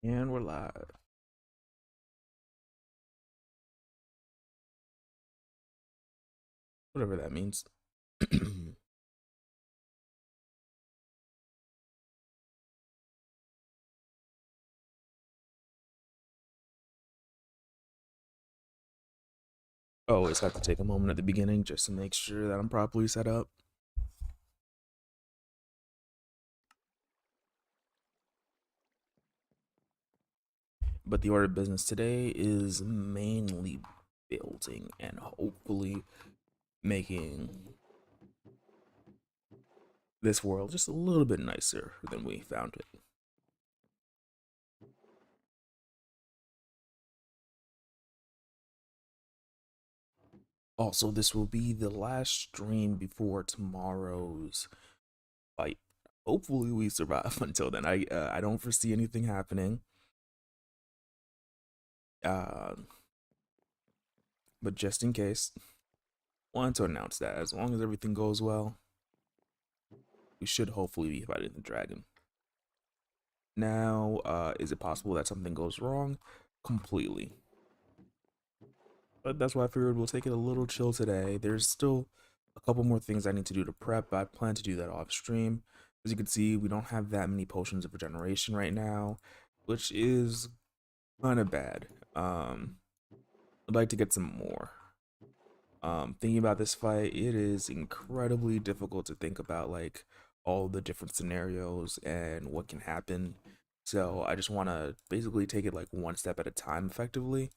And we're live. Whatever that means. Always have to take a moment at the beginning just to make sure that I'm properly set up. But the order of business today is mainly building and hopefully making this world just a little bit nicer than we found it. Also, this will be the last stream before tomorrow's fight. Hopefully, we survive until then. I don't foresee anything happening. Uh, but just in case, wanted to announce that as long as everything goes well, we should hopefully be fighting the dragon. Now, is it possible that something goes wrong? Completely. But that's why I figured we'll take it a little chill today. There's still a couple more things I need to do to prep. I plan to do that off stream. As you can see, we don't have that many potions of regeneration right now, which is kind of bad. I'd like to get some more. Thinking about this fight, it is incredibly difficult to think about like all the different scenarios and what can happen. So I just want to basically take it like one step at a time effectively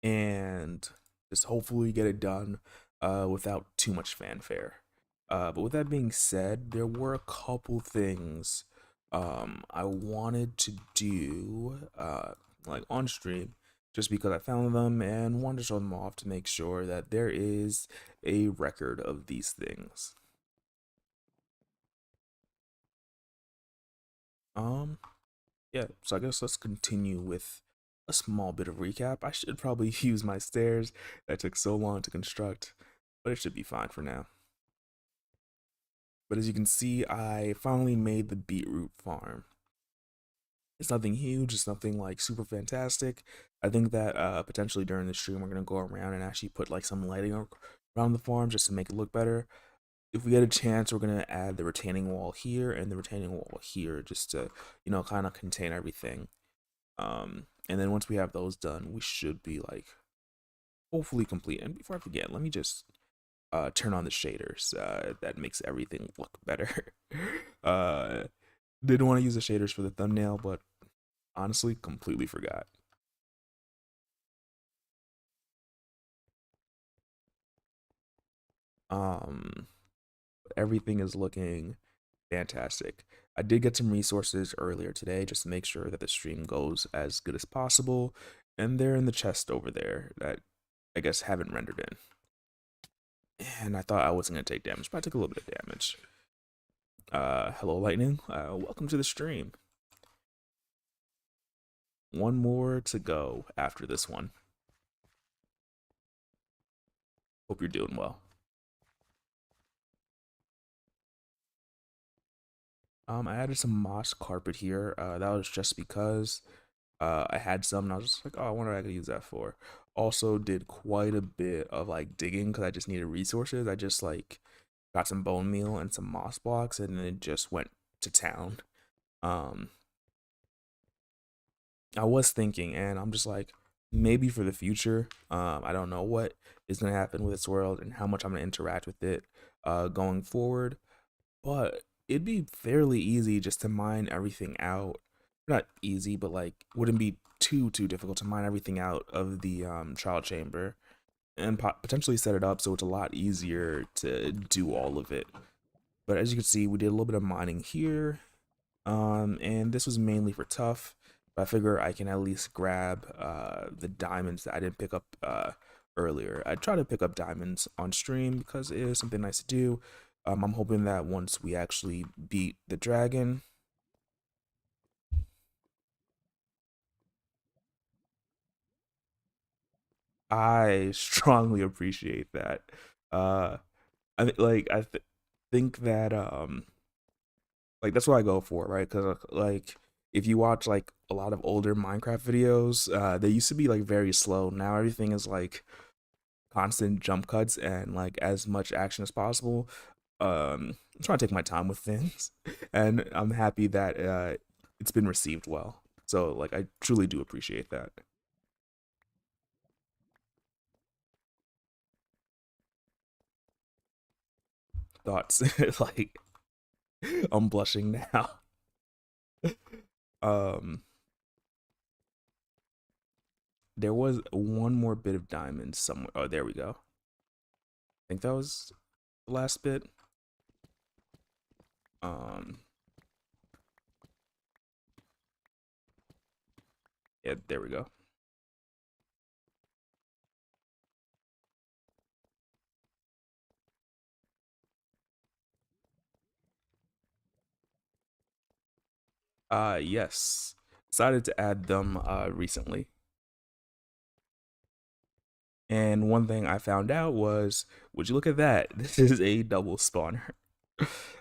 and just hopefully get it done without too much fanfare. But with that being said, there were a couple things I wanted to do like on stream just because I found them and wanted to show them off to make sure that there is a record of these things. Um, yeah, so I guess let's continue with a small bit of recap. I should probably use my stairs that took so long to construct, but it should be fine for now. But as you can see, I finally made the beetroot farm. It's nothing huge, it's nothing like super fantastic. I think that potentially during the stream we're gonna go around and actually put like some lighting around the farm just to make it look better. If we get a chance, we're gonna add the retaining wall here and the retaining wall here just to, kind of contain everything. And then once we have those done, we should be like hopefully complete. And before I forget, let me just turn on the shaders. That makes everything look better. uh, didn't want to use the shaders for the thumbnail, but honestly, completely forgot. Um, everything is looking fantastic. I did get some resources earlier today just to make sure that the stream goes as good as possible, and they're in the chest over there that I guess haven't rendered in. And I thought I wasn't gonna take damage, but I took a little bit of damage. Hello, Lightning. Welcome to the stream. One more to go after this one. Hope you're doing well. I added some moss carpet here. That was just because I had some and I was just like, oh, I wonder what I could use that for. Also did quite a bit of like digging because I just needed resources. I just like got some bone meal and some moss blocks and then just went to town. Um, I was thinking and I'm just like, maybe for the future, I don't know what is going to happen with this world and how much I'm going to interact with it going forward. But it'd be fairly easy just to mine everything out. Not easy, but like wouldn't be too difficult to mine everything out of the trial chamber and potentially set it up so it's a lot easier to do all of it. But as you can see, we did a little bit of mining here, and this was mainly for tough. But I figure I can at least grab the diamonds that I didn't pick up earlier. I try to pick up diamonds on stream because it is something nice to do. I'm hoping that once we actually beat the dragon, I strongly appreciate that. Uh, I think that like that's what I go for, right? Because like if you watch like a lot of older Minecraft videos, they used to be like very slow. Now everything is like constant jump cuts and like as much action as possible. I'm trying to take my time with things, and I'm happy that it's been received well. So like I truly do appreciate that. Thoughts like I'm blushing now. Um, there was one more bit of diamond somewhere. Oh, there we go. I think that was the last bit. Um, yeah, there we go. Yes, decided to add them recently. And one thing I found out was, would you look at that? This is a double spawner.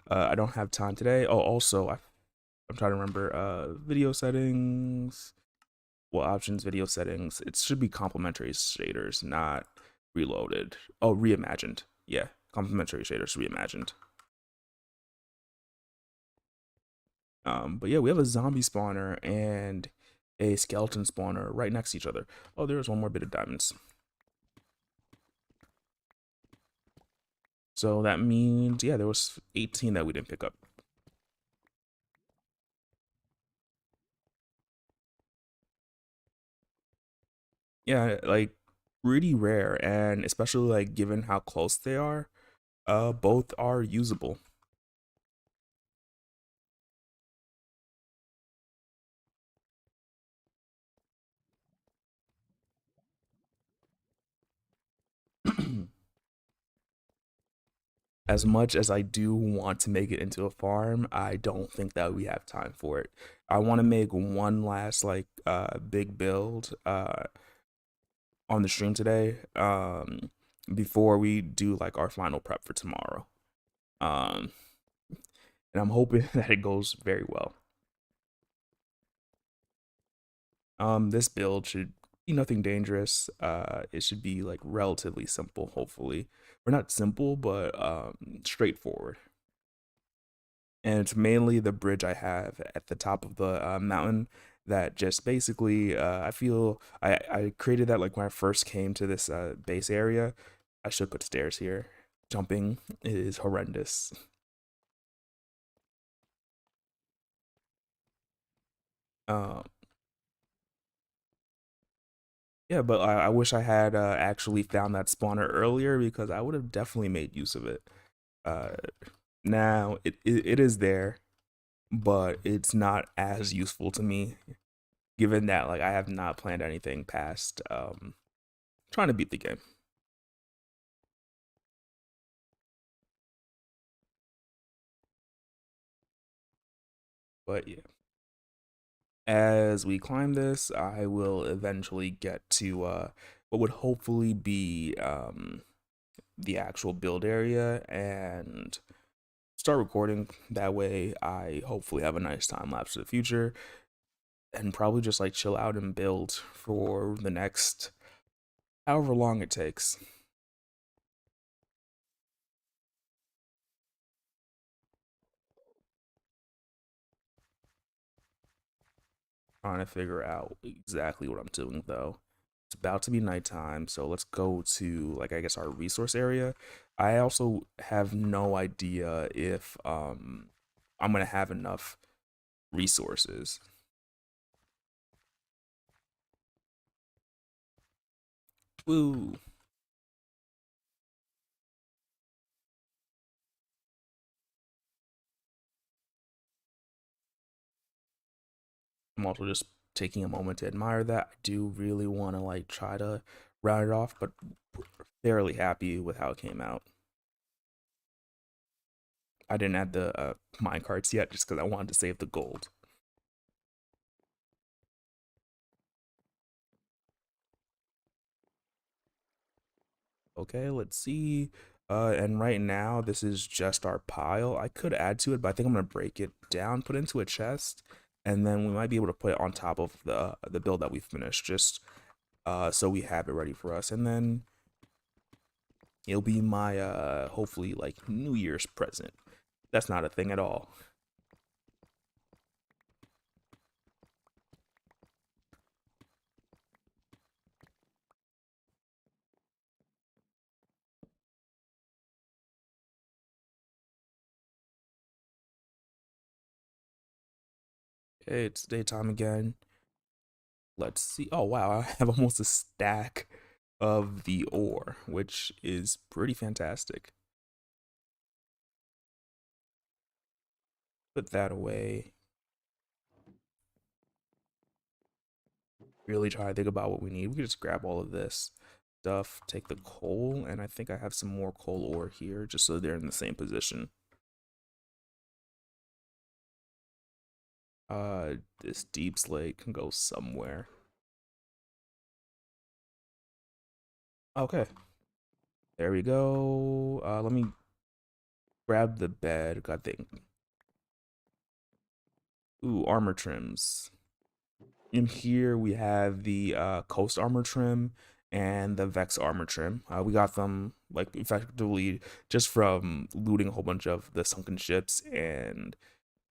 I don't have time today. Oh, also, I'm trying to remember video settings. Well, options, video settings. It should be complementary shaders, not reloaded. Oh, reimagined. Yeah, complementary shaders reimagined. But yeah, we have a zombie spawner and a skeleton spawner right next to each other. Oh, there's one more bit of diamonds. So that means, yeah, there was 18 that we didn't pick up. Yeah, like pretty rare, and especially like given how close they are, both are usable. As much as I do want to make it into a farm, I don't think that we have time for it. I want to make one last like big build on the stream today before we do like our final prep for tomorrow. Um and I'm hoping that it goes very well. This build should be nothing dangerous. It should be like relatively simple, hopefully. Or not simple, but straightforward. And it's mainly the bridge I have at the top of the mountain that just basically I feel I created that like when I first came to this base area. I should put stairs here. Jumping is horrendous. Um, yeah, but I wish I had actually found that spawner earlier because I would have definitely made use of it. Uh, Now it is there, but it's not as useful to me given that like I have not planned anything past trying to beat the game. But yeah, as we climb this, I will eventually get to what would hopefully be the actual build area and start recording. That way, I hopefully have a nice time lapse to the future and probably just like chill out and build for the next however long it takes. Trying to figure out exactly what I'm doing though. It's about to be nighttime, so let's go to like I guess our resource area. I also have no idea if I'm gonna have enough resources. Woo! I'm also just taking a moment to admire that. I do really want to like try to round it off, but fairly happy with how it came out. I didn't add the mine carts yet just because I wanted to save the gold. Okay, let's see. And right now, this is just our pile. I could add to it, but I think I'm gonna break it down, put it into a chest, and then we might be able to put it on top of the build that we finished, just so we have it ready for us. And then it'll be my hopefully like New Year's present. That's not a thing at all. Hey, it's daytime again. Let's see. Oh wow, I have almost a stack of the ore, which is pretty fantastic. Put that away. Really try to think about what we need. We could just grab all of this stuff, take the coal, and I think I have some more coal ore here, just so they're in the same position. This deep slate can go somewhere. Okay, there we go. Let me grab the bed. I think. Ooh, armor trims. In here we have the Coast armor trim and the Vex armor trim. We got them like effectively just from looting a whole bunch of the sunken ships and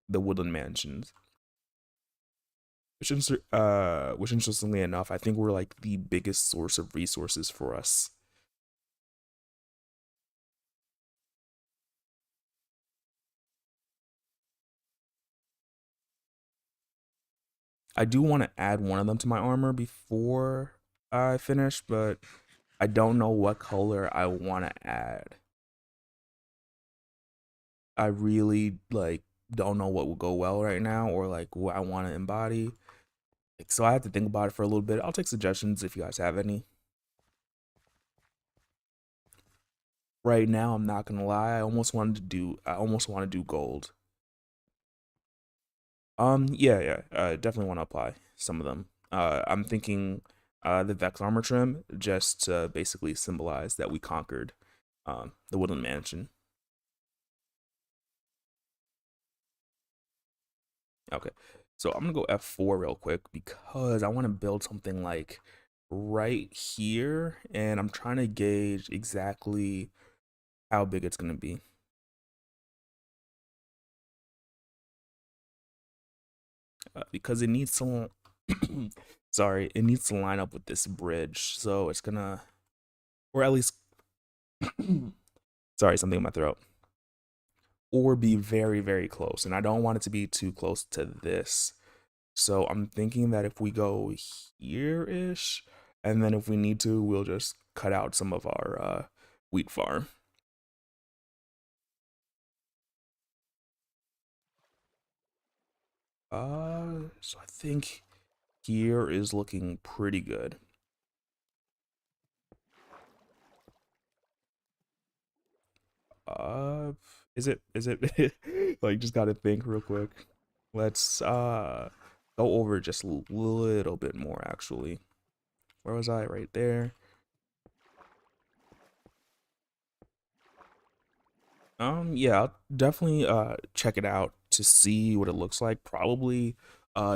the woodland mansions. Which interestingly enough, I think we're like the biggest source of resources for us. I do want to add one of them to my armor before I finish, but I don't know what color I want to add. I really like don't know what will go well right now or like what I want to embody. Like, so I have to think about it for a little bit. I'll take suggestions if you guys have any. Right now, I'm not gonna lie. I almost want to do gold. Yeah, yeah. Definitely want to apply some of them. I'm thinking the Vex armor trim just to basically symbolize that we conquered the Woodland Mansion. Okay, so I'm gonna go F4 real quick because I want to build something like right here, and I'm trying to gauge exactly how big it's gonna be. Because it needs to sorry, it needs to line up with this bridge. So it's gonna, or at least, sorry, something in my throat, or be very, very close. And I don't want it to be too close to this. So I'm thinking that if we go here-ish, and then if we need to, we'll just cut out some of our wheat farm. So I think here is looking pretty good. Uh, is it like just gotta think real quick. Let's go over just a little bit more actually. Where was I? Right there. Yeah, I'll definitely check it out to see what it looks like. Probably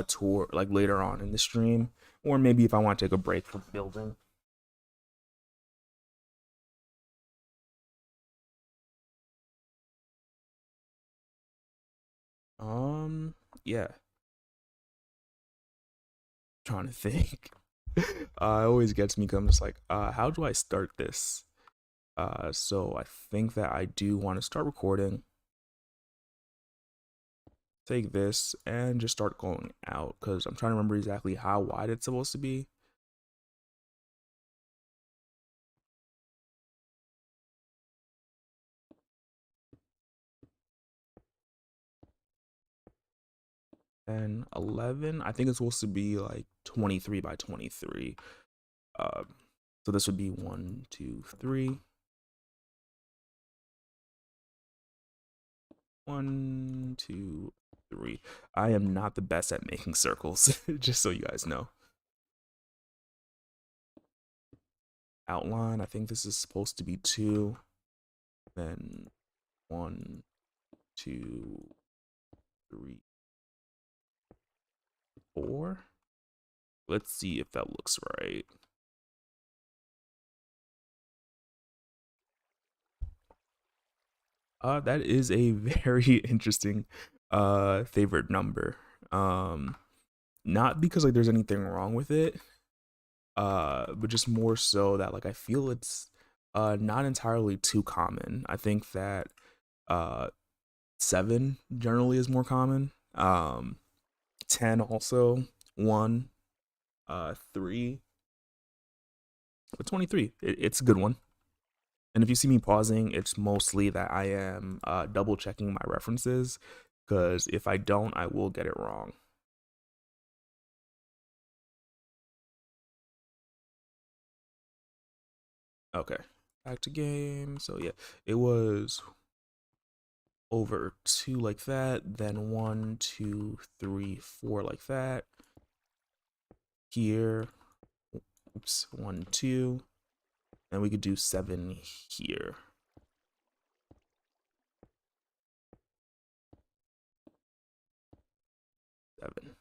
tour like later on in the stream, or maybe if I want to take a break from building. Yeah, trying to think. It always gets me 'cause I'm just like, how do I start this? So I think that I do want to start recording, take this, and just start going out because I'm trying to remember exactly how wide it's supposed to be. And 11, I think it's supposed to be like 23 by 23. Um, so this would be 1, 2, 3. 1, 2, 3. I am not the best at making circles, just so you guys know. Outline, I think this is supposed to be 2. Then 1, 2, 3. 4. Let's see if that looks right. That is a very interesting favorite number. Um, Not because like there's anything wrong with it, but just more so that like I feel it's not entirely too common. I think that uh 7 generally is more common. 10 also, 1, 3, but 23. It's a good one. And if you see me pausing, it's mostly that I am double checking my references because if I don't, I will get it wrong. Okay, back to game. So yeah, it was over 2 like that, then 1, 2, 3, 4 like that. Here, oops, 1, 2, and we could do 7 here. 7.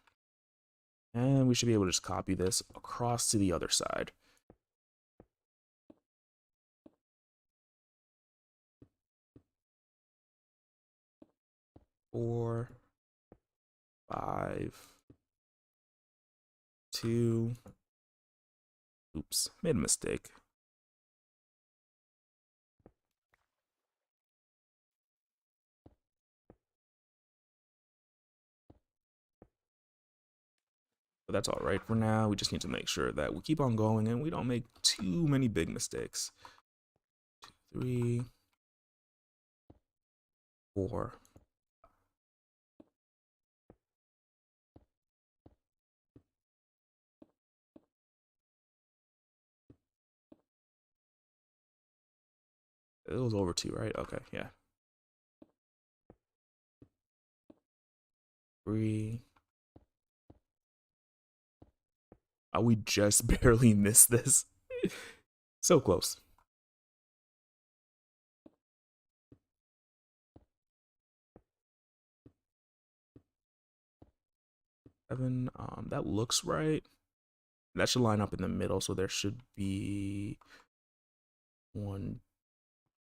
And we should be able to just copy this across to the other side. 4, 5, 2. Oops, made a mistake. But that's all right for now. We just need to make sure that we keep on going and we don't make too many big mistakes. 2, 3, 4. It was over 2, right? Okay, yeah. 3. We just barely missed this. So close. 7. That looks right. That should line up in the middle, so there should be 1.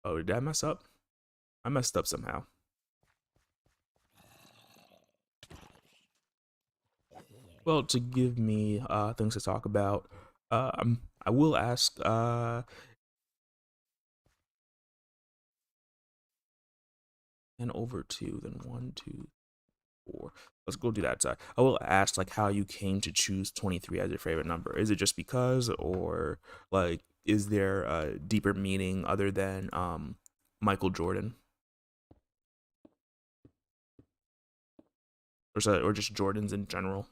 Oh, did I mess up? I messed up somehow. Well, to give me things to talk about, I will ask and over 2, then 1, 2, 4. Let's go do that side. I will ask like how you came to choose 23 as your favorite number. Is it just because, or like is there a deeper meaning other than Michael Jordan, or just Jordans in general?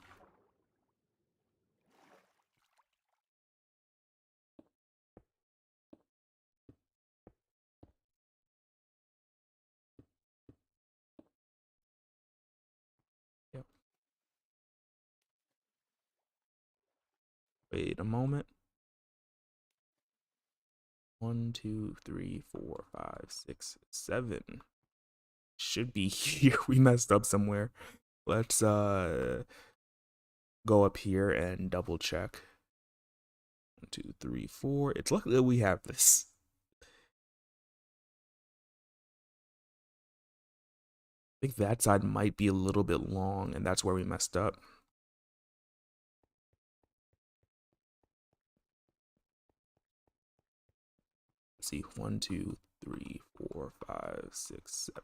Yeah. Wait a moment. 1, 2, 3, 4, 5, 6, 7. Should be here. We messed up somewhere. Let's go up here and double check. 1, 2, 3, 4. It's lucky that we have this. I think that side might be a little bit long, and that's where we messed up. Let's see, 1, 2, 3, 4, 5, 6, 7.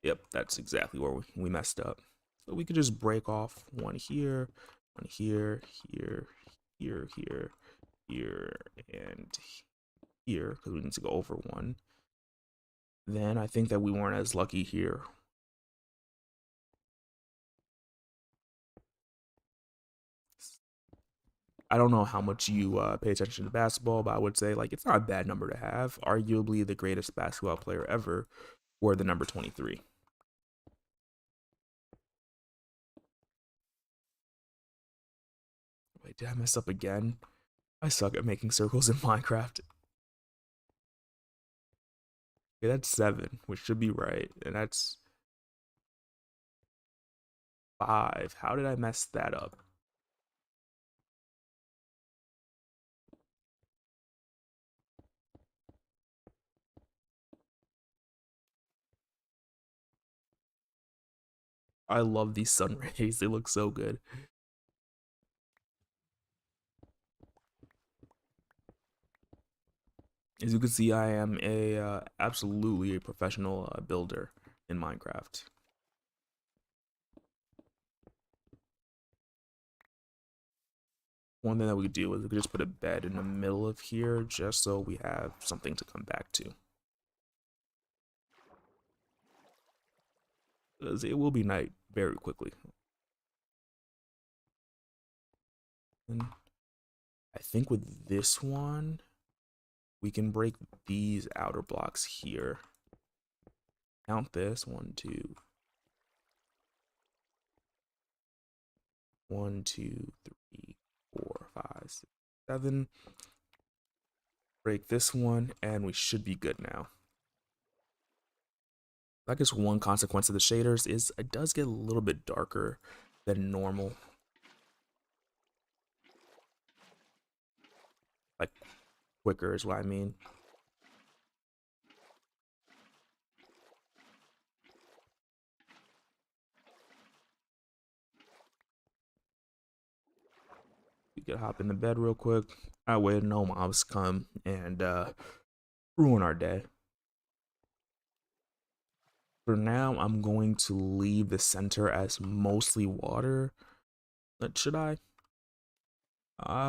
Yep, that's exactly where we messed up. So we could just break off 1 here, 1 here, here, here, here, here, and here, because we need to go over 1. Then I think that we weren't as lucky here. I don't know how much you pay attention to basketball, but I would say like it's not a bad number to have. Arguably the greatest basketball player ever wore the number 23. Wait, did I mess up again? I suck at making circles in Minecraft. Okay, that's 7, which should be right, and that's 5. How did I mess that up? I love these sun rays. They look so good. As you can see, I am a absolutely a professional builder in Minecraft. One thing that we could do is we could just put a bed in the middle of here just so we have something to come back to. Because it will be night very quickly. And I think with this one, we can break these outer blocks here. Count this. 1, 2, 1, 2, 3, 4, 5, 6, 7. Break this one, and we should be good now. I guess one consequence of the shaders is it does get a little bit darker than normal. Like, quicker is what I mean. We could hop in the bed real quick. That way no mobs come and ruin our day. For now, I'm going to leave the center as mostly water. But should I?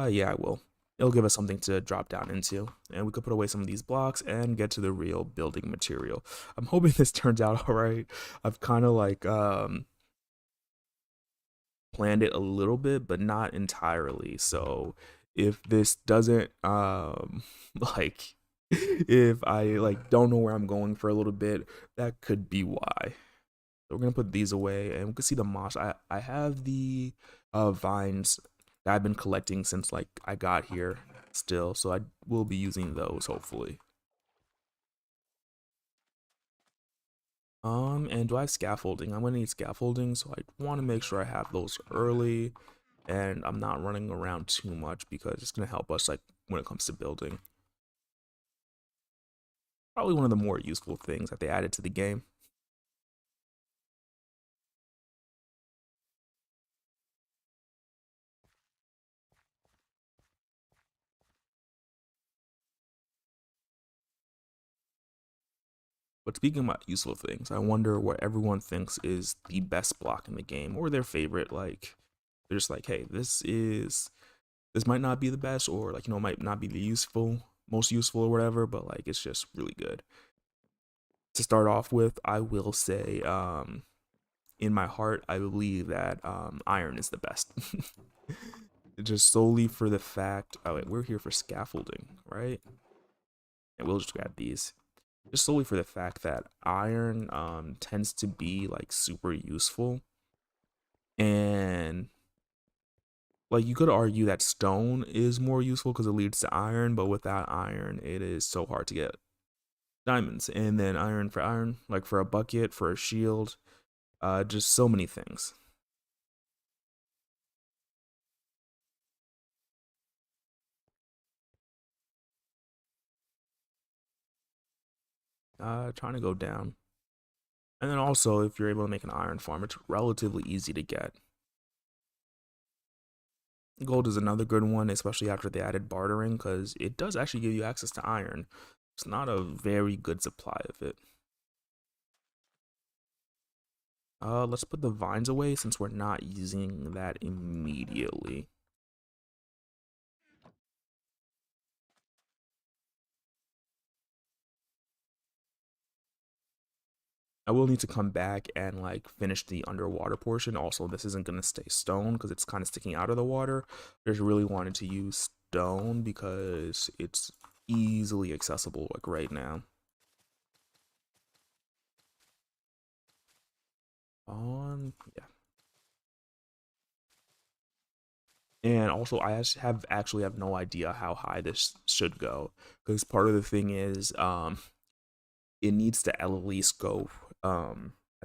Yeah, I will. It'll give us something to drop down into. And we could put away some of these blocks and get to the real building material. I'm hoping this turns out alright. I've kind of like planned it a little bit, but not entirely. So if this doesn't like if I like don't know where I'm going for a little bit, that could be why. So we're gonna put these away, and we can see the moss. I have the vines that I've been collecting since like I got here still, so I will be using those hopefully. And do I have scaffolding? I'm gonna need scaffolding, so I want to make sure I have those early, and I'm not running around too much because it's gonna help us like when it comes to building. Probably one of the more useful things that they added to the game. But speaking about useful things, I wonder what everyone thinks is the best block in the game or their favorite. Like, they're just like, hey, this might not be the best, or like, might not be the most useful or whatever, but like it's just really good. To start off with, I will say, in my heart, I believe that iron is the best. Just solely for the fact, oh wait, we're here for scaffolding, right? And we'll just grab these. Just solely for the fact that iron tends to be like super useful, and like you could argue that stone is more useful because it leads to iron, but without iron it is so hard to get diamonds. And then iron for iron, like for a bucket, for a shield, just so many things. Trying to go down. And then also, if you're able to make an iron farm, it's relatively easy to get. Gold is another good one, especially after they added bartering, because it does actually give you access to iron. It's not a very good supply of it. Let's put the vines away since we're not using that immediately. I will need to come back and like finish the underwater portion. Also, this isn't gonna stay stone because it's kind of sticking out of the water. I just really wanted to use stone because it's easily accessible like right now. Yeah. And also, I actually have no idea how high this should go because part of the thing is, it needs to at least go, I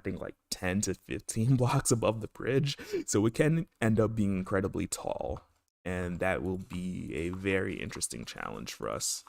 think like 10 to 15 blocks above the bridge, so it can end up being incredibly tall, and that will be a very interesting challenge for us.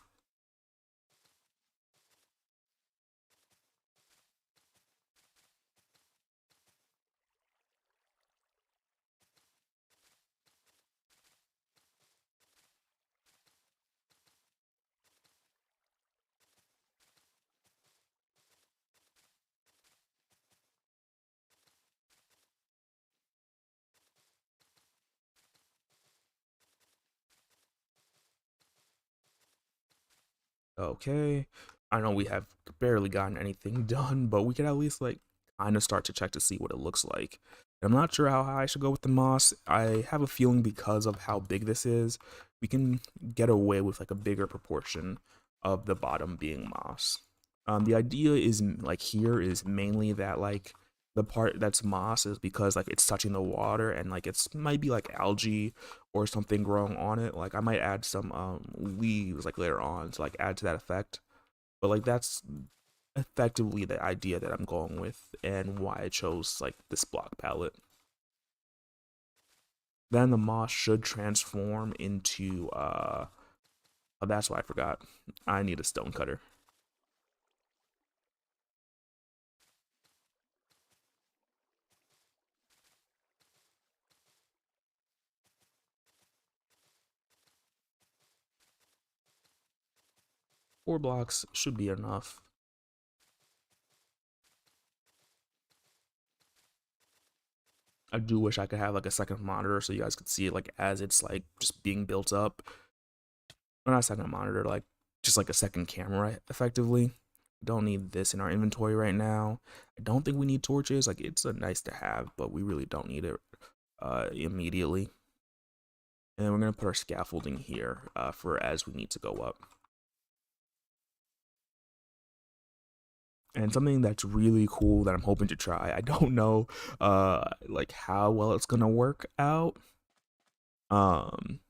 Okay. I know we have barely gotten anything done, but we could at least like kind of start to check to see what it looks like. I'm not sure how high I should go with the moss. I have a feeling because of how big this is, we can get away with like a bigger proportion of the bottom being moss. The idea is like here is mainly that like the part that's moss is because like it's touching the water and like it's might be like algae or something growing on it. Like I might add some leaves like later on to like add to that effect. But like that's effectively the idea that I'm going with and why I chose like this block palette. Then the moss should transform into oh, that's why I forgot. I need a stone cutter. 4 blocks should be enough. I do wish I could have like a second monitor so you guys could see it like as it's like just being built up. Or not a second monitor, like just like a second camera effectively. Don't need this in our inventory right now. I don't think we need torches. Like it's a nice to have, but we really don't need it immediately. And then we're gonna put our scaffolding here for as we need to go up. And something that's really cool that I'm hoping to try. I don't know like how well it's gonna work out. Um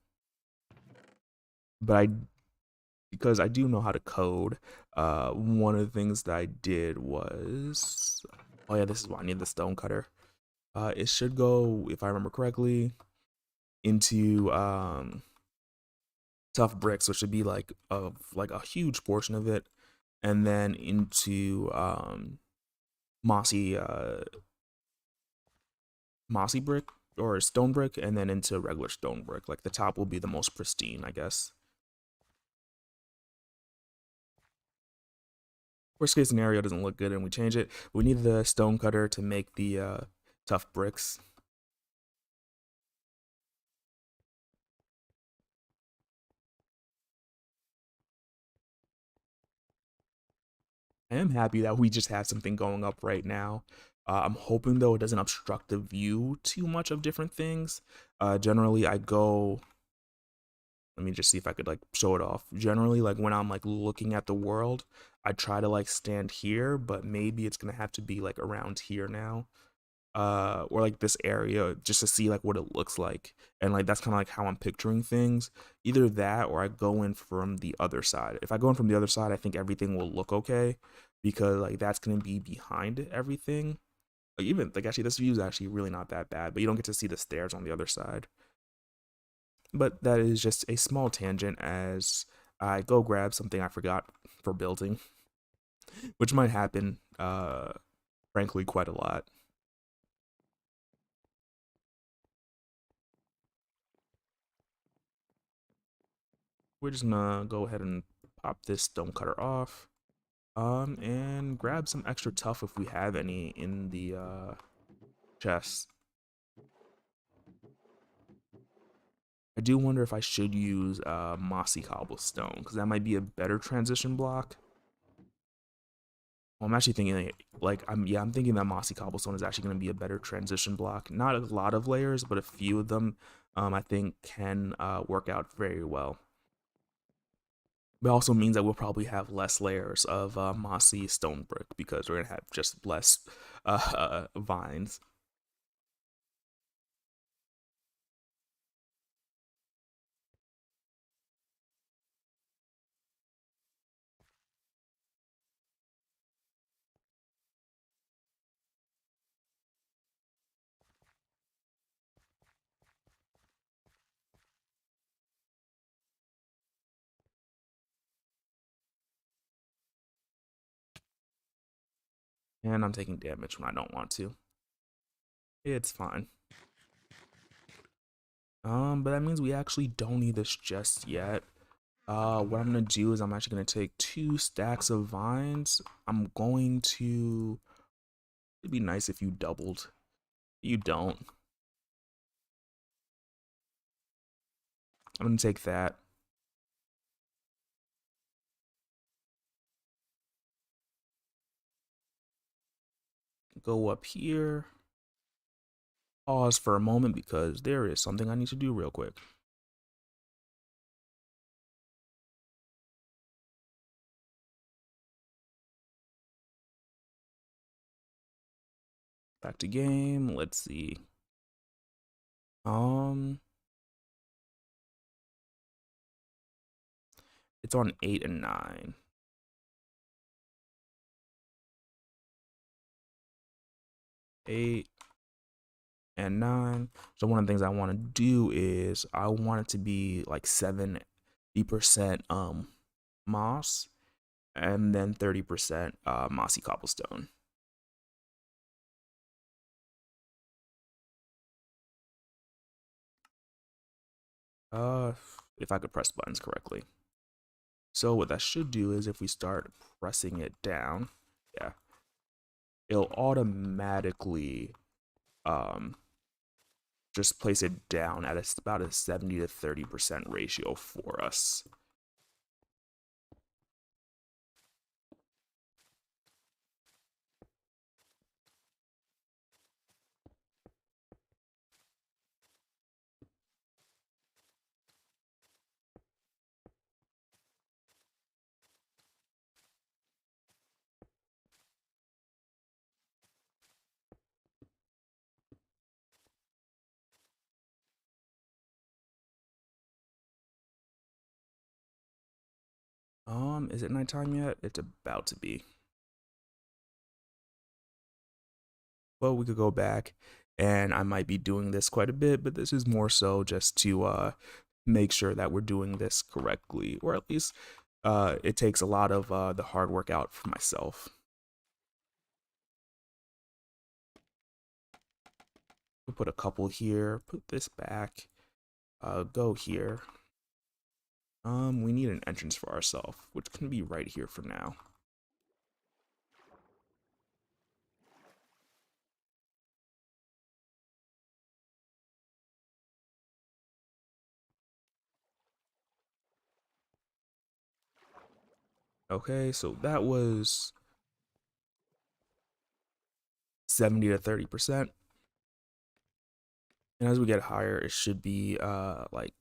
but I because I do know how to code. One of the things that I did was oh yeah, this is why I need the stone cutter. It should go, if I remember correctly, into tough bricks, which should be like a huge portion of it, and then into mossy mossy brick or stone brick, and then into regular stone brick. Like the top will be the most pristine, I guess. Worst case scenario doesn't look good and we change it. We need the stone cutter to make the tough bricks. I am happy that we just have something going up right now. I'm hoping though it doesn't obstruct the view too much of different things. Generally, I go. Let me just see if I could like show it off. Generally, like when I'm like looking at the world, I try to like stand here, but maybe it's gonna have to be like around here now, or like this area just to see like what it looks like. And like that's kind of like how I'm picturing things. Either that or I go in from the other side. If I go in from the other side, I think everything will look okay because like that's gonna be behind everything. Like even like actually this view is actually really not that bad, but you don't get to see the stairs on the other side. But that is just a small tangent as I go grab something I forgot for building, which might happen frankly quite a lot. We're just gonna go ahead and pop this stone cutter off. And grab some extra tough if we have any in the chest. I do wonder if I should use mossy cobblestone because that might be a better transition block. Well, I'm actually thinking I'm thinking that mossy cobblestone is actually going to be a better transition block. Not a lot of layers, but a few of them I think can work out very well. But it also means that we'll probably have less layers of mossy stone brick because we're gonna have just less vines. And I'm taking damage when I don't want to. It's fine. But that means we actually don't need this just yet. What I'm gonna do is I'm actually gonna take 2 stacks of vines. I'm going to. It'd be nice if you doubled. You don't. I'm gonna take that. go up here, pause for a moment because there is something I need to do real quick. Back to game. Let's see. Um, it's on 8 and 9. 8 and 9. So one of the things I want to do is I want it to be like 70% moss and then 30% mossy cobblestone. If I could press buttons correctly. So what that should do is if we start pressing it down, yeah, it'll automatically just place it down at about a 70 to 30% ratio for us. Is it nighttime yet? It's about to be. Well, we could go back and I might be doing this quite a bit, but this is more so just to make sure that we're doing this correctly, or at least it takes a lot of the hard work out for myself. We'll put a couple here, put this back, go here. We need an entrance for ourselves, which can be right here for now. Okay, so that was 70 to 30%. And as we get higher, it should be like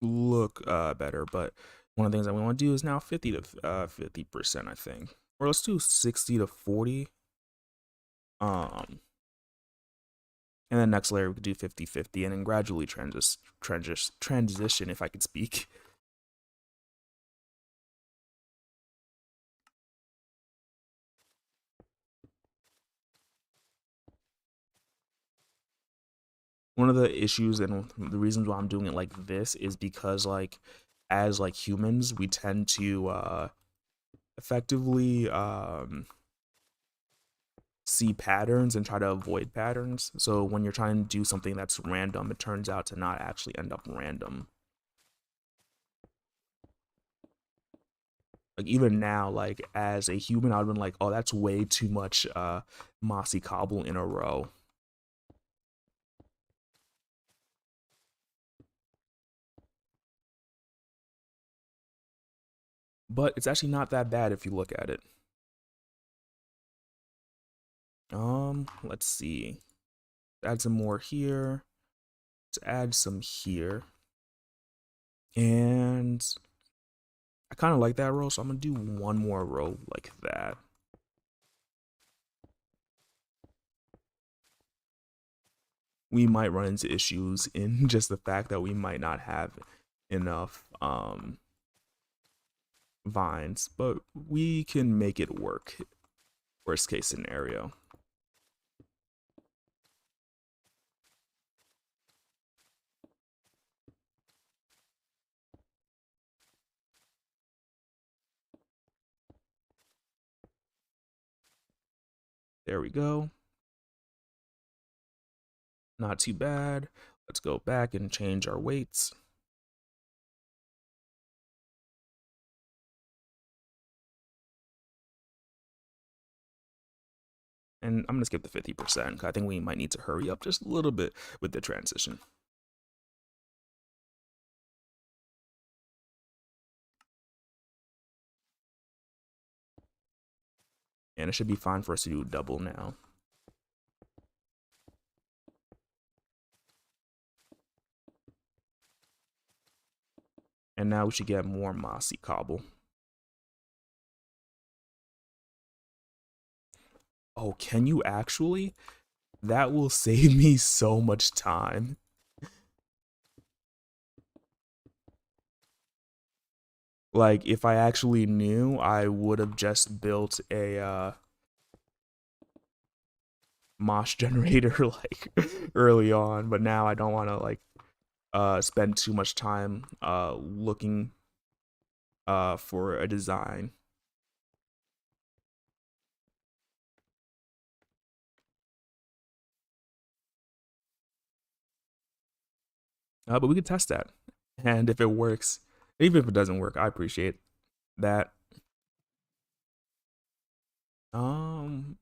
look better. But one of the things that we want to do is now 50 to 50%, I think. Or let's do 60 to 40. And then next layer we could do 50-50 and then gradually transition if I could speak. One of the issues and the reasons why I'm doing it like this is because like as like humans we tend to effectively see patterns and try to avoid patterns. So when you're trying to do something that's random, it turns out to not actually end up random. Like even now, like as a human, I've been like, oh, that's way too much mossy cobble in a row. But it's actually not that bad if you look at it. Let's see. Add some more here. Let's add some here. And I kind of like that row, so I'm gonna do one more row like that. We might run into issues in just the fact that we might not have enough vines, but we can make it work. Worst case scenario. There we go. Not too bad. Let's go back and change our weights. And I'm gonna skip the 50%. I think we might need to hurry up just a little bit with the transition. And it should be fine for us to do double now. And now we should get more mossy cobble. Oh, can you actually? That will save me so much time. Like, if I actually knew, I would have just built a moss generator like early on, but now I don't want to like spend too much time looking for a design. But we could test that, and if it works, even if it doesn't work, I appreciate that. Um,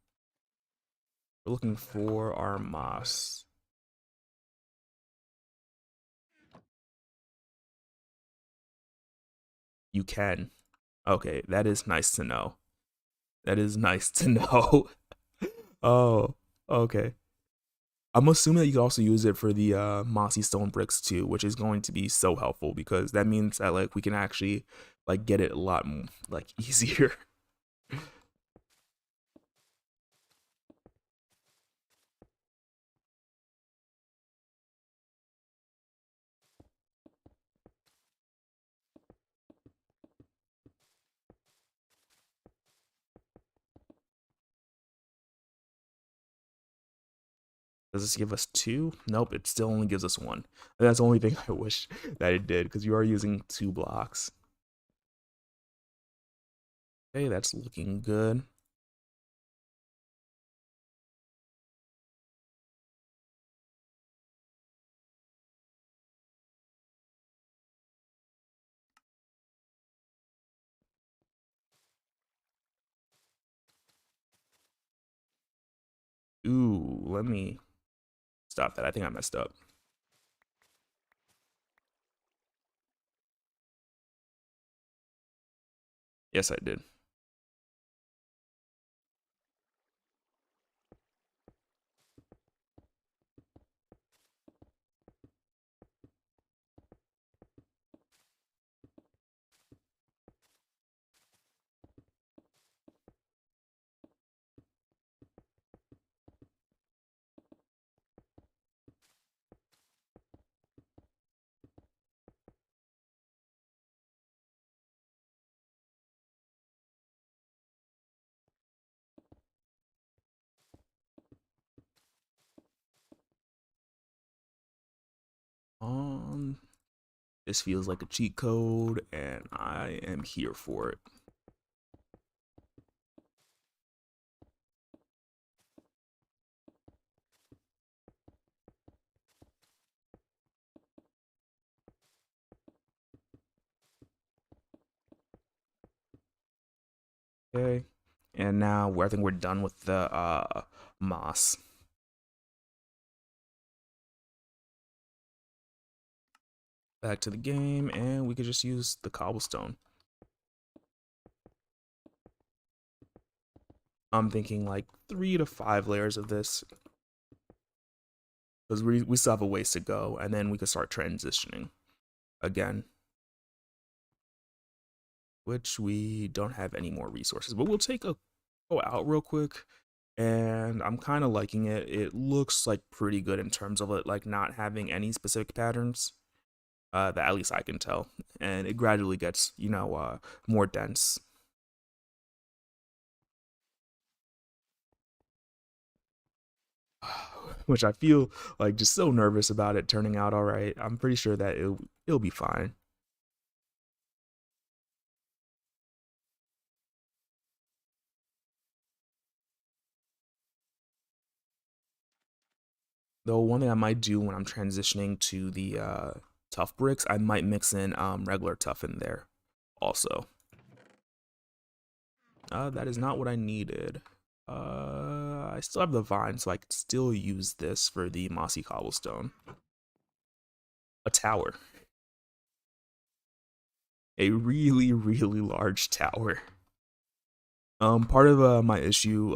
we're looking for our moss. You can. Okay, that is nice to know. That is nice to know. Oh, okay. I'm assuming that you can also use it for the mossy stone bricks too, which is going to be so helpful because that means that like we can actually like get it a lot like easier. Does this give us two? Nope, it still only gives us one. And that's the only thing I wish that it did because you are using 2 blocks. Okay, that's looking good. Ooh, let me stop that. I think I messed up. Yes, I did. Um, this feels like a cheat code, and I am here for it. Okay. And now I think we're done with the moss. Back to the game, and we could just use the cobblestone. I'm thinking like 3 to 5 layers of this because we still have a ways to go, and then we could start transitioning again, which we don't have any more resources. But we'll take a go out real quick, and I'm kind of liking it. It looks like pretty good in terms of it like not having any specific patterns. That at least I can tell, and it gradually gets more dense. Which I feel like just so nervous about it turning out all right. I'm pretty sure that it'll be fine. Though one thing I might do when I'm transitioning to the tough bricks, I might mix in regular tough in there also. That is not what I needed. I still have the vine, so I could still use this for the mossy cobblestone. A tower. A really, really large tower. Part of my issue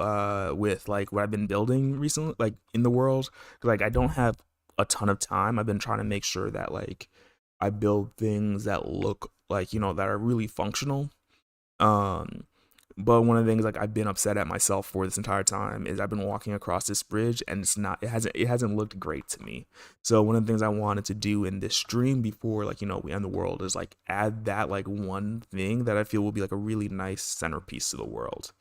with like what I've been building recently, like in the world, 'cause, like I don't have a ton of time. I've been trying to make sure that like I build things that look like, that are really functional. Um, but one of the things like I've been upset at myself for this entire time is I've been walking across this bridge and it hasn't looked great to me. So one of the things I wanted to do in this stream before like we end the world is like add that like one thing that I feel will be like a really nice centerpiece to the world.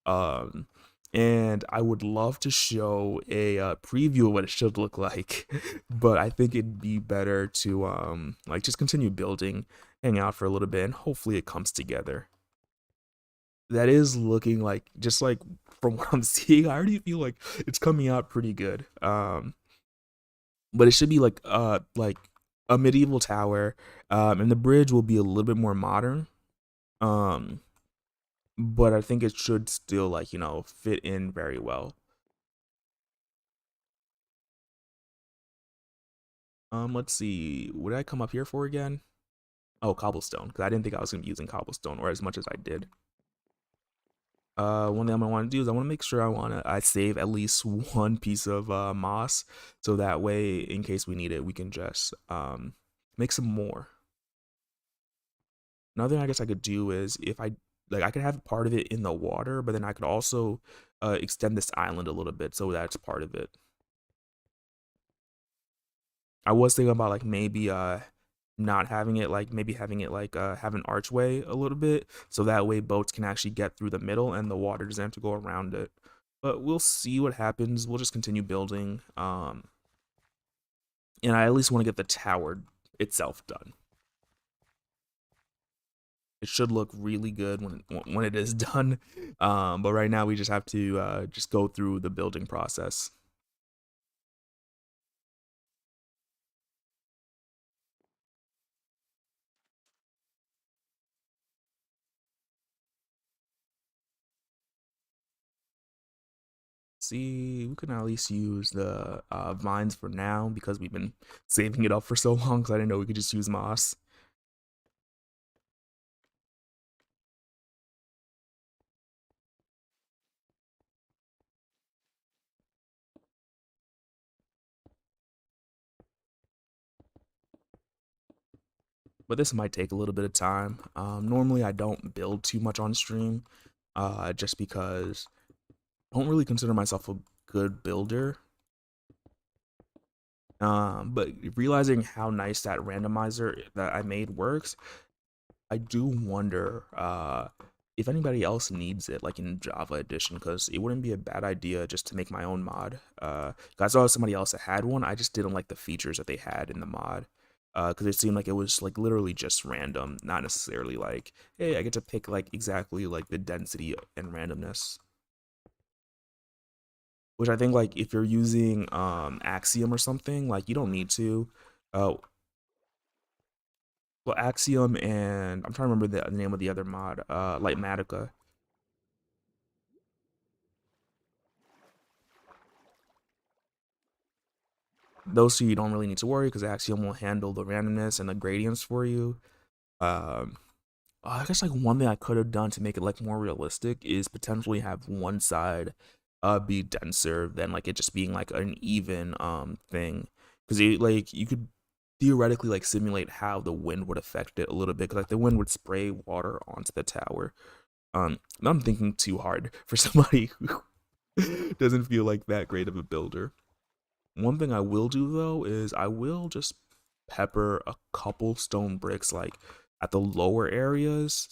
Um, and I would love to show a preview of what it should look like, but I think it'd be better to like just continue building, hang out for a little bit, and hopefully it comes together. That is looking like just like from what I'm seeing, I already feel like it's coming out pretty good. But it should be like a medieval tower, and the bridge will be a little bit more modern. Um, but I think it should still like fit in very well. Let's see. What did I come up here for again? Oh, cobblestone, because I didn't think I was gonna be using cobblestone or as much as I did. One thing I'm gonna want to do is I want to make sure I save at least one piece of moss, so that way in case we need it, we can just make some more. Another thing I guess I could do is if I like I could have part of it in the water, but then I could also extend this island a little bit so that's part of it. I was thinking about like maybe not having it like maybe having it like have an archway a little bit so that way boats can actually get through the middle and the water doesn't have to go around it. But we'll see what happens. We'll just continue building. And I at least want to get the tower itself done. It should look really good when it is done. But right now we just have to just go through the building process. See, we can at least use the vines for now because we've been saving it up for so long because I didn't know we could just use moss. But this might take a little bit of time. Normally, I don't build too much on stream, just because I don't really consider myself a good builder. But realizing how nice that randomizer that I made works, I do wonder if anybody else needs it, like in Java Edition, because it wouldn't be a bad idea just to make my own mod. I saw somebody else that had one. I just didn't like the features that they had in the mod. Because it seemed like it was like literally just random, not necessarily like, hey, I get to pick like exactly like the density and randomness. Which I think like if you're using Axiom or something, like you don't need to. Uh, well, Axiom and I'm trying to remember the name of the other mod, like Matica. Those two you don't really need to worry because Axiom will handle the randomness and the gradients for you. Um, I guess like one thing I could have done to make it like more realistic is potentially have one side be denser than like it just being like an even thing because like you could theoretically like simulate how the wind would affect it a little bit because like the wind would spray water onto the tower. I'm thinking too hard for somebody who doesn't feel like that great of a builder. One thing I will do though is I will just pepper a couple stone bricks like at the lower areas.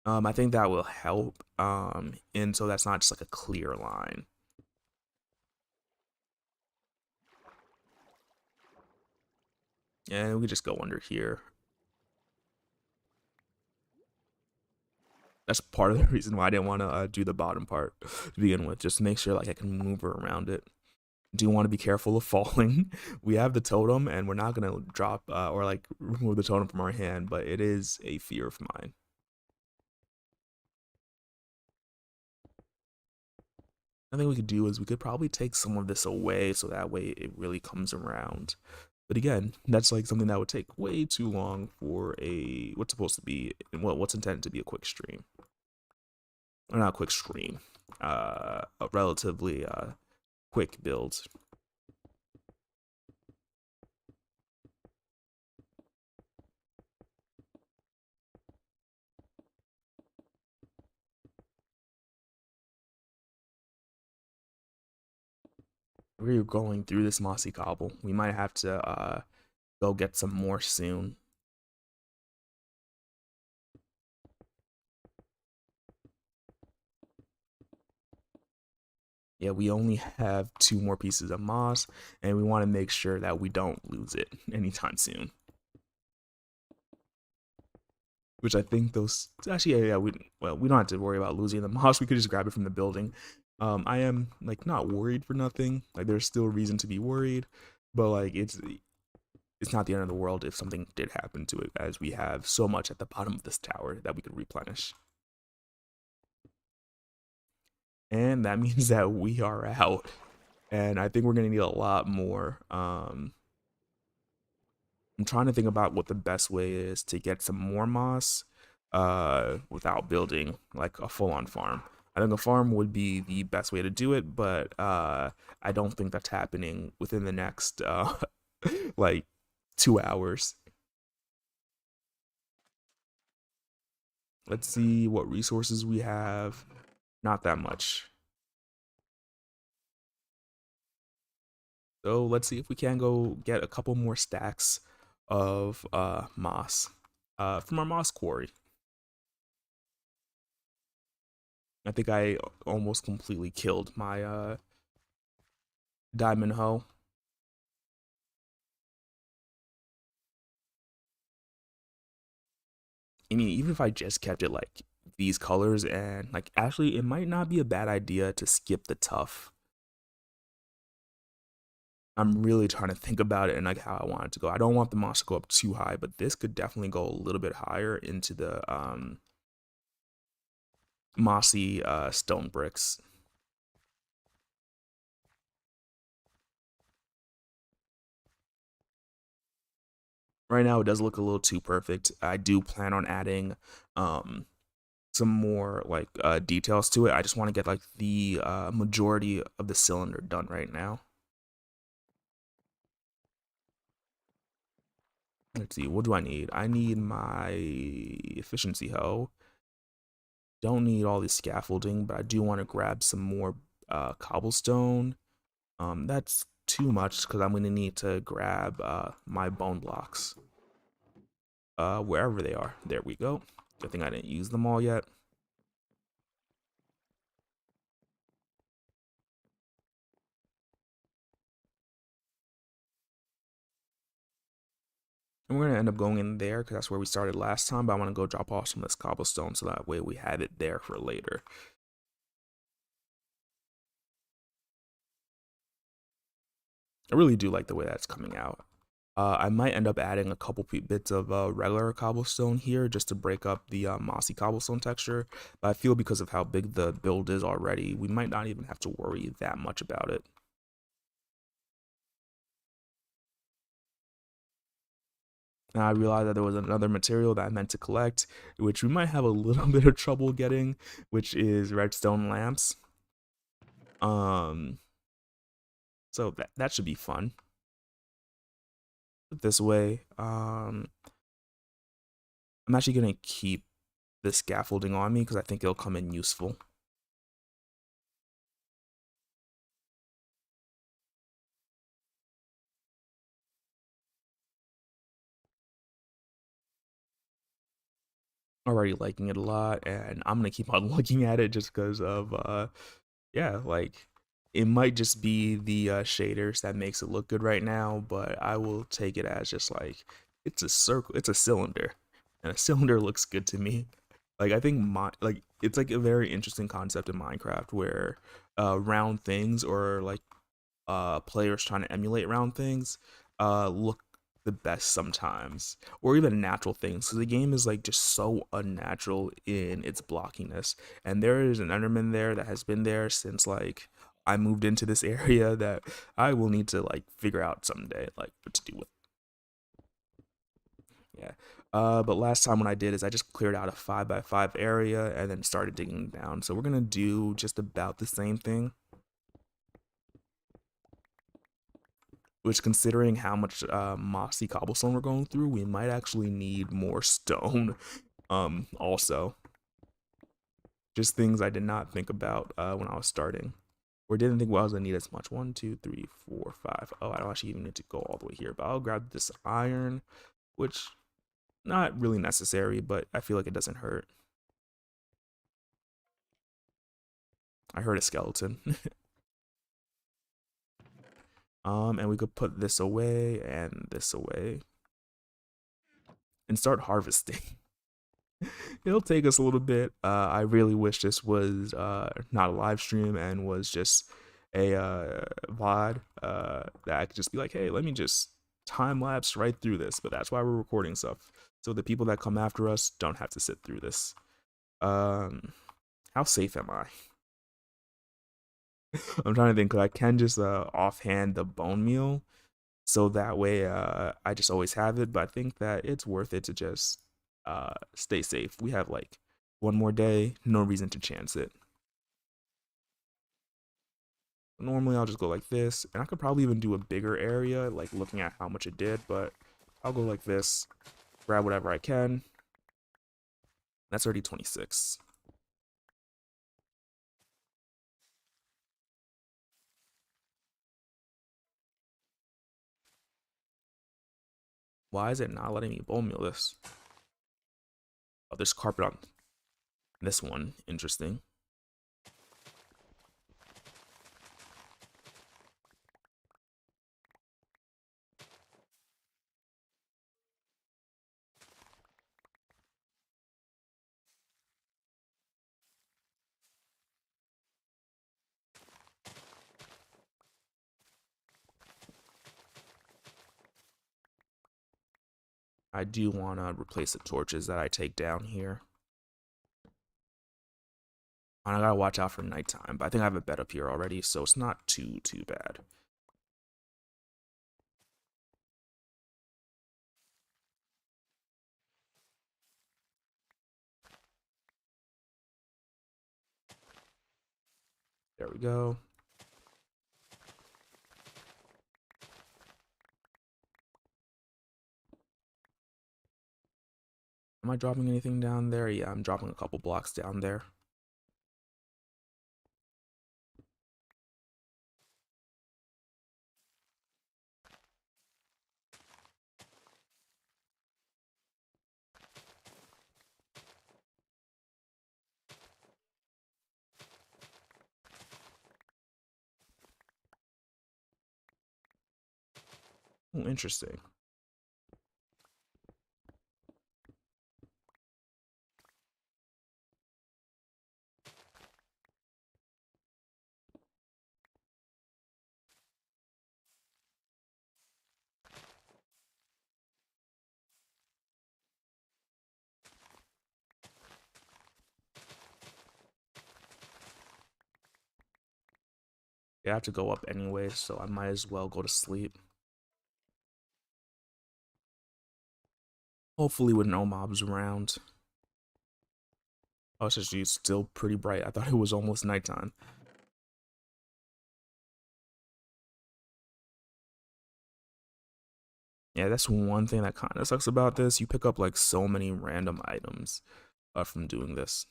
I think that will help. And so that's not just like a clear line. And we just go under here. That's part of the reason why I didn't want to do the bottom part to begin with, just to make sure like I can maneuver around it. Do want to be careful of falling. We have the totem, and we're not gonna drop or like remove the totem from our hand, but it is a fear of mine. I think we could do is we could probably take some of this away so that way it really comes around. But again, that's like something that would take way too long for a what's supposed to be what's intended to be a quick stream. Or not a quick stream. A relatively quick build. we're going through this mossy cobble. We might have to go get some more soon. Yeah, we only have 2 more pieces of moss, and we want to make sure that we don't lose it anytime soon. Which I think those actually, yeah, we don't have to worry about losing the moss. We could just grab it from the building. I am like not worried for nothing. Like there's still reason to be worried, but like it's not the end of the world if something did happen to it, as we have so much at the bottom of this tower that we could replenish. And that means that we are out. And I think we're gonna need a lot more. I'm trying to think about what the best way is to get some more moss without building like a full-on farm. I think a farm would be the best way to do it, but I don't think that's happening within the next like 2 hours. Let's see what resources we have. Not that much. So let's see if we can go get a couple more stacks of moss from our moss quarry. I think I almost completely killed my diamond hoe. I mean, even if I just kept it like these colors, and like actually it might not be a bad idea to skip the tough. I'm really trying to think about it and like how I want it to go. I don't want the moss to go up too high, but this could definitely go a little bit higher into the mossy stone bricks. Right now it does look a little too perfect. I do plan on adding um some more like details to it. I just want to get like the majority of the cylinder done right now. Let's see, what do I need? I need my efficiency hoe. Don't need all this scaffolding, but I do want to grab some more cobblestone. That's too much because I'm going to need to grab my bone blocks wherever they are. There we go. Good thing I didn't use them all yet. And we're going to end up going in there because that's where we started last time, but I want to go drop off some of this cobblestone so that way we have it there for later. I really do like the way that's coming out. I might end up adding a couple bits of regular cobblestone here just to break up the mossy cobblestone texture, but I feel because of how big the build is already, we might not even have to worry that much about it. And I realized that there was another material that I meant to collect, which we might have a little bit of trouble getting, which is redstone lamps. Um, so that should be fun. This way, I'm actually gonna keep the scaffolding on me because I think it'll come in useful. Already liking it a lot, and I'm gonna keep on looking at it just because of yeah, like it might just be the shaders that makes it look good right now, but I will take it as just like it's a circle, it's a cylinder, and a cylinder looks good to me. Like I think my like it's like a very interesting concept in Minecraft where round things or like players trying to emulate round things look the best sometimes, or even natural things, because the game is like just so unnatural in its blockiness. And there is an Enderman there that has been there since like I moved into this area that I will need to like figure out someday like what to do with. Yeah. But last time what I did is I just cleared out a 5x5 area and then started digging down. So we're gonna do just about the same thing. Which, considering how much mossy cobblestone we're going through, we might actually need more stone. Also, just things I did not think about when I was starting. or didn't think I was gonna need as much. 1, 2, 3, 4, 5. Oh, I don't actually even need to go all the way here, but I'll grab this iron, which not really necessary, but I feel like it doesn't hurt. I heard a skeleton. And we could put this away and this away and start harvesting. It'll take us a little bit. I really wish this was not a live stream and was just a VOD that I could just be like, hey, let me just time lapse right through this. But that's why we're recording stuff, so the people that come after us don't have to sit through this. How safe am I? I'm trying to think, because I can just offhand the bone meal, so that way I just always have it. But I think that it's worth it to just stay safe. We have like one more day, no reason to chance it. Normally I'll just go like this, and I could probably even do a bigger area, like looking at how much it did, but I'll go like this, grab whatever I can. That's already 26. Why is it not letting me bone meal this? Oh, there's carpet on this one. Interesting. I do want to replace the torches that I take down here. And I gotta watch out for nighttime, but I think I have a bed up here already, so it's not too bad. There we go. Am I dropping anything down there? Yeah, I'm dropping a couple blocks down there. Oh, interesting. Yeah, I have to go up anyway, so I might as well go to sleep. Hopefully with no mobs around. Oh, it's just still pretty bright. I thought it was almost nighttime. Yeah, that's one thing that kind of sucks about this. You pick up like so many random items from doing this.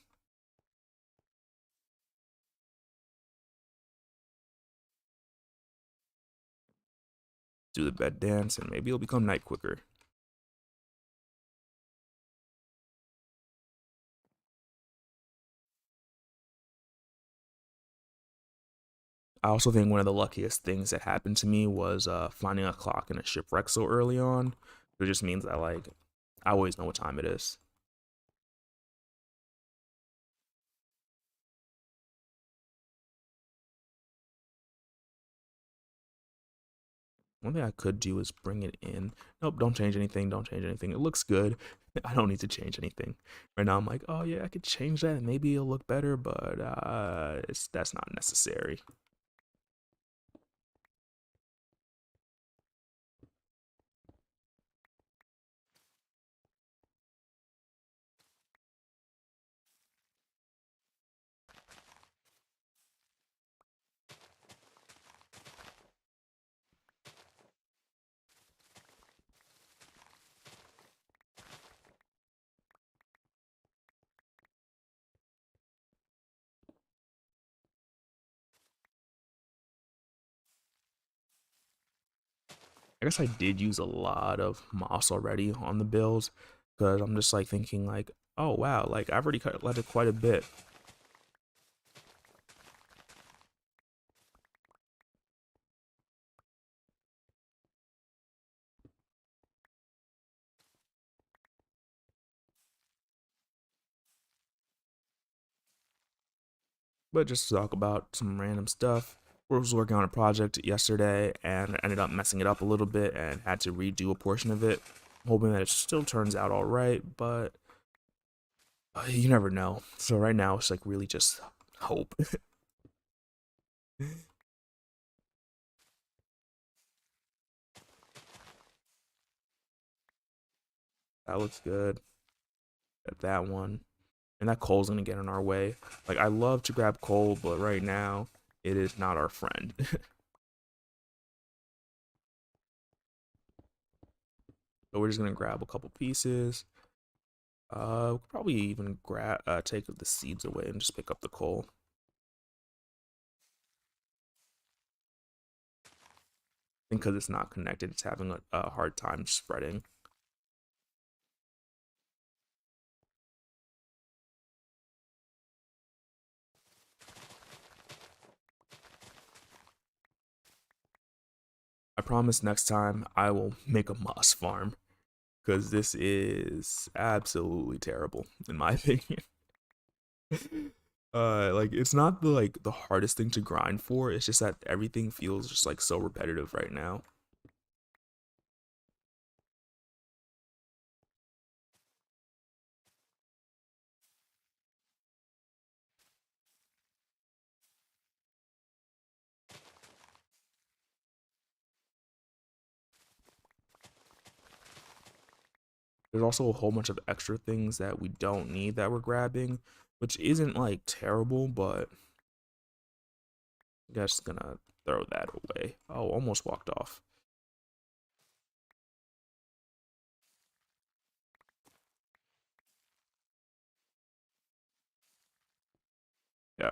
Do the bed dance, and maybe it'll become night quicker. I also think one of the luckiest things that happened to me was finding a clock in a shipwreck so early on. It just means that like I always know what time it is. One thing I could do is bring it in. Nope, don't change anything. Don't change anything. It looks good. I don't need to change anything. Right now I'm like, oh yeah, I could change that and maybe it'll look better, but that's not necessary. I guess I did use a lot of moss already on the build because I'm just like thinking like, oh wow, like I've already let it quite a bit. But just to talk about some random stuff. I was working on a project yesterday and ended up messing it up a little bit and had to redo a portion of it, hoping that it still turns out all right. But you never know. So right now it's like really just hope. That looks good. At that one. And that coal's gonna get in our way. Like I love to grab coal, but right now it is not our friend. So we're just gonna grab a couple pieces. Probably even grab take the seeds away and just pick up the coal. Because it's not connected, it's having a hard time spreading. I promise next time I will make a moss farm because this is absolutely terrible in my opinion. Like it's not the hardest thing to grind for. It's just that everything feels just like so repetitive right now. There's also a whole bunch of extra things that we don't need that we're grabbing, which isn't like terrible, but I'm just gonna throw that away. Oh, almost walked off. Yeah.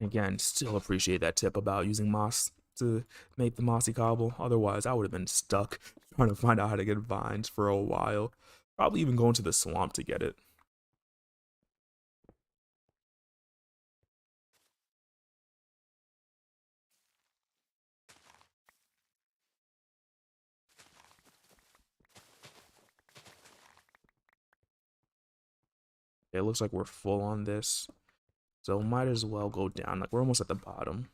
Again, still appreciate that tip about using moss to make the mossy cobble. Otherwise, I would have been stuck trying to find out how to get vines for a while. Probably even going to the swamp to get it. It looks like we're full on this, so might as well go down. Like we're almost at the bottom.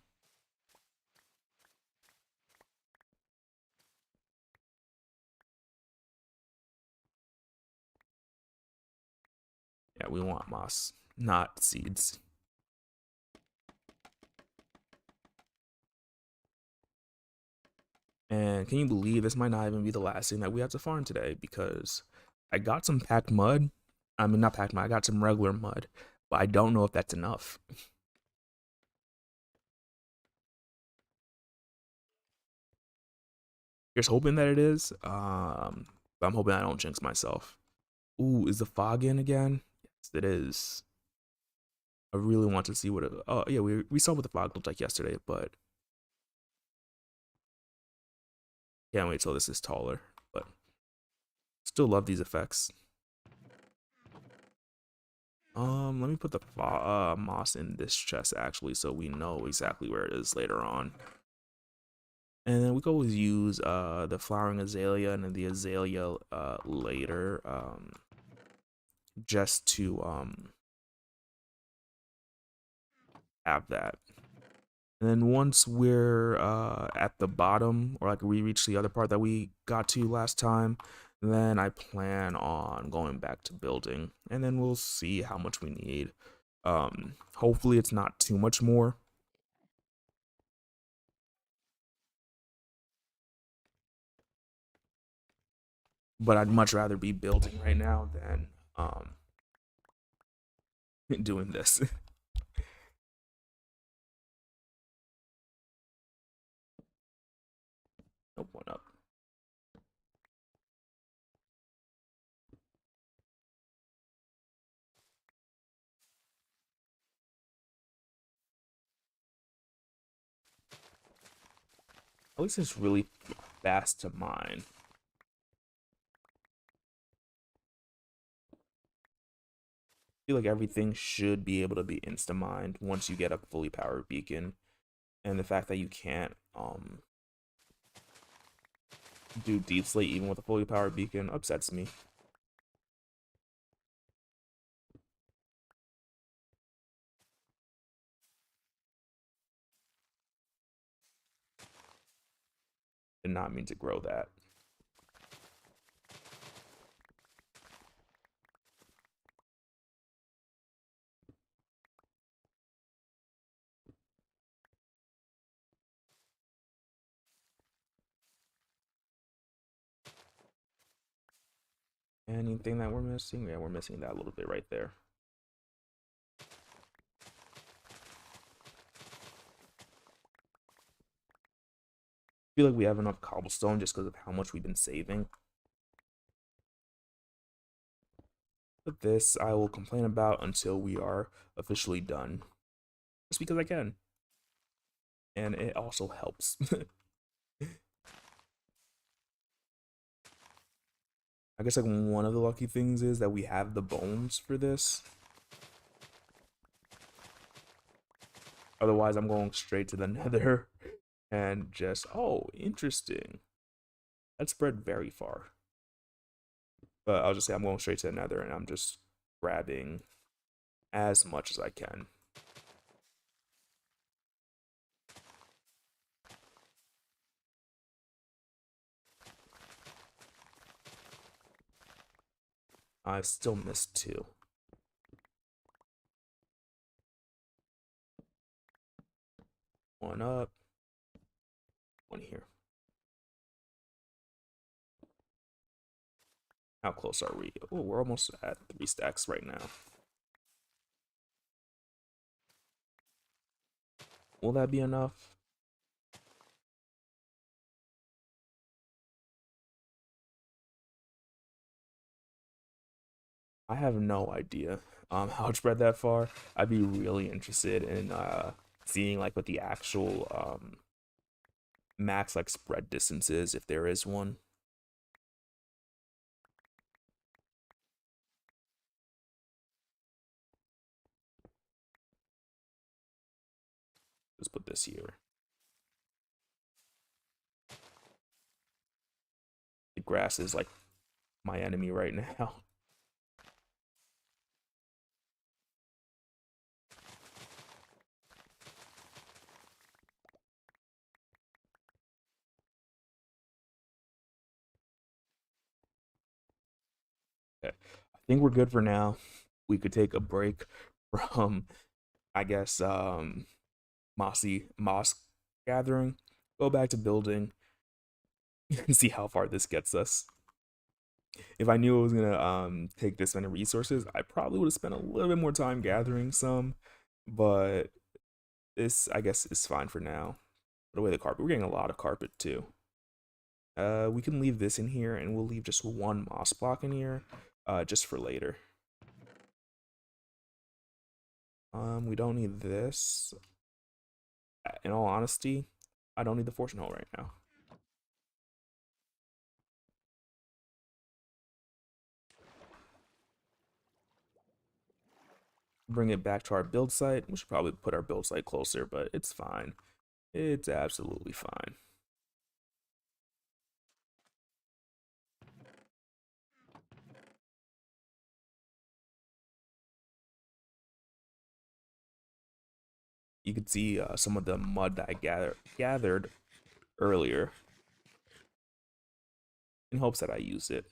Yeah, we want moss, not seeds. And can you believe this might not even be the last thing that we have to farm today because I got some packed mud. I mean, not packed mud, I got some regular mud, but I don't know if that's enough. Here's hoping that it is. But I'm hoping I don't jinx myself. Ooh, is the fog in again? Yes, it is. I really want to see what it. Oh, yeah, we saw what the fog looked like yesterday, but can't wait till this is taller. But still love these effects. Let me put the moss in this chest actually, so we know exactly where it is later on. And then we can always use the flowering azalea and then the azalea later, just to have that. And then once we're at the bottom, or like we reach the other part that we got to last time, then I plan on going back to building, and then we'll see how much we need. Hopefully it's not too much more, but I'd much rather be building right now than doing this. No point up. At least it's really fast to mine. I feel like everything should be able to be insta-mined once you get a fully powered beacon. And the fact that you can't do deep slate even with a fully powered beacon upsets me. Did not mean to grow that. Anything that we're missing? Yeah, we're missing that a little bit right there. I feel like we have enough cobblestone just because of how much we've been saving. But this I will complain about until we are officially done. Just because I can. And it also helps. I guess like one of the lucky things is that we have the bones for this. Otherwise, I'm going straight to the nether and just, oh, interesting. That spread very far. But I'll just say I'm going straight to the nether and I'm just grabbing as much as I can. I still missed two. One up, one here. How close are we? Oh, we're almost at 3 stacks right now. Will that be enough? I have no idea how it spread that far. I'd be really interested in seeing like what the actual max like spread distance is, if there is one. Let's put this here. The grass is like my enemy right now. Okay. I think we're good for now. We could take a break from, I guess, moss gathering, go back to building, and see how far this gets us. If I knew it was gonna take this many resources, I probably would have spent a little bit more time gathering some, but this I guess is fine for now. Put away the carpet. We're getting a lot of carpet too. We can leave this in here, and we'll leave just one moss block in here, just for later. We don't need this. In all honesty, I don't need the fortune hole right now. Bring it back to our build site. We should probably put our build site closer, but it's fine. It's absolutely fine. You could see some of the mud that I gathered earlier in hopes that I use it.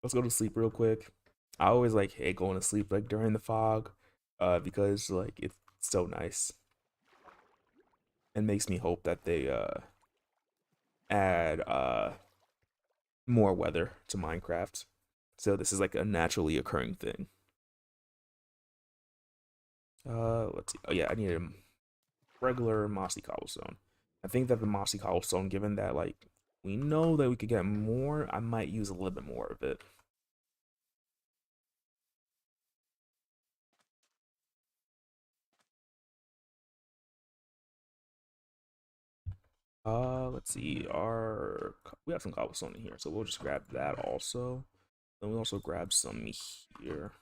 Let's go to sleep real quick. I always like hate going to sleep like during the fog, because like it's so nice and makes me hope that they add more weather to Minecraft. So this is like a naturally occurring thing. Let's see. Oh yeah, I need a regular mossy cobblestone. I think that the mossy cobblestone, given that like we know that we could get more, I might use a little bit more of it. Let's see. We have some cobblestone in here, so we'll just grab that also. Then we also grab some here.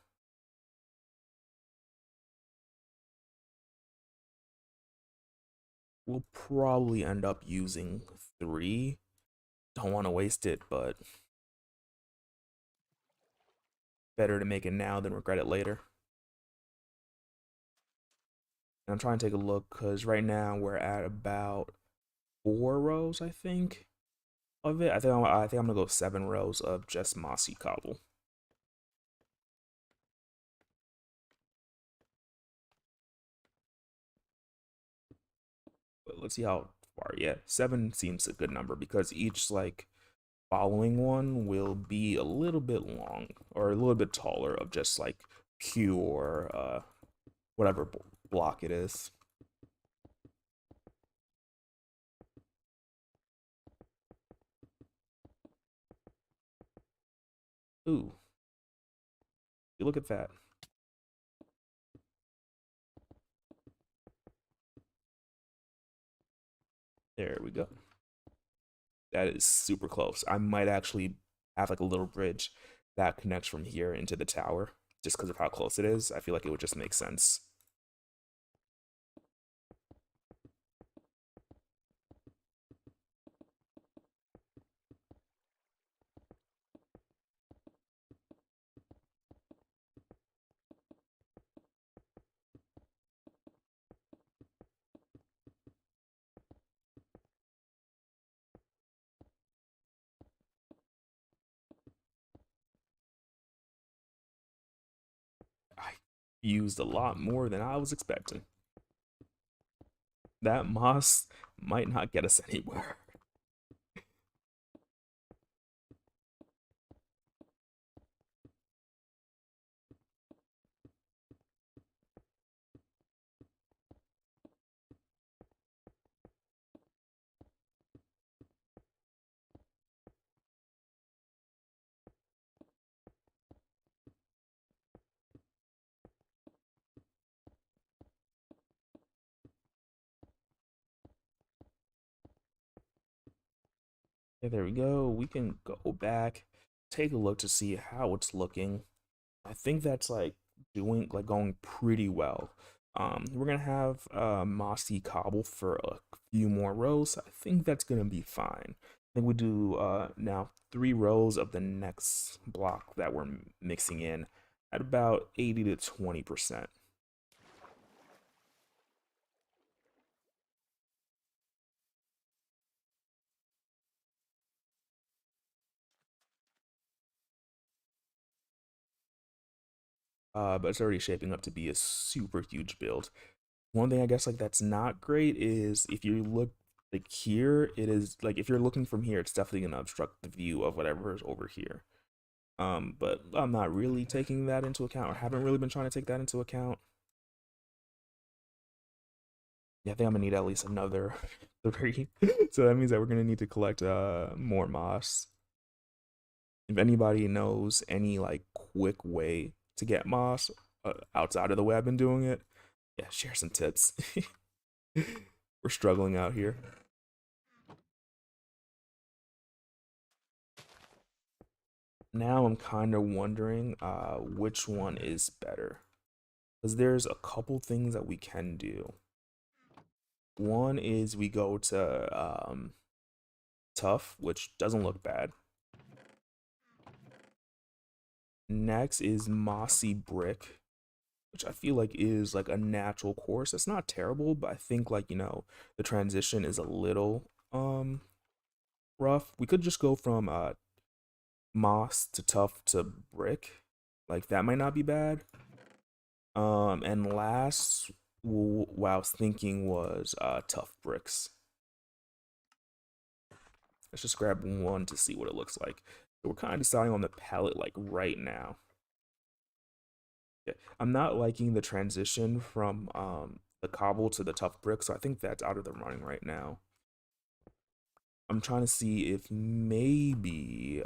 We'll probably end up using 3. Don't want to waste it, but better to make it now than regret it later. And I'm trying to take a look because right now we're at about 4 rows, I think, of it. I think I'm gonna go 7 rows of just mossy cobble. But let's see how far. Yeah, 7 seems a good number because each like following one will be a little bit long or a little bit taller of just like pure whatever block it is. Ooh, you look at that. There we go. That is super close. I might actually have like a little bridge that connects from here into the tower just because of how close it is. I feel like it would just make sense. I used a lot more than I was expecting. That moss might not get us anywhere. Okay, there we go. We can go back, take a look to see how it's looking. I think that's like going pretty well. We're gonna have mossy cobble for a few more rows. I think that's gonna be fine. I think we do now 3 rows of the next block that we're mixing in at about 80 to 20%. But it's already shaping up to be a super huge build. One thing I guess like that's not great is if you look like here, it is like if you're looking from here, it's definitely gonna obstruct the view of whatever is over here. But I'm not really taking that into account, or haven't really been trying to take that into account. Yeah, I think I'm gonna need at least another 3. So that means that we're gonna need to collect more moss. If anybody knows any like quick way to get moss outside of the way I've been doing it, yeah, share some tips. We're struggling out here. Now I'm kind of wondering which one is better. Because there's a couple things that we can do. One is we go to tough, which doesn't look bad. Next is mossy brick, which I feel like is like a natural course. It's not terrible, but I think like, the transition is a little rough. We could just go from moss to tough to brick. Like that might not be bad. And last, what I was thinking was tough bricks. Let's just grab one to see what it looks like. So we're kind of deciding on the palette like right now. Yeah, I'm not liking the transition from the cobble to the tough brick, so I think that's out of the running right now. I'm trying to see if maybe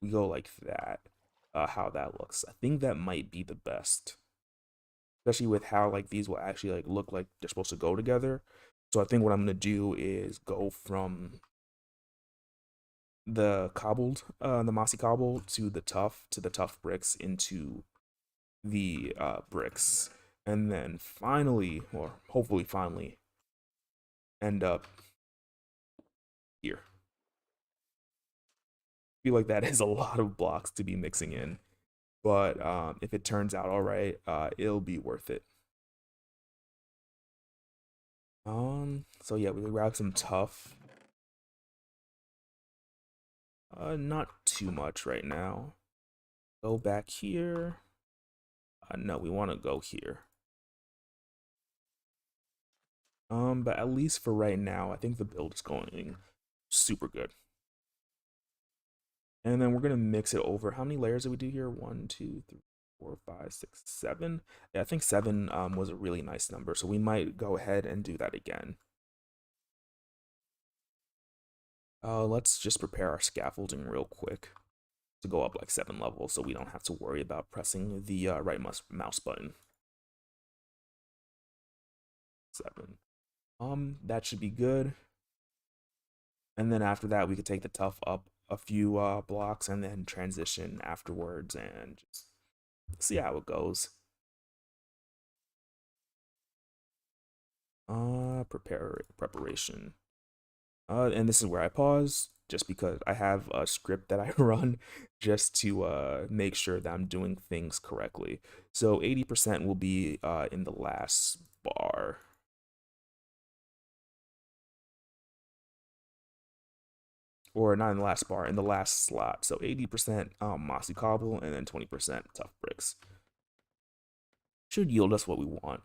we go like that, how that looks. I think that might be the best, especially with how like these will actually like look like they're supposed to go together. So I think what I'm gonna do is go from the mossy cobble to the tough bricks into the bricks, and then finally, or hopefully finally, end up here. I feel like that is a lot of blocks to be mixing in, but if it turns out all right, it'll be worth it. So yeah, we grab some tough. Not too much right now. Go back here. No, we want to go here. But at least for right now, I think the build is going super good. And then we're gonna mix it over. How many layers did we do here? 1, 2, 3, 4, 5, 6, 7. Yeah, I think 7 was a really nice number, so we might go ahead and do that again. Let's just prepare our scaffolding real quick to go up like 7 levels, so we don't have to worry about pressing the right mouse button. 7. That should be good. And then after that, we could take the tough up a few blocks and then transition afterwards and just see how it goes. Preparation. And this is where I pause just because I have a script that I run just to make sure that I'm doing things correctly. So 80% will be in the last bar. Or not in the last bar, in the last slot. So 80% mossy cobble and then 20% tough bricks. Should yield us what we want.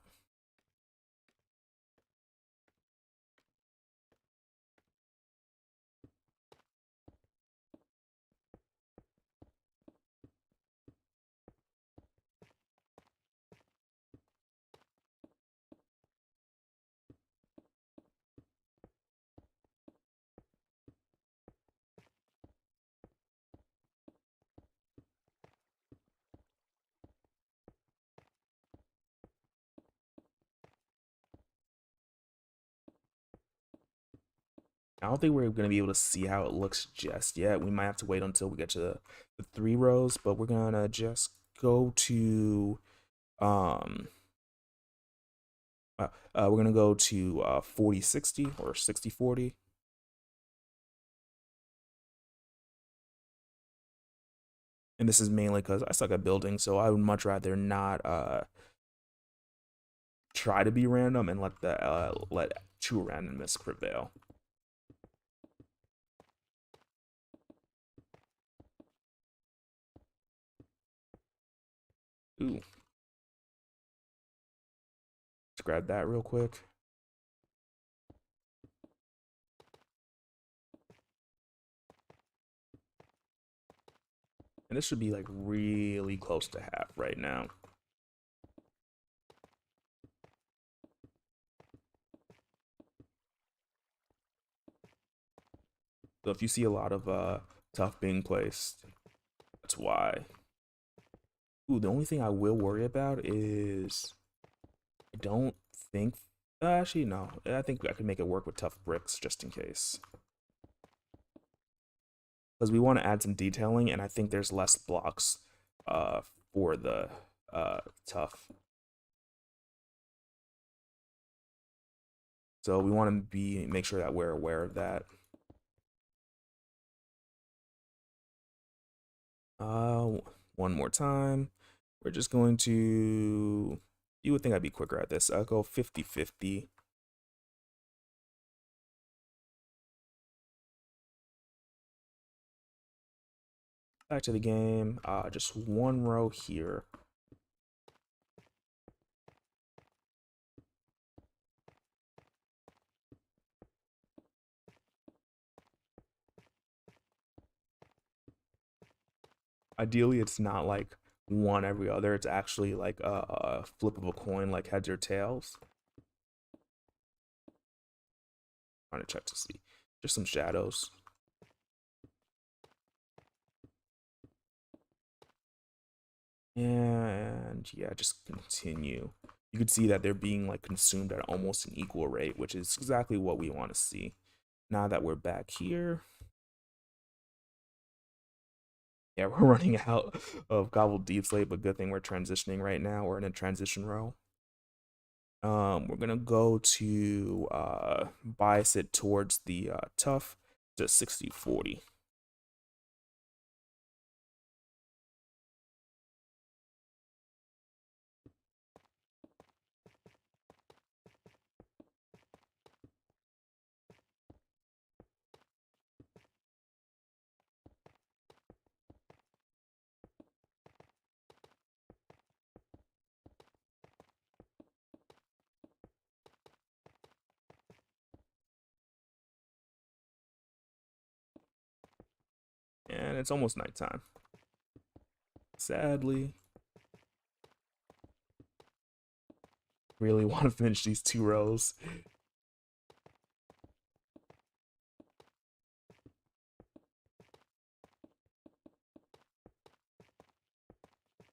I don't think we're going to be able to see how it looks just yet. We might have to wait until we get to the 3 rows, but we're going to just go to um we're going to go to 40-60 or 60-40. And this is mainly because I suck at building, so I would much rather not try to be random and let true randomness prevail. Ooh, let's grab that real quick. And this should be like really close to half right now. So if you see a lot of tough being placed, that's why. Ooh, the only thing I will worry about is I don't think actually no. I think I could make it work with tough bricks just in case. Because we want to add some detailing and I think there's less blocks uh for the tough. So we want to make sure that we're aware of that. One more time. We're just going to, you would think I'd be quicker at this. I'll go 50-50. Back to the game. Just 1 row here. Ideally, it's not like one every other. It's actually like a flip of a coin, like heads or tails. Trying to check to see. Just some shadows. And yeah, just continue. you could see that they're being like consumed at almost an equal rate, which is exactly what we want to see. Now that we're back here, yeah, we're running out of gobbled deep slate, but good thing we're transitioning right now. We're in a transition row. We're gonna go to bias it towards the tough to 60-40. And it's almost nighttime. Sadly, really want to finish these 2 rows.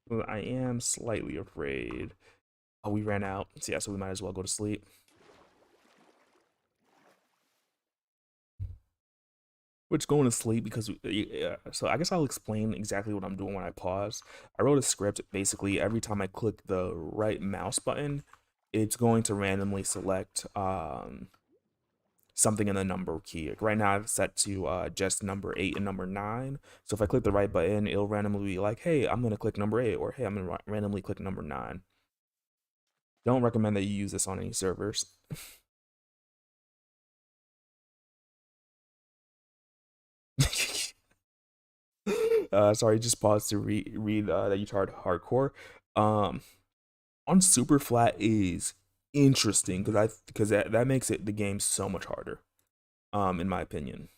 But I am slightly afraid. Oh, we ran out. So yeah, so we might as well go to sleep. We're just going to sleep because yeah. So I guess I'll explain exactly what I'm doing when I pause. I wrote a script. Basically, every time I click the right mouse button, it's going to randomly select something in the number key. Like right now, I've set to just number 8 and number 9. So if I click the right button, it'll randomly be like, "Hey, I'm gonna click number 8," or "Hey, I'm gonna randomly click number 9." Don't recommend that you use this on any servers. Sorry, just pause to read that you tried hardcore. Um, on super flat is interesting because that makes it the game so much harder. In my opinion,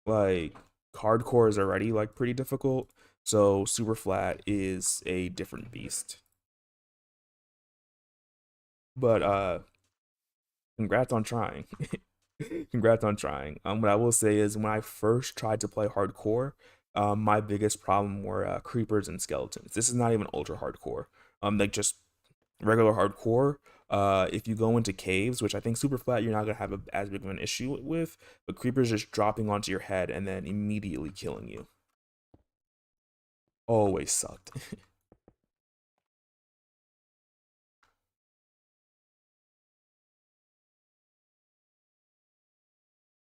like hardcore is already like pretty difficult, so super flat is a different beast. But congrats on trying. Congrats on trying. What I will say is when I first tried to play hardcore, my biggest problem were creepers and skeletons. This is not even ultra hardcore. Like just regular hardcore. If you go into caves, which I think super flat, you're not gonna have as big of an issue with, but creepers just dropping onto your head and then immediately killing you. Always sucked.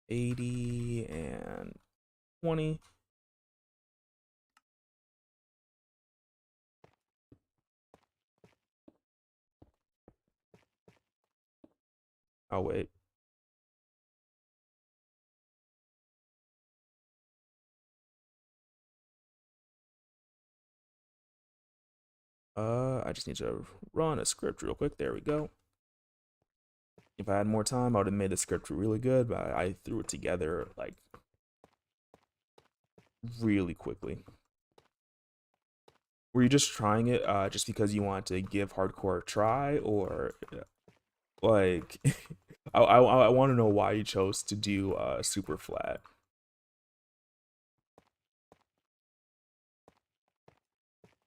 80 and 20. Oh wait. I just need to run a script real quick. There we go. If I had more time, I would have made the script really good, but I threw it together like really quickly. Were you just trying it just because you want to give hardcore a try, or like I want to know why you chose to do super flat?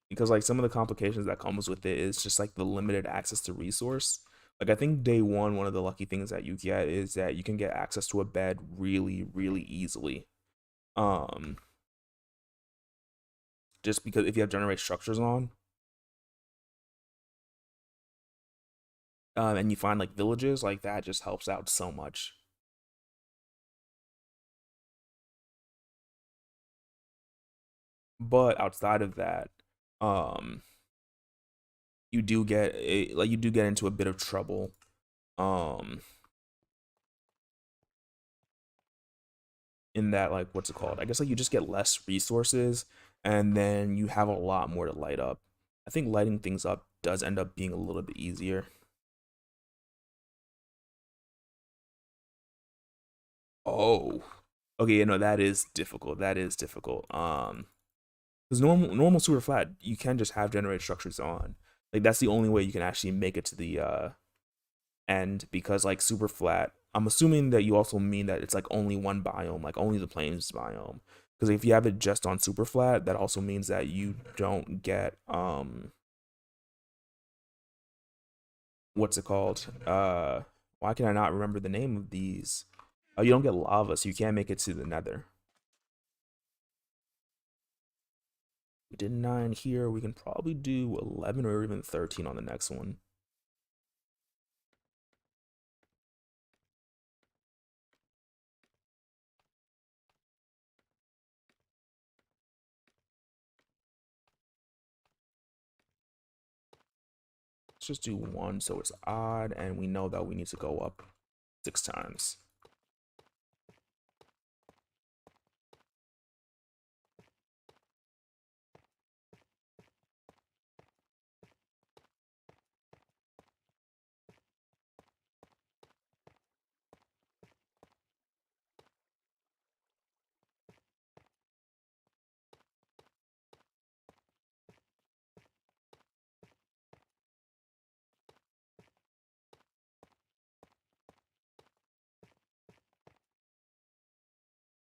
Because like some of the complications that comes with it is just like the limited access to resource. Like I think day one of the lucky things that you get is that you can get access to a bed really easily. Um, just because if you have generate structures on, and you find like villages, like that just helps out so much. But outside of that, um, you do get into a bit of trouble. Um, in that like what's it called? I guess like you just get less resources and then you have a lot more to light up. I think lighting things up does end up being a little bit easier. Oh, okay, you know that is difficult. That is difficult. Because normal super flat, you can just have generate structures on. Like that's the only way you can actually make it to the end because like super flat. I'm assuming that you also mean that it's like only one biome, like only the plains biome. Because if you have it just on super flat, that also means that you don't get what's it called? Why can I not remember the name of these? Oh, you don't get lava, so you can't make it to the nether. We did 9 here. We can probably do 11 or even 13 on the next one. Let's just do 1 so it's odd, and we know that we need to go up 6 times.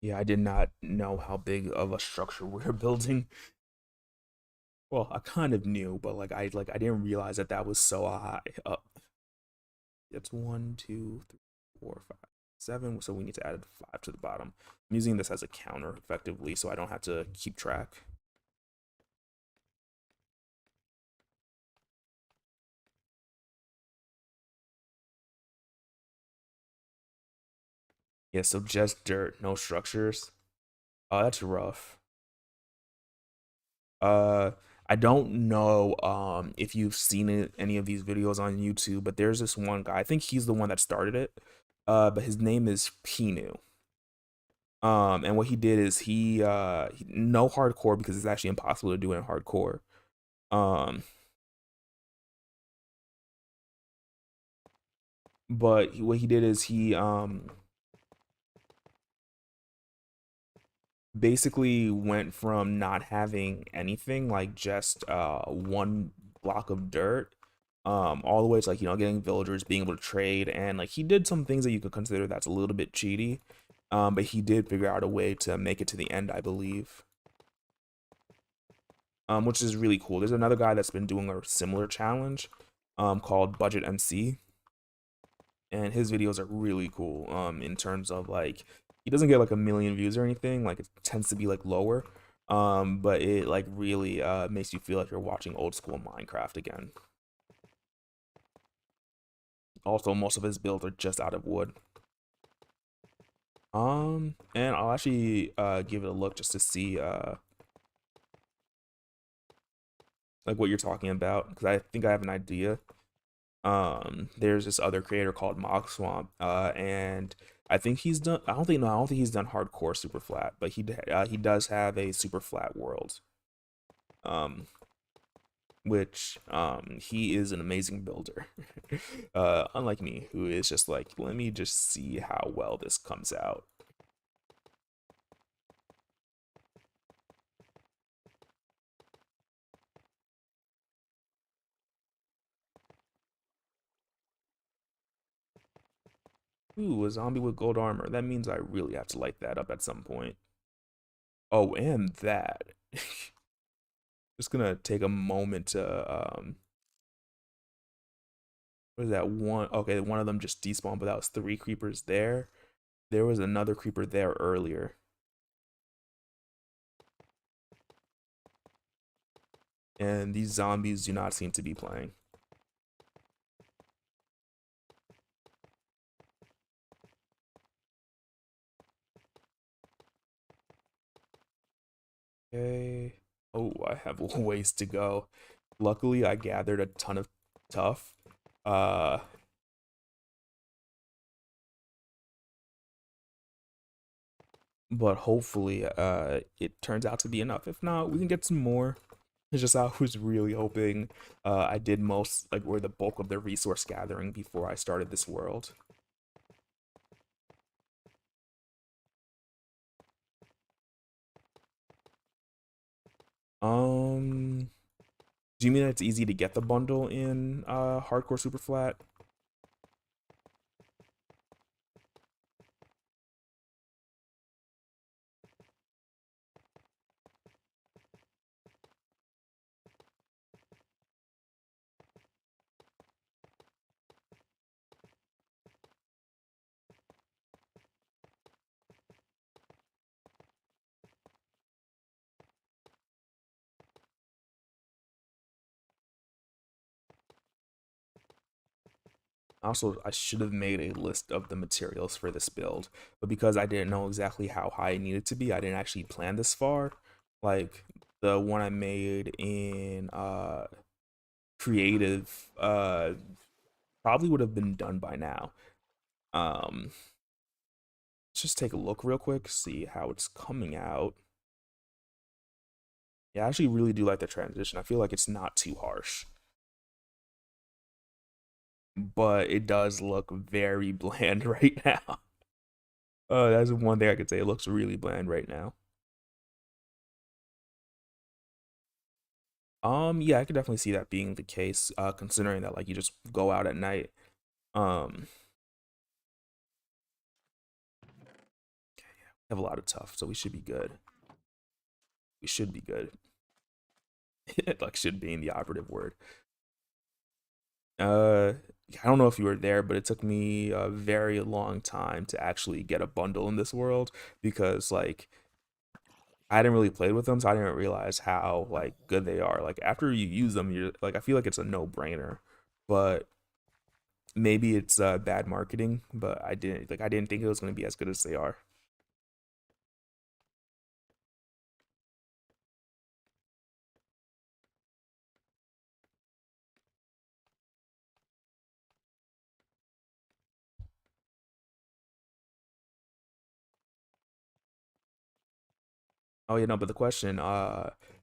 Yeah, I did not know how big of a structure we're building. Well, I kind of knew, but I didn't realize that that was so high up. It's 1, 2, 3, 4, 5, 7. So we need to add 5 to the bottom. I'm using this as a counter effectively, so I don't have to keep track. Yeah, so just dirt, no structures. Oh, that's rough. Uh, I don't know if you've seen any of these videos on YouTube, but there's this one guy. I think he's the one that started it. But his name is Pinu. And what he did is no hardcore because it's actually impossible to do it in hardcore. Um, but what he did is he basically went from not having anything, like just 1 block of dirt, all the way to, like, getting villagers, being able to trade, and like he did some things that you could consider that's a little bit cheaty. But he did figure out a way to make it to the end, I believe. Which is really cool. There's another guy that's been doing a similar challenge called Budget MC, and his videos are really cool in terms of, like, he doesn't get like a million views or anything, like it tends to be like lower, but it like really makes you feel like you're watching old school Minecraft again. Also, most of his builds are just out of wood. And I'll actually give it a look just to see like what you're talking about, because I think I have an idea. There's this other creator called Mock Swamp, and I think he's done. I don't think no, I don't think he's done hardcore super flat, but he does have a super flat world. Um, which he is an amazing builder. Unlike me, who is just like, let me just see how well this comes out. Ooh, a zombie with gold armor. That means I really have to light that up at some point. Oh, and that. Just gonna take a moment to what is that one? Okay, one of them just despawned, but that was 3 creepers there. There was another creeper there earlier. And these zombies do not seem to be playing. Okay. Oh, I have a ways to go. Luckily, I gathered a ton of tough. Uh, but hopefully, it turns out to be enough. If not, we can get some more. It's just I was really hoping I did most, like, where the bulk of the resource gathering before I started this world. Um, do you mean it's easy to get the bundle in hardcore super flat? Also, I should have made a list of the materials for this build, but because I didn't know exactly how high it needed to be, I didn't actually plan this far. Like the one I made in creative probably would have been done by now. Um let's just take a look real quick, see how it's coming out. Yeah, I actually really do like the transition. I feel like it's not too harsh, but it does look very bland right now. That's one thing I could say. It looks really bland right now. Yeah, I could definitely see that being the case, considering that like you just go out at night. Um, have a lot of tough, so we should be good. We should be good. Like should being the operative word. Uh, I don't know if you were there, but it took me a very long time to actually get a bundle in this world because like I hadn't really played with them, so I didn't realize how like good they are. Like after you use them, you're like I feel like it's a no-brainer, but maybe it's bad marketing. But I didn't think it was going to be as good as they are. Oh yeah, no, but the question,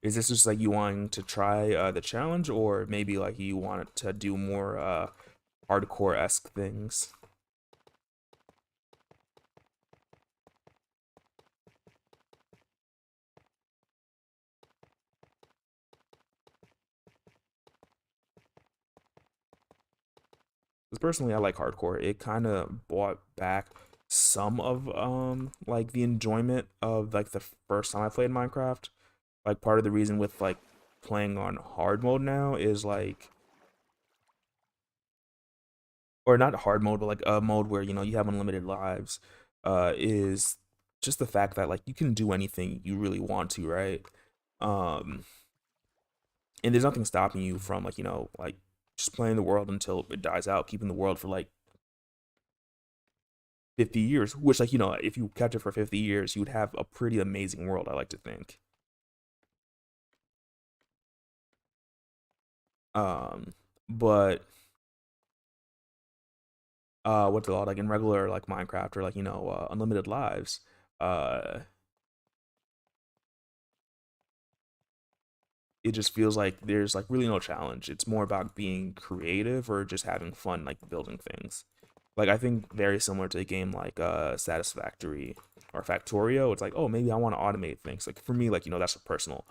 is this just like you wanting to try the challenge, or maybe like you want to do more hardcore-esque things? 'Cause personally, I like hardcore. It kind of brought back some of like the enjoyment of like the first time I played Minecraft. Like part of the reason with like playing on hard mode now is like, or not hard mode, but like a mode where you know you have unlimited lives, is just the fact that like you can do anything you really want to, right? Um, and there's nothing stopping you from like like just playing the world until it dies out, keeping the world for like 50 years, which like if you kept it for 50 years, you would have a pretty amazing world, I like to think. Um, but what's it called? Like in regular like Minecraft or like unlimited lives, uh, it just feels like there's like really no challenge. It's more about being creative or just having fun, like building things. Like I think very similar to a game like Satisfactory or Factorio. It's like, oh, maybe I want to automate things. Like for me, like that's a personal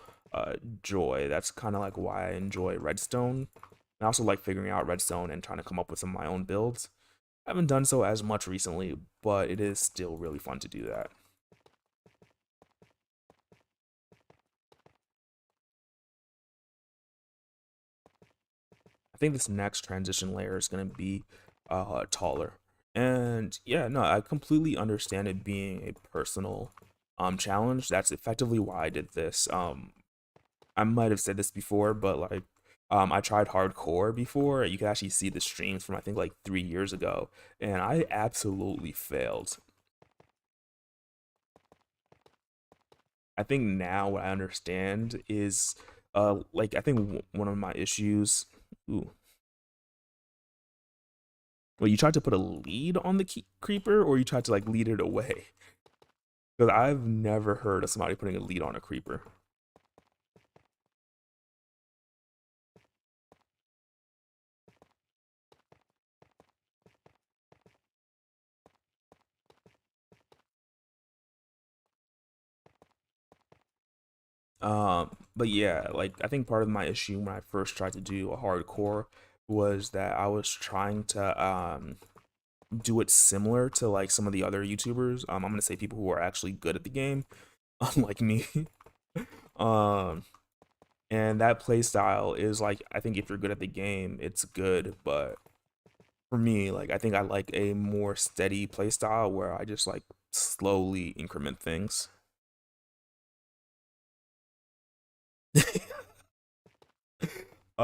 joy. That's kind of like why I enjoy Redstone. I also like figuring out Redstone and trying to come up with some of my own builds. I haven't done so as much recently, but it is still really fun to do that. I think this next transition layer is going to be taller. And yeah, no, I completely understand it being a personal challenge. That's effectively why I did this. I might have said this before, but like I tried hardcore before. You could actually see the streams from I think like 3 years ago, and I absolutely failed. I think now what I understand is like I think one of my issues. Ooh, well, you tried to put a lead on the creeper, or you tried to like lead it away. Because I've never heard of somebody putting a lead on a creeper. But yeah, like I think part of my issue when I first tried to do a hardcore was that I was trying to do it similar to like some of the other YouTubers. I'm gonna say people who are actually good at the game, unlike me. um, and that play style is like I think if you're good at the game, it's good, but for me, like I think I like a more steady play style where I just like slowly increment things.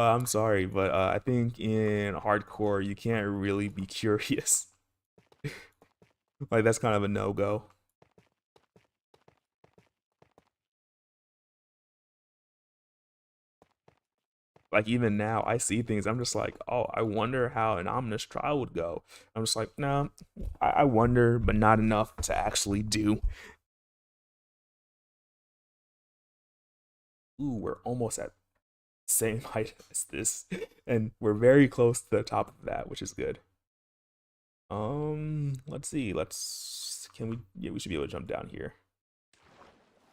I'm sorry, but I think in hardcore you can't really be curious. Like that's kind of a no-go. Like even now, I see things. I'm just like, oh, I wonder how an ominous trial would go. I'm just like, no, I wonder, but not enough to actually do. Ooh, we're almost at same height as this, and we're very close to the top of that, which is good. Let's see. Let's can we? Yeah, we should be able to jump down here.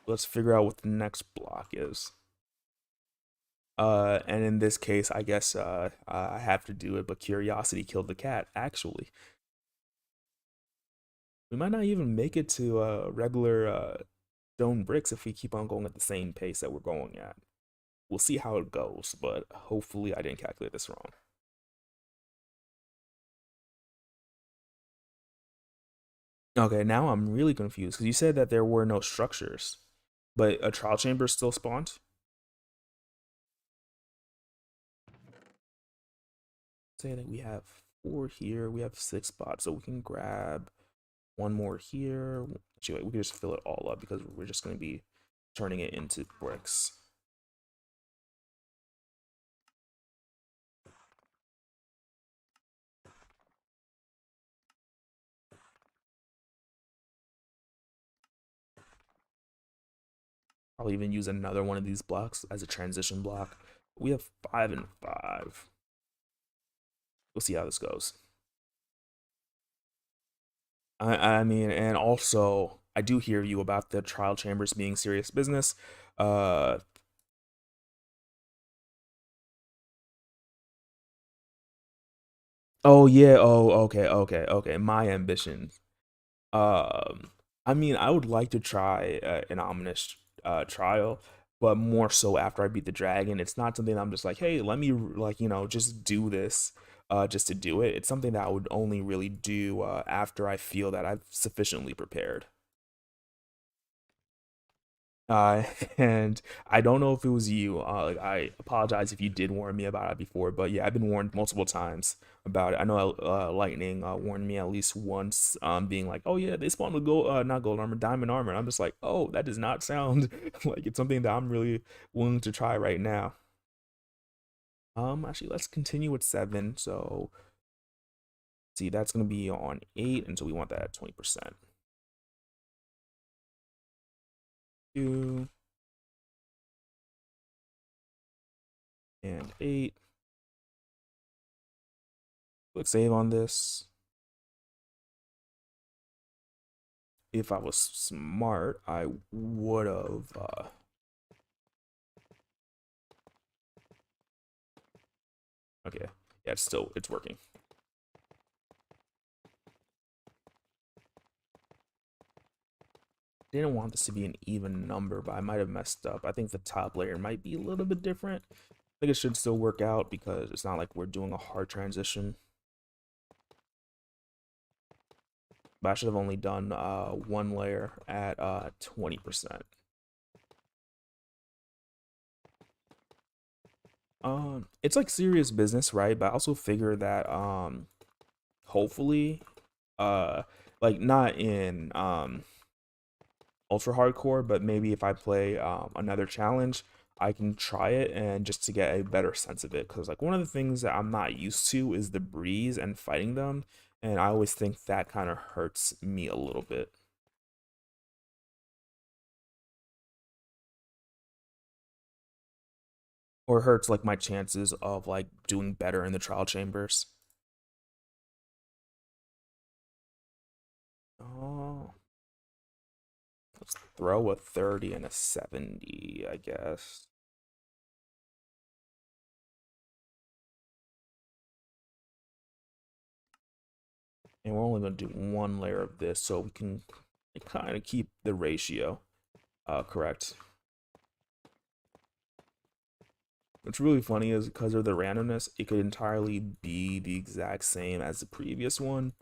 Let's figure out what the next block is. And in this case, I guess I have to do it, but curiosity killed the cat. Actually, we might not even make it to regular stone bricks if we keep on going at the same pace that we're going at. We'll see how it goes, but hopefully I didn't calculate this wrong. Okay, now I'm really confused because you said that there were no structures, but a trial chamber still spawned. Say that we have 4 here, we have 6 spots, so we can grab one more here. Actually, we can just fill it all up because we're just going to be turning it into bricks. Probably even use another one of these blocks as a transition block. We have 5 and 5. We'll see how this goes. I mean, and also I do hear you about the trial chambers being serious business. Uh, oh yeah. Oh, okay, okay, okay. My ambition. Um, I mean, I would like to try an ominous trial, but more so after I beat the dragon. It's not something that I'm just like, hey, let me like just do this, just to do it. It's something that I would only really do after I feel that I've sufficiently prepared. Uh, and I don't know if it was you. Like, I apologize if you did warn me about it before, but yeah, I've been warned multiple times about it. I know Lightning warned me at least once, being like, "Oh yeah, they spawned with gold, not gold armor, diamond armor." And I'm just like, "Oh, that does not sound like it's something that I'm really willing to try right now." Actually, let's continue with 7. So, see, that's gonna be on 8, and so we want that at 20%. 2 and 8. Click save on this. If I was smart, I would have. Okay, yeah, it's working. Didn't want this to be an even number, but I might have messed up. I think the top layer might be a little bit different. I think it should still work out because it's not like we're doing a hard transition. But I should have only done one layer at 20%. It's like serious business, right? But I also figure that hopefully like not in ultra hardcore, but maybe if I play another challenge, I can try it and just to get a better sense of it. Because like one of the things that I'm not used to is the breeze and fighting them, and I always think that kind of hurts me a little bit, or hurts like my chances of like doing better in the trial chambers. Oh, let's throw a 30 and a 70, I guess. And we're only going to do one layer of this so we can kind of keep the ratio correct. What's really funny is because of the randomness, it could entirely be the exact same as the previous one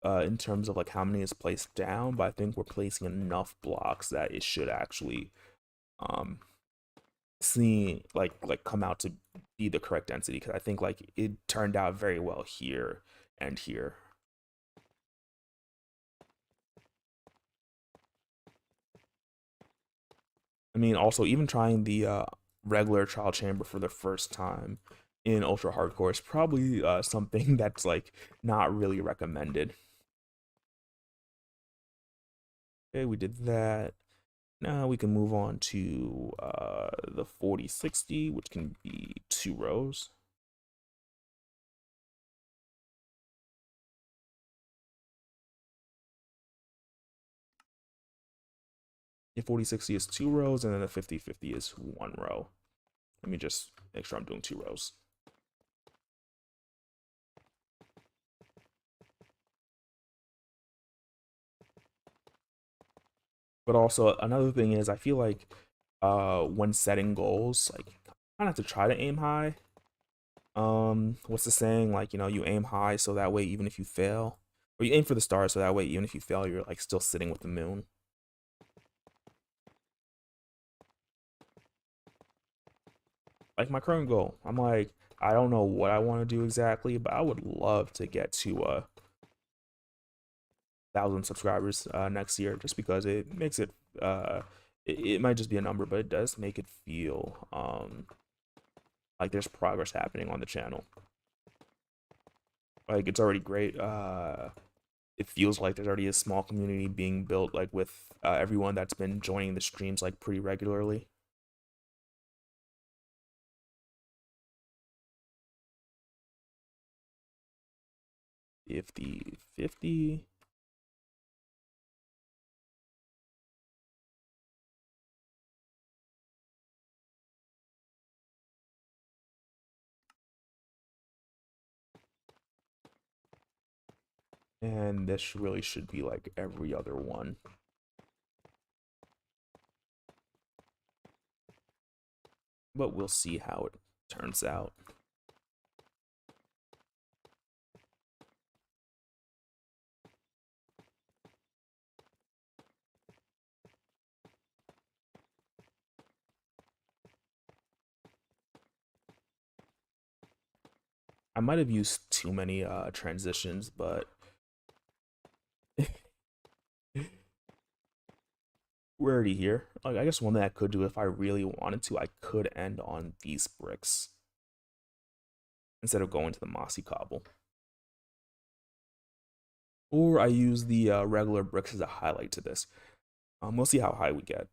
in terms of like how many is placed down, but I think we're placing enough blocks that it should actually um, see like come out to be the correct density, because I think like it turned out very well here and here. I mean, also even trying the regular trial chamber for the first time in ultra hardcore is probably something that's like not really recommended. Okay, we did that. Now we can move on to the 4060, which can be 2 rows. The 4060 is 2 rows, and then the 5050 is 1 row. Let me just make sure I'm doing 2 rows. But also another thing is I feel like when setting goals, like kind of have to try to aim high. What's the saying? Like, you aim high so that way even if you fail, or you aim for the stars so that way even if you fail, you're like still sitting with the moon. Like my current goal, I'm like, I don't know what I want to do exactly, but I would love to get to 1,000 subscribers next year, just because it makes it it might just be a number, but it does make it feel like there's progress happening on the channel. Like it's already great. It feels like there's already a small community being built, like with everyone that's been joining the streams like pretty regularly. If the 50, and this really should be like every other one, but we'll see how it turns out. I might have used too many transitions, but we're already here. Like, I guess one thing I could do if I really wanted to, I could end on these bricks instead of going to the mossy cobble. Or I use the regular bricks as a highlight to this. We'll see how high we get.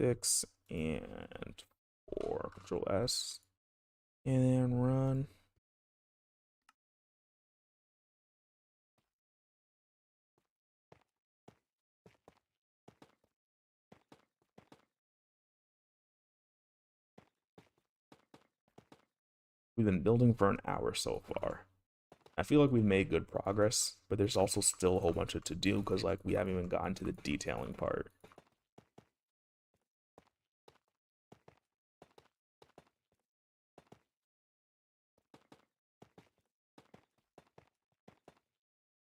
Six and four. Control S. And then run. We've been building for an hour so far. I feel like we've made good progress, but there's also still a whole bunch of to do because like we haven't even gotten to the detailing part.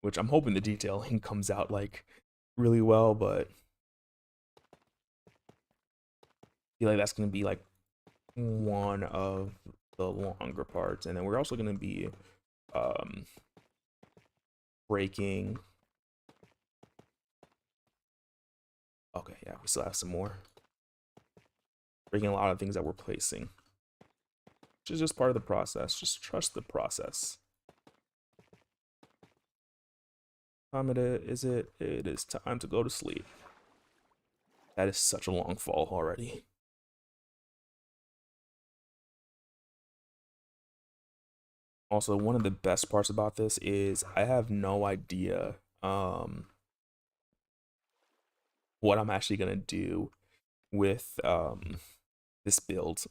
Which I'm hoping the detailing comes out like really well, but I feel like that's gonna be like one of the longer parts. And then we're also gonna be um breaking. Okay, yeah, we still have some more. Breaking a lot of things that we're placing, which is just part of the process. Just trust the process. Time it is it? It is time to go to sleep. That is such a long fall already. Also, one of the best parts about this is I have no idea what I'm actually gonna do with this build.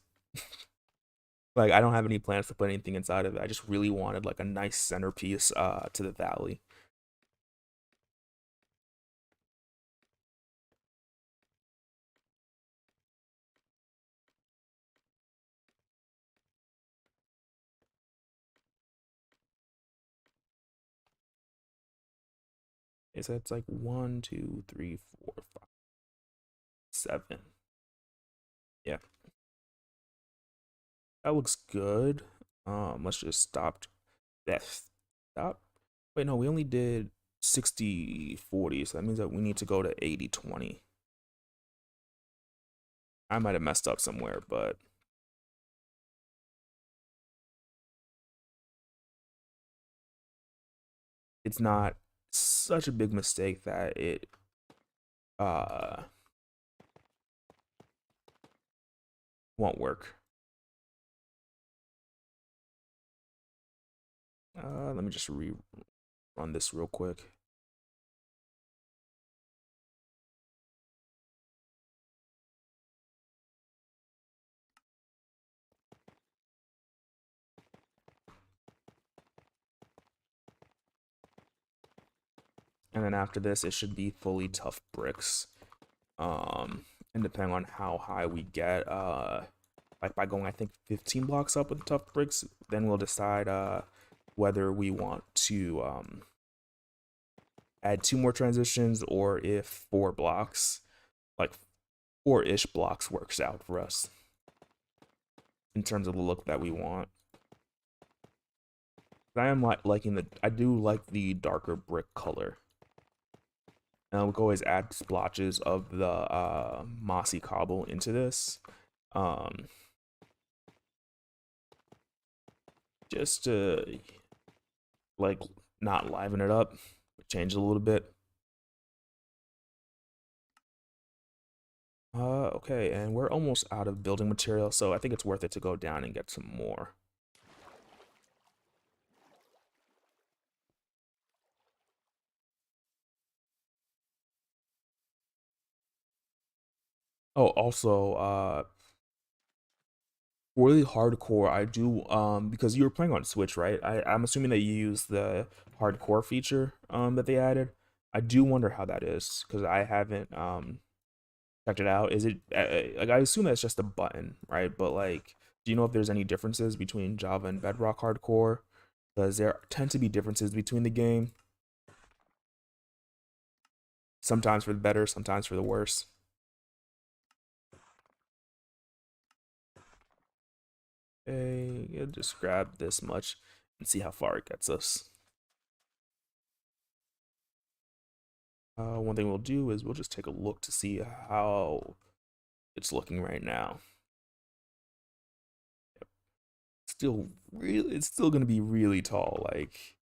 Like I don't have any plans to put anything inside of it. I just really wanted like a nice centerpiece to the valley. So it's like 1, 2, 3, 4, 5, 7. Yeah, that looks good. Let's just that. Stop. Wait, no, we only did 60/40, so that means that we need to go to 80/20. I might have messed up somewhere, but it's not such a big mistake that it uh won't work. Let me just rerun this real quick. And then after this, it should be fully tough bricks. And depending on how high we get, like by going I think 15 blocks up with tough bricks, then we'll decide whether we want to add 2 more transitions or if 4 blocks, like 4-ish blocks works out for us in terms of the look that we want. I am I do like the darker brick color. And we can always add splotches of the mossy cobble into this. Um, just to like not liven it up, change it a little bit. Okay, and we're almost out of building material, so I think it's worth it to go down and get some more. Oh, also, really hardcore, I do, because you were playing on Switch, right? I'm assuming that you use the hardcore feature, that they added. I do wonder how that is, because I haven't, checked it out. Is it like I assume that's just a button, right? But like, do you know if there's any differences between Java and Bedrock Hardcore? Because there tend to be differences between the game. Sometimes for the better, sometimes for the worse. Okay, yeah, just grab this much and see how far it gets us. One thing we'll do is we'll just take a look to see how it's looking right now. It's still gonna be really tall. Like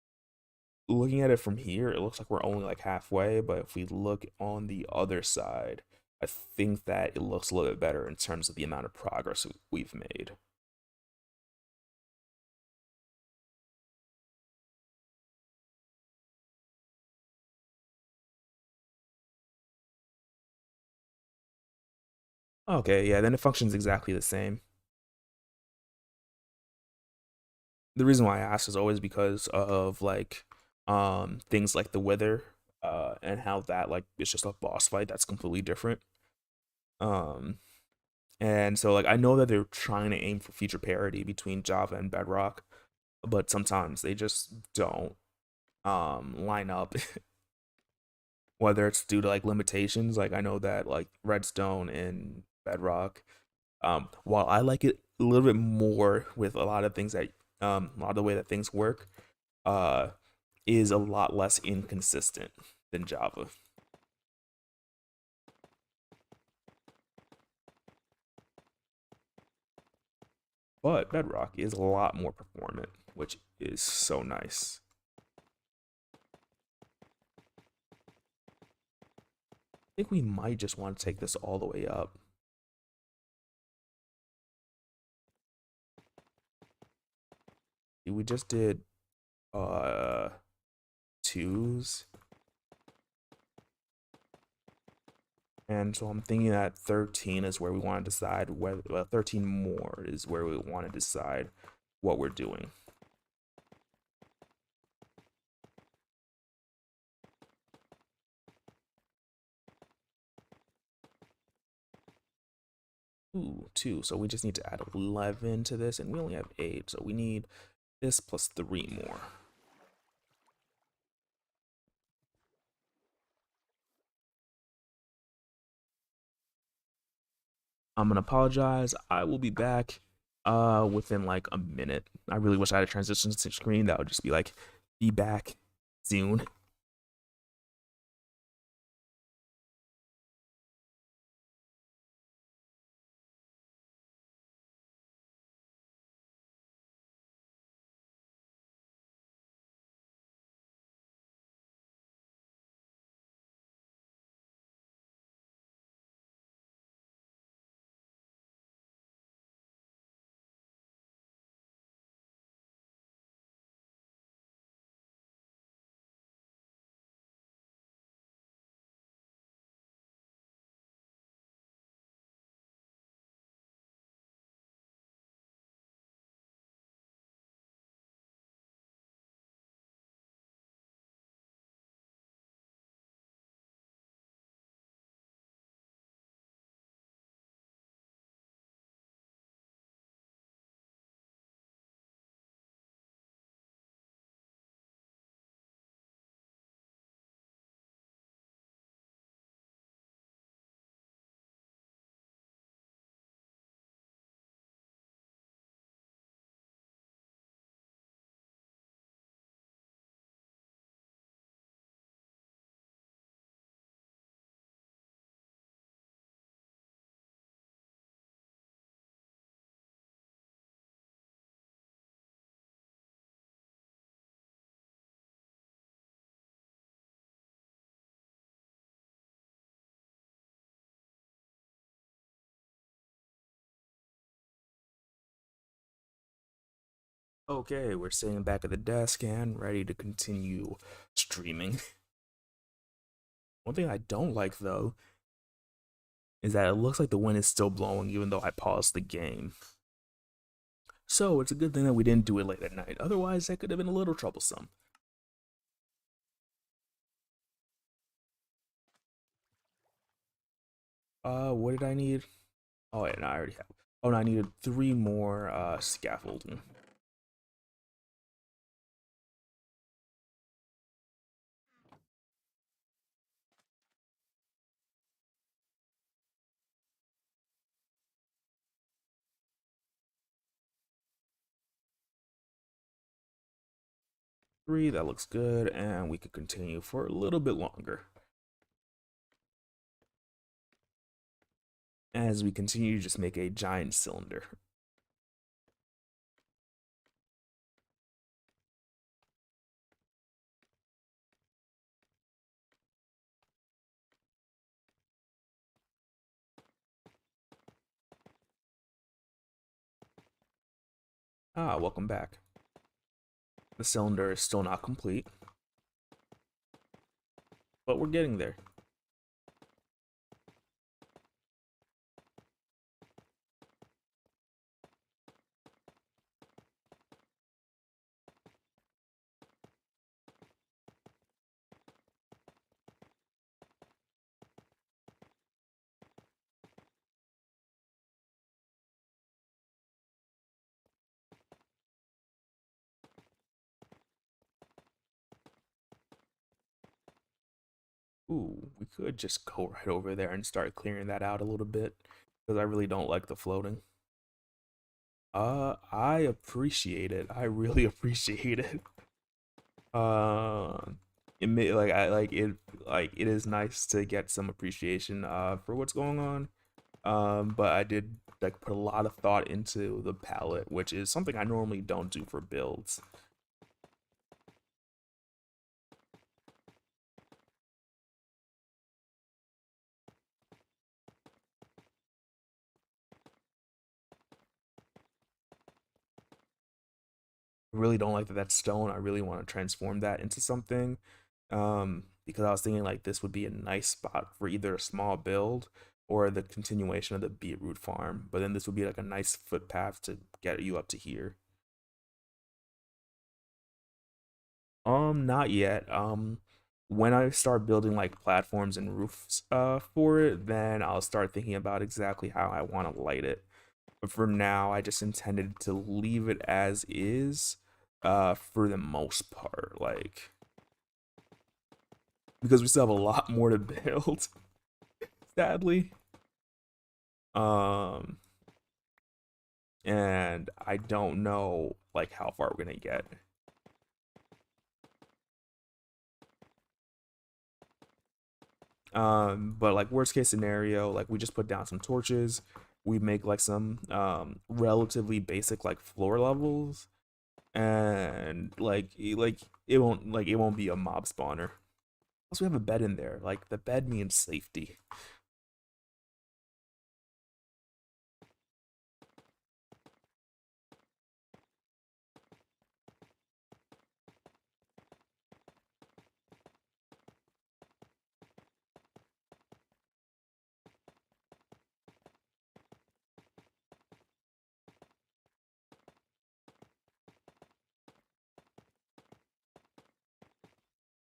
looking at it from here, it looks like we're only like halfway, but if we look on the other side, I think that it looks a little bit better in terms of the amount of progress we've made. Okay, yeah, then it functions exactly the same. The reason why I asked is always because of like things like the weather and how that like it's just a boss fight that's completely different. Um and so like I know that they're trying to aim for feature parity between Java and Bedrock, but sometimes they just don't line up. Whether it's due to like limitations, like I know that like Redstone and Bedrock, while I like it a little bit more with a lot of things that a lot of the way that things work, uh is a lot less inconsistent than Java. But Bedrock is a lot more performant, which is so nice. I think we might just want to take this all the way up. We just did uh twos. And so I'm thinking that 13 is where we want to decide whether 13 more is where we want to decide what we're doing. Ooh, 2. So we just need to add 11 to this, and we only have 8. So we need this plus 3 more. I'm gonna apologize. I will be back within like a minute. I really wish I had a transition screen that would just be like, be back soon. Okay, we're sitting back at the desk and ready to continue streaming. One thing I don't like though is that it looks like the wind is still blowing even though I paused the game. So it's a good thing that we didn't do it late at night. Otherwise, that could have been a little troublesome. What did I need? Oh, yeah, no, I already have. Oh, no, I needed 3 more scaffolding. 3, that looks good, and we could continue for a little bit longer. As we continue to just make a giant cylinder. Ah, welcome back. The cylinder is still not complete, but we're getting there. Ooh, we could just go right over there and start clearing that out a little bit, because I really don't like the floating. I appreciate it. I really appreciate it. Uh, it may, like I like it is nice to get some appreciation for what's going on. But I did like put a lot of thought into the palette, which is something I normally don't do for builds. I really don't like that that's stone. I really want to transform that into something. Because I was thinking like this would be a nice spot for either a small build or the continuation of the beetroot farm. But then this would be like a nice footpath to get you up to here. Not yet. When I start building like platforms and roofs for it, then I'll start thinking about exactly how I want to light it. But for now, I just intended to leave it as is, for the most part, like because we still have a lot more to build, sadly. Um, and I don't know like how far we're gonna get. But like worst case scenario, like we just put down some torches, we make like some relatively basic like floor levels, and it won't be a mob spawner. Plus we have a bed in there. Like the bed means safety.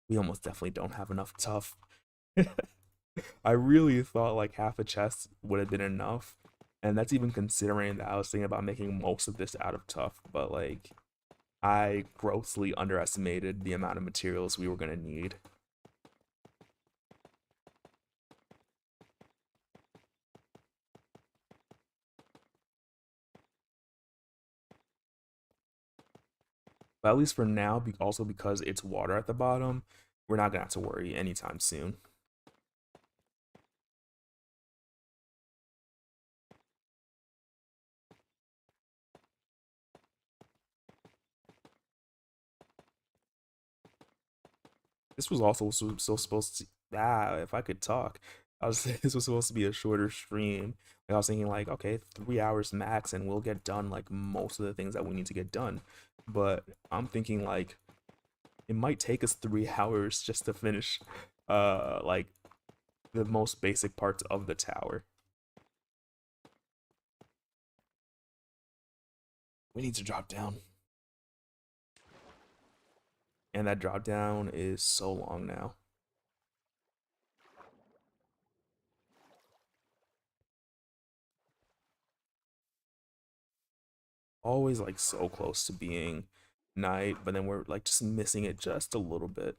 We almost definitely don't have enough tough. I really thought like half a chest would have been enough. And that's even considering that I was thinking about making most of this out of tough, but like I grossly underestimated the amount of materials we were gonna need. But at least for now, also because it's water at the bottom, we're not gonna have to worry anytime soon. This was also supposed to, if I could talk, I was this was supposed to be a shorter stream. Like I was thinking like, okay, 3 hours max, and we'll get done like most of the things that we need to get done. But I'm thinking like it might take us 3 hours just to finish, like the most basic parts of the tower. We need to drop down, and that drop down is so long now. Always like so close to being night, but then we're like just missing it just a little bit.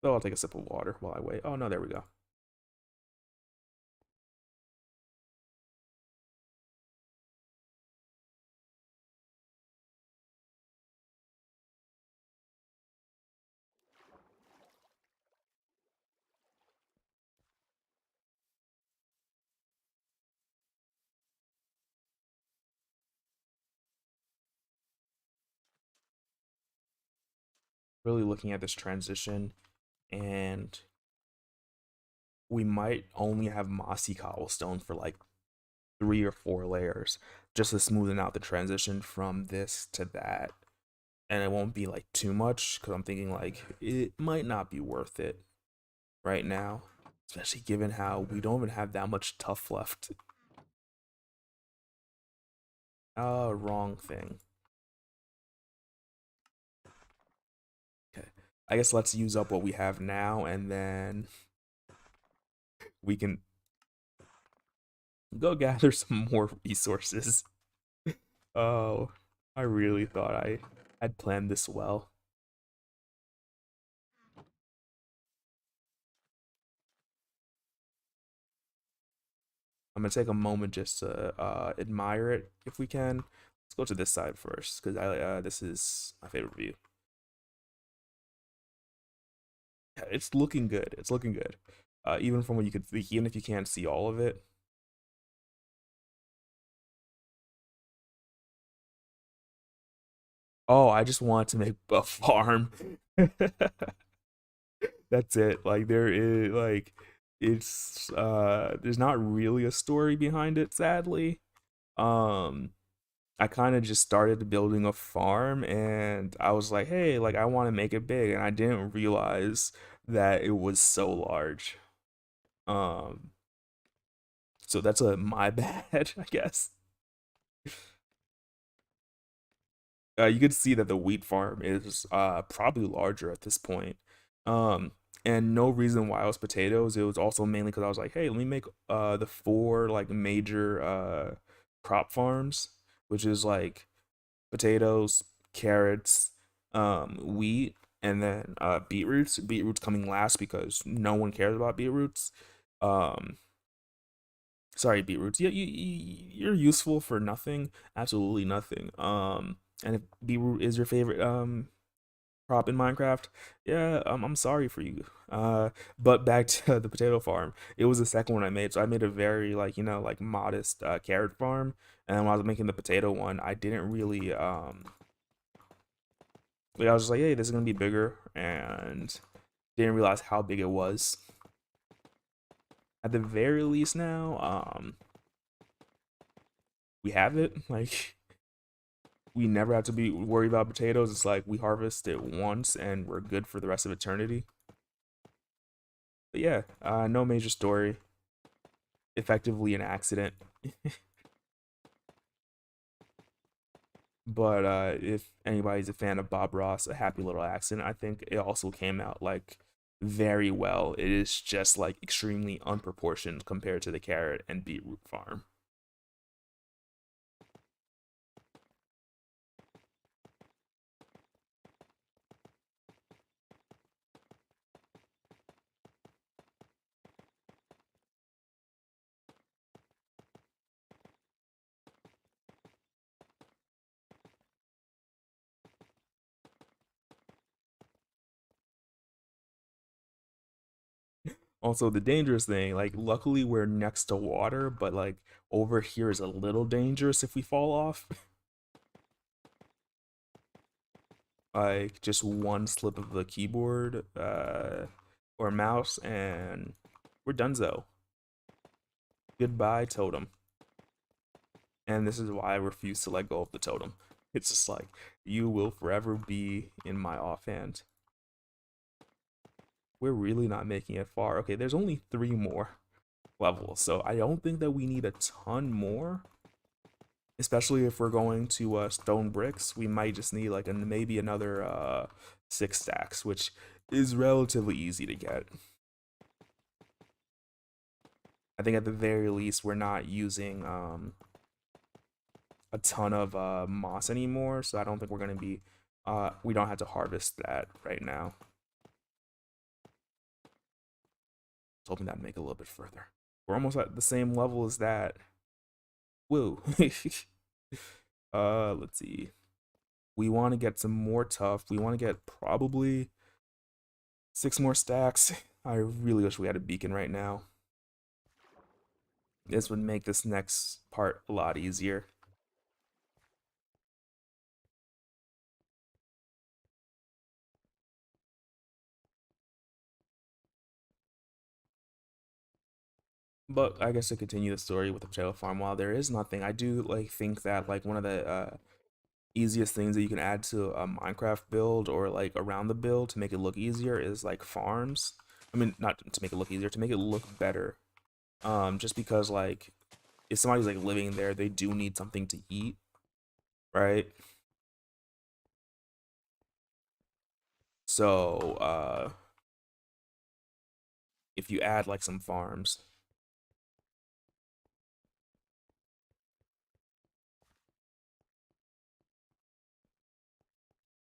So I'll take a sip of water while I wait. Oh no, there we go. Really looking at this transition, and we might only have mossy cobblestone for like 3 or 4 layers, just to smoothen out the transition from this to that. And it won't be like too much because I'm thinking like it might not be worth it right now, especially given how we don't even have that much tough left. Wrong thing. Okay. I guess let's use up what we have now, and then we can go gather some more resources. Oh, I really thought I had planned this well. I'm gonna take a moment just to admire it if we can. Let's go to this side first because I this is my favorite view. Yeah, it's looking good. It's looking good. Even from what you could, even if you can't see all of it. Oh, I just want to make a farm. That's it. Like there is like it's there's not really a story behind it, sadly. Um I kind of just started building a farm, and I was like, hey, like I want to make it big, and I didn't realize that it was so large. Um so that's a my bad, I guess. You could see that the wheat farm is probably larger at this point. Um, and no reason why it was potatoes. It was also mainly because I was like, hey, let me make the four like major crop farms, which is like potatoes, carrots, wheat, and then beetroots. Beetroots coming last because no one cares about beetroots. Um, Sorry, beetroots. Yeah, you're useful for nothing, absolutely nothing. And if beetroot is your favorite crop in Minecraft, yeah, I'm sorry for you. But back to the potato farm. It was the second one I made, so I made a very like like modest carrot farm. And when I was making the potato one, I didn't really like I was just like, hey, this is gonna be bigger, and didn't realize how big it was. At the very least, now we have it. Like we never have to be worried about potatoes. It's like we harvest it once and we're good for the rest of eternity. But yeah, no major story. Effectively an accident. But if anybody's a fan of Bob Ross, A Happy Little Accident, I think it also came out like very well. It is just like extremely unproportioned compared to the carrot and beetroot farm. Also, the dangerous thing, like, luckily we're next to water, but like over here is a little dangerous if we fall off. Like, just one slip of the keyboard or mouse, and we're donezo. Goodbye, totem. And this is why I refuse to let go of the totem. It's just like, you will forever be in my offhand. We're really not making it far. Okay, there's only 3 more levels, so I don't think that we need a ton more. Especially if we're going to stone bricks, we might just need like maybe another 6 stacks, which is relatively easy to get. I think at the very least we're not using a ton of moss anymore, so I don't think we're gonna be we don't have to harvest that right now. I was hoping that'd make it a little bit further. We're almost at the same level as that. Woo. Let's see. We want to get some more tough. We want to get probably 6 more stacks. I really wish we had a beacon right now. This would make this next part a lot easier. But I guess to continue the story with the potato farm, while there is nothing, I do like think that like one of the easiest things that you can add to a Minecraft build or like around the build to make it look easier is like farms. I mean, not to make it look easier, to make it look better. Just because like if somebody's like living there, they do need something to eat, right? So if you add like some farms,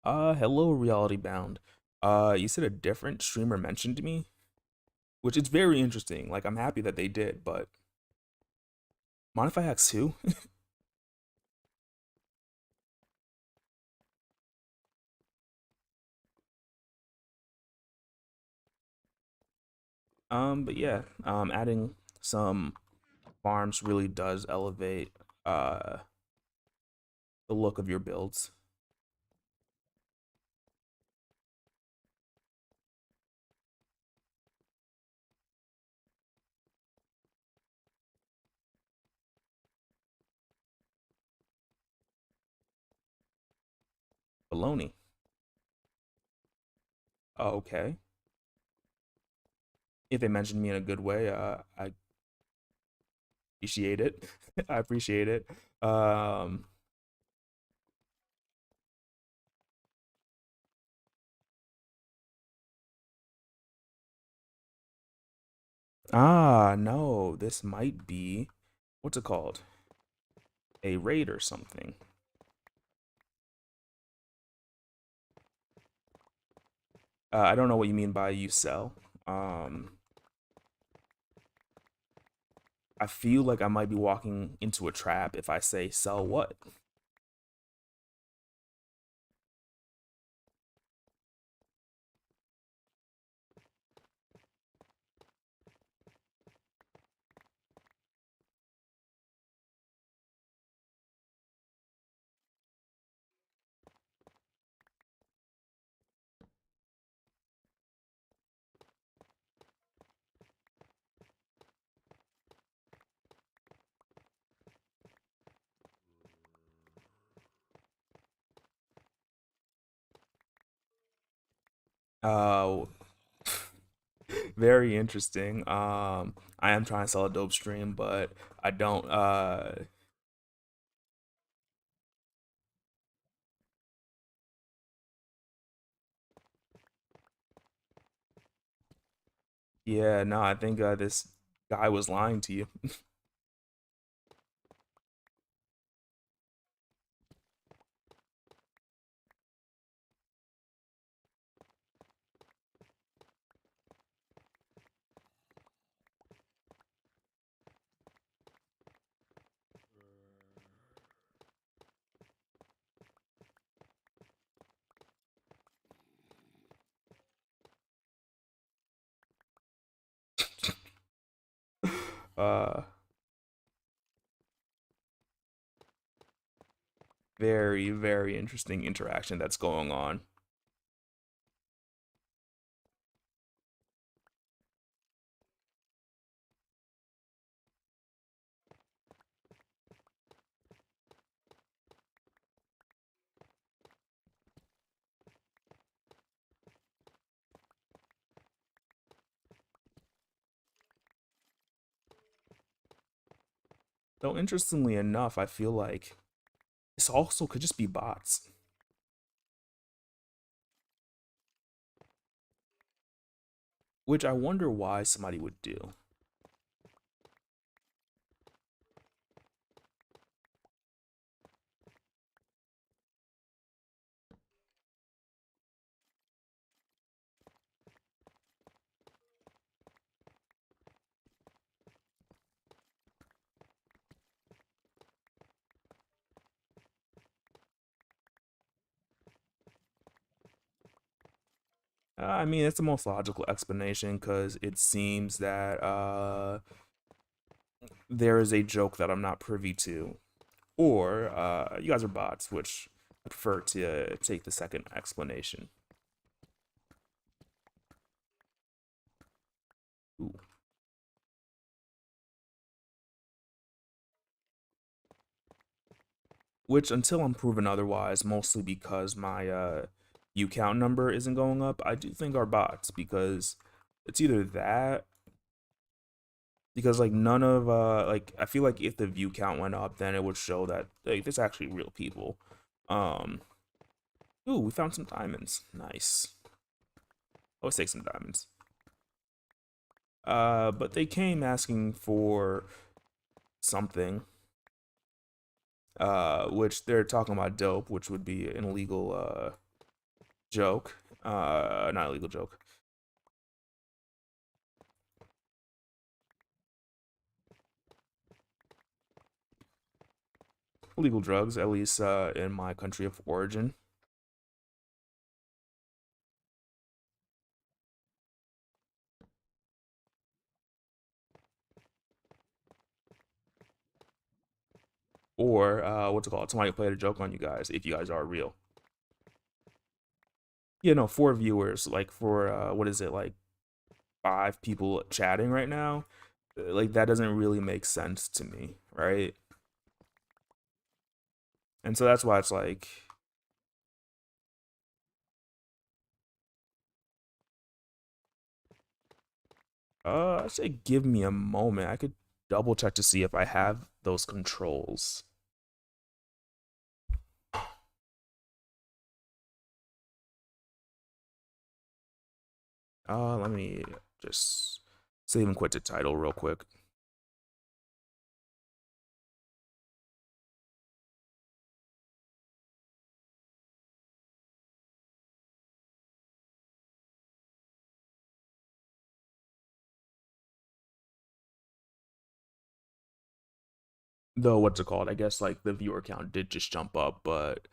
hello, Reality Bound. You said a different streamer mentioned me, which is very interesting. Like, I'm happy that they did, but mind if I ask who? But yeah, adding some farms really does elevate the look of your builds. Baloney. Oh, okay. If they mentioned me in a good way, I appreciate it. I appreciate it. Um, no, this might be what's it called? A raid or something. I don't know what you mean by you sell. I feel like I might be walking into a trap if I say sell what. Uh, Very interesting. I am trying to sell a dope stream, but I don't. Yeah, no, I think this guy was lying to you. uh, Very, very interesting interaction that's going on. Though interestingly enough, I feel like this also could just be bots, which I wonder why somebody would do. I mean, it's the most logical explanation because it seems that there is a joke that I'm not privy to, or you guys are bots, which I prefer to take the second explanation. Ooh. Which, until I'm proven otherwise, mostly because my U count number isn't going up, I do think are bots because it's either that because like none of like I feel like if the view count went up, then it would show that like there's actually real people. Um, Ooh, we found some diamonds. Nice. Let's take some diamonds. But they came asking for something, which they're talking about dope, which would be an illegal joke. Not illegal joke. Illegal drugs, at least in my country of origin. Or what's it called? Somebody played a joke on you guys if you guys are real. Yeah, no, four viewers, like for what is it, like five people chatting right now? Like that doesn't really make sense to me, right? And so that's why it's like, I say give me a moment. I could double check to see if I have those controls. Let me just save and quit the title real quick. Though what's it called? I guess like the viewer count did just jump up, but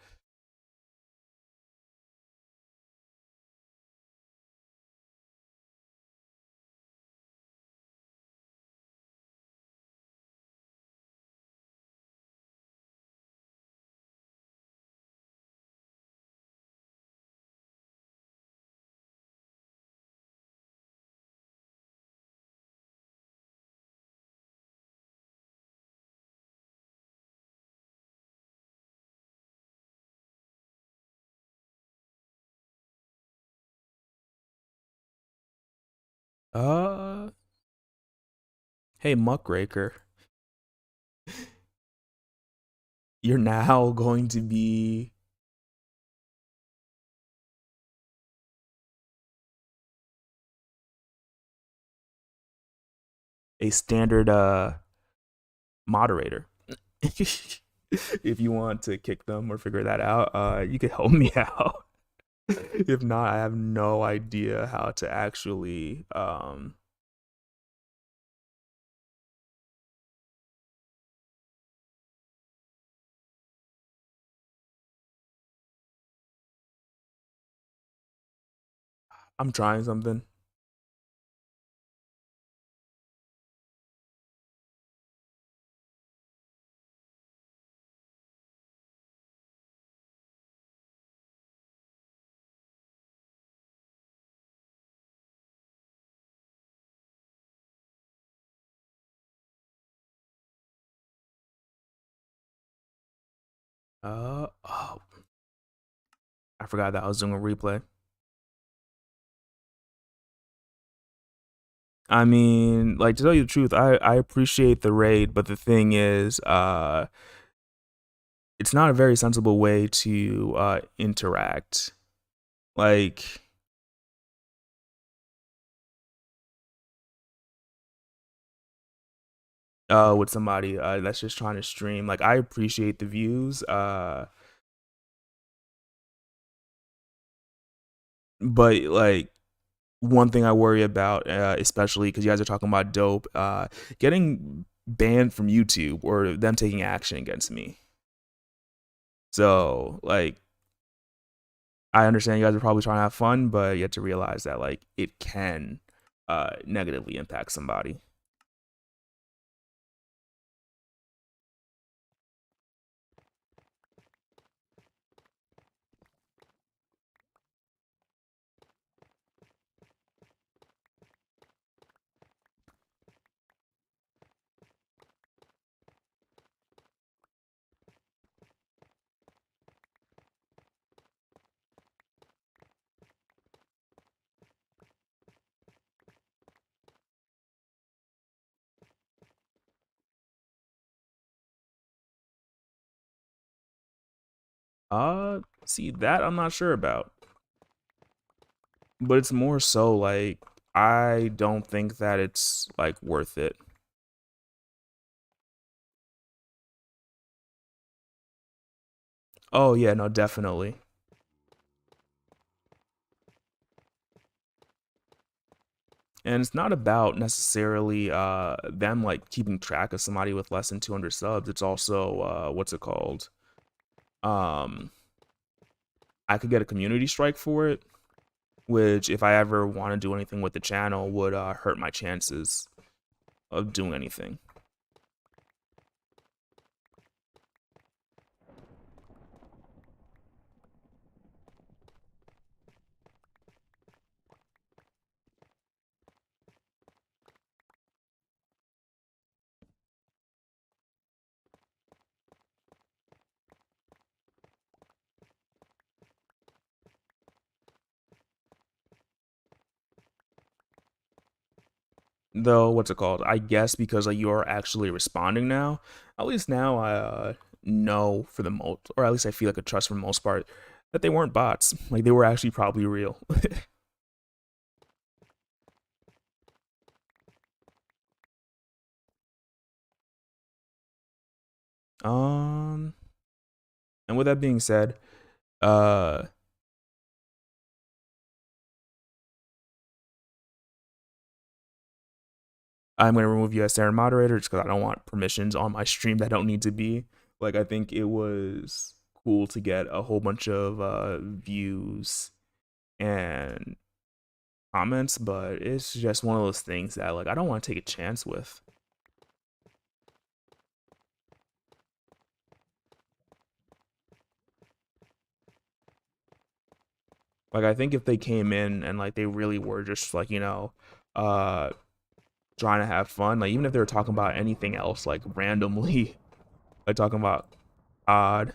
uh hey Muckraker, you're now going to be a standard moderator. If you want to kick them or figure that out, you can help me out. If not, I have no idea how to actually I'm trying something. Oh, I forgot that I was doing a replay. I mean, like to tell you the truth, I appreciate the raid, but the thing is, it's not a very sensible way to interact. Like, with somebody that's just trying to stream. Like, I appreciate the views, but like one thing I worry about, especially because you guys are talking about dope, getting banned from YouTube or them taking action against me. So like I understand you guys are probably trying to have fun, but you have to realize that like it can negatively impact somebody. See that I'm not sure about, but it's more so like I don't think that it's like worth it. Oh yeah, no, definitely. And it's not about necessarily them like keeping track of somebody with less than 200 subs. It's also what's it called? Um, I could get a community strike for it, which if I ever want to do anything with the channel would hurt my chances of doing anything. Though, what's it called? I guess because like you are actually responding now. At least now I know for the most, or at least I feel like a trust for the most part that they weren't bots. Like they were actually probably real. um, and with that being said, uh, I'm gonna remove you as Sarah moderator just because I don't want permissions on my stream that don't need to be. Like I think it was cool to get a whole bunch of views and comments, but it's just one of those things that like I don't want to take a chance with. Like I think if they came in and like they really were just like, uh trying to have fun, like even if they were talking about anything else like randomly, like talking about odd.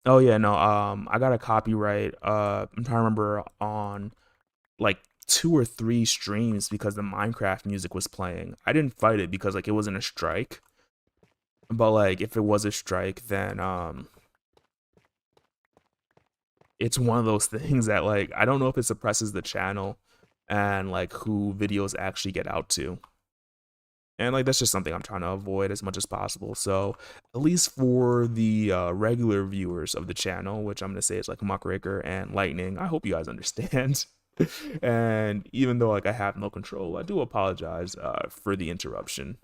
Oh yeah, no, I got a copyright. I'm trying to remember on like two or three streams because the Minecraft music was playing. I didn't fight it because like it wasn't a strike. But like if it was a strike, then it's one of those things that like I don't know if it suppresses the channel and like who videos actually get out to. And like that's just something I'm trying to avoid as much as possible. So at least for the regular viewers of the channel, which I'm gonna say is like Muckraker and Lightning, I hope you guys understand. And even though like I have no control, I do apologize for the interruption.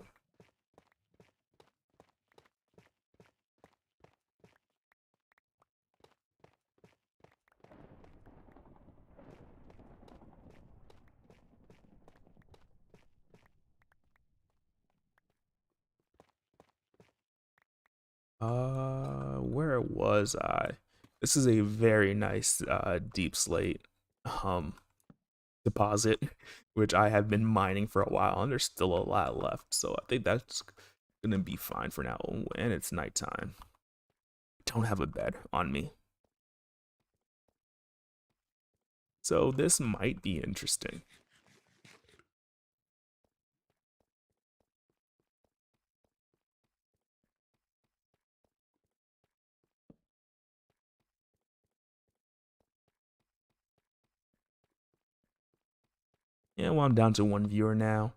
Where was I? This is a very nice deep slate um deposit, which I have been mining for a while, and there's still a lot left. So I think that's gonna be fine for now. And it's nighttime. Don't have a bed on me. So this might be interesting. Yeah, well, I'm down to one viewer now,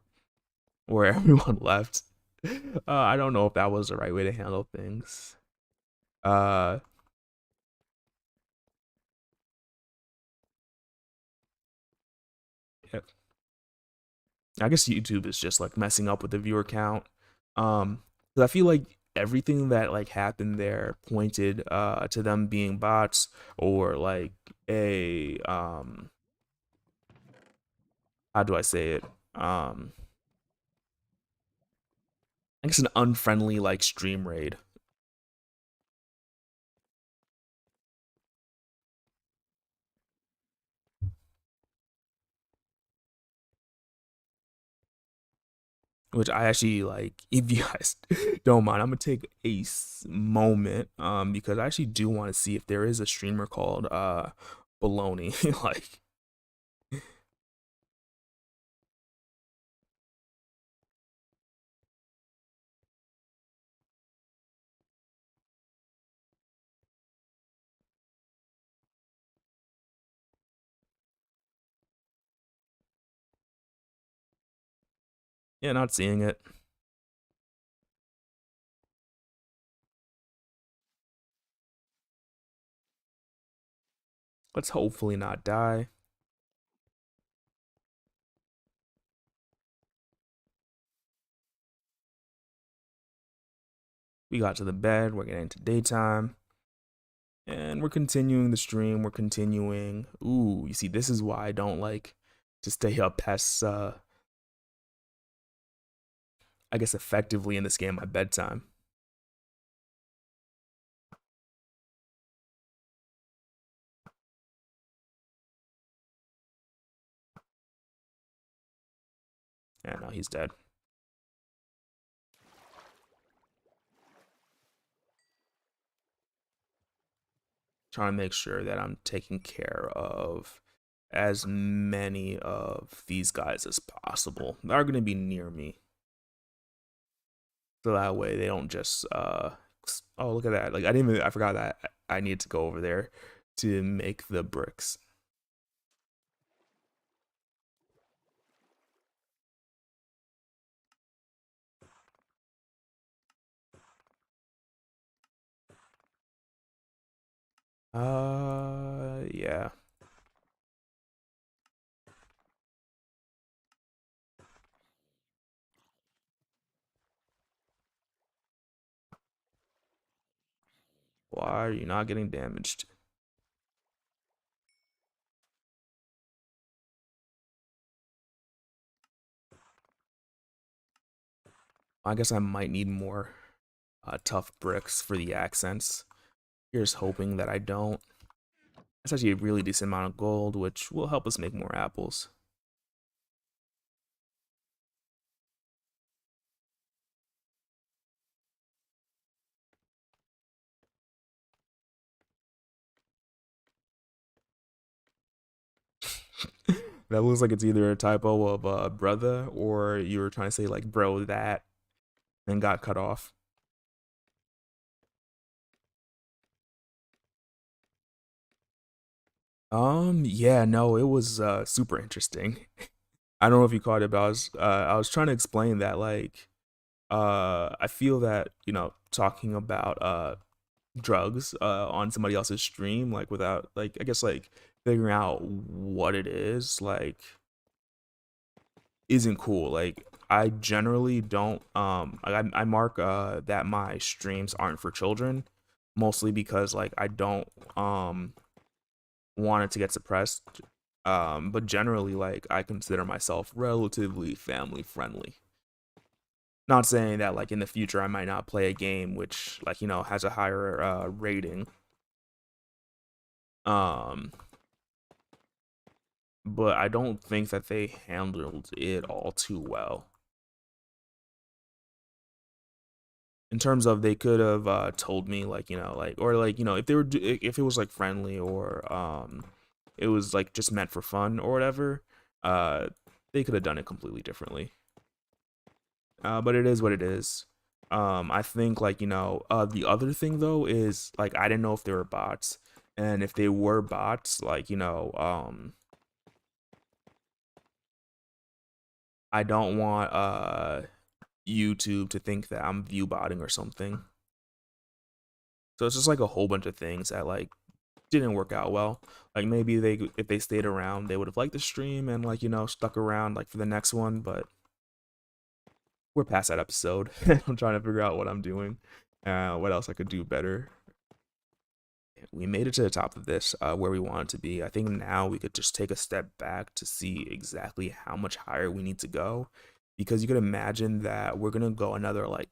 where everyone left. I don't know if that was the right way to handle things. Uh, yeah, I guess YouTube is just like messing up with the viewer count. 'Cause I feel like everything that like happened there pointed to them being bots or like a how do I say it? I guess an unfriendly like stream raid, which I actually like. If you guys don't mind, I'm gonna take a moment because I actually do want to see if there is a streamer called Baloney. Like, yeah, not seeing it. Let's hopefully not die. We got to the bed. We're getting into daytime. And we're continuing the stream. We're continuing. Ooh, you see, this is why I don't like to stay up past, I guess, effectively in this game at bedtime. Yeah, no, he's dead. Trying to make sure that I'm taking care of as many of these guys as possible that are going to be near me. So that way they don't just, oh, look at that. Like, I forgot that I need to go over there to make the bricks. Yeah. Why are you not getting damaged? I guess I might need more tough bricks for the accents. Here's hoping that I don't. That's actually a really decent amount of gold, which will help us make more apples. That looks like it's either a typo of brother or you were trying to say like bro that and got cut off. Yeah, no, it was super interesting. I don't know if you caught it, but I was trying to explain that like I feel that, you know, talking about drugs on somebody else's stream like without like I guess like figuring out what it is like isn't cool. Like I generally don't I mark that my streams aren't for children mostly because like I don't want it to get suppressed. But generally like I consider myself relatively family friendly. Not saying that like in the future I might not play a game which like you know has a higher rating. Um but I don't think that they handled it all too well. In terms of they could have told me like you know like or like you know if they were if it was like friendly or it was like just meant for fun or whatever, uh they could have done it completely differently. But it is what it is. I think like you know the other thing though is like I didn't know if they were bots, and if they were bots like you know I don't want YouTube to think that I'm view botting or something. So it's just like a whole bunch of things that like didn't work out well. Like maybe they if they stayed around, they would have liked the stream and like you know stuck around like for the next one. But we're past that episode. I'm trying to figure out what I'm doing, what else I could do better. We made it to the top of this where we wanted to be. I think now we could just take a step back to see exactly how much higher we need to go, because you could imagine that we're gonna go another like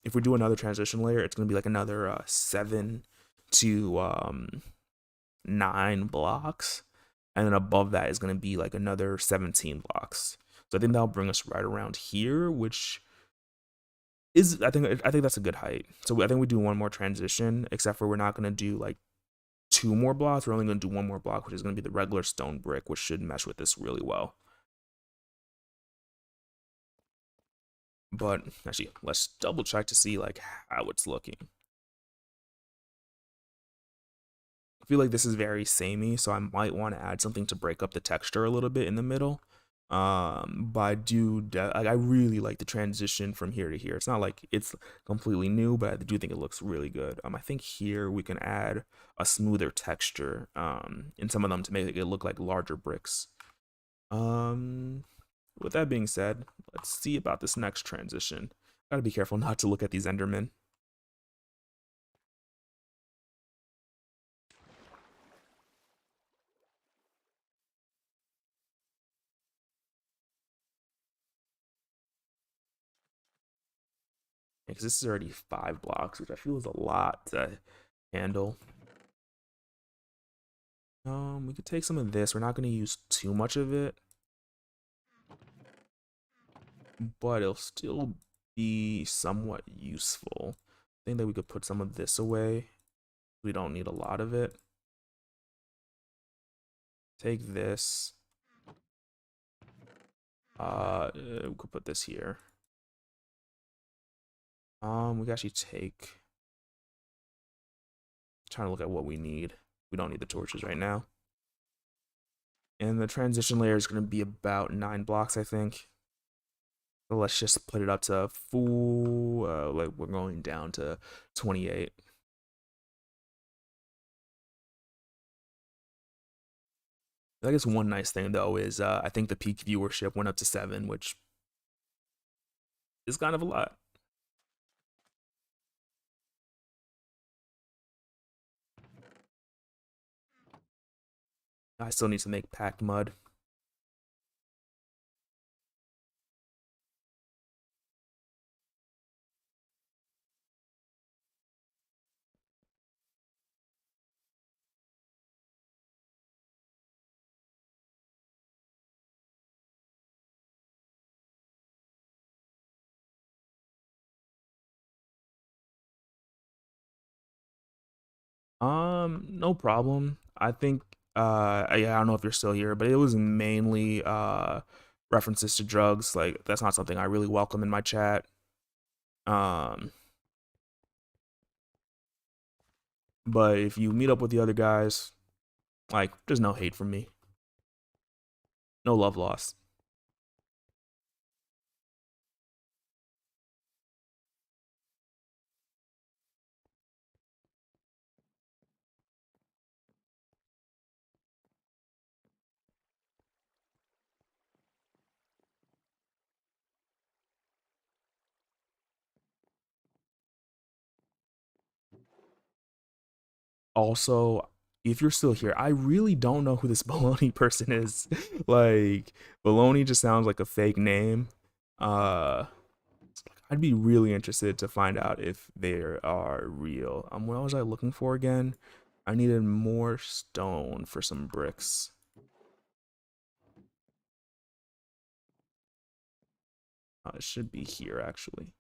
if we do another transition layer, it's gonna be like another 7 to 9 blocks, and then above that is gonna be like another 17 blocks. So I think that'll bring us right around here, which is I think that's a good height. So I think we do one more transition, except for we're not gonna do like two more blocks. We're only going to do one more block, which is going to be the regular stone brick, which should mesh with this really well. But actually, let's double check to see like how it's looking. I feel like this is very samey, so I might want to add something to break up the texture a little bit in the middle. But I like I really like the transition from here to here. It's not like it's completely new, but I do think it looks really good. I think here we can add a smoother texture in some of them to make it look like larger bricks. Um, with that being said, let's see about this next transition. Gotta be careful not to look at these Endermen. Because this is already 5 blocks, which I feel is a lot to handle. We could take some of this. We're not gonna use too much of it, but it'll still be somewhat useful. I think that we could put some of this away. We don't need a lot of it. Take this. We could put this here. We could actually take. Trying to look at what we need. We don't need the torches right now. And the transition layer is going to be about 9 blocks, I think. So let's just put it up to full. Like we're going down to 28. I guess one nice thing though is I think the peak viewership went up to 7, which is kind of a lot. I still need to make packed mud. No problem. I think yeah, I don't know if you're still here, but it was mainly references to drugs. Like that's not something I really welcome in my chat. Um, but if you meet up with the other guys, like there's no hate from me. No love lost. Also, if you're still here, I really don't know who this baloney person is. Like baloney just sounds like a fake name. Uh I'd be really interested to find out if they are real. What was I looking for again? I needed more stone for some bricks. It should be here actually.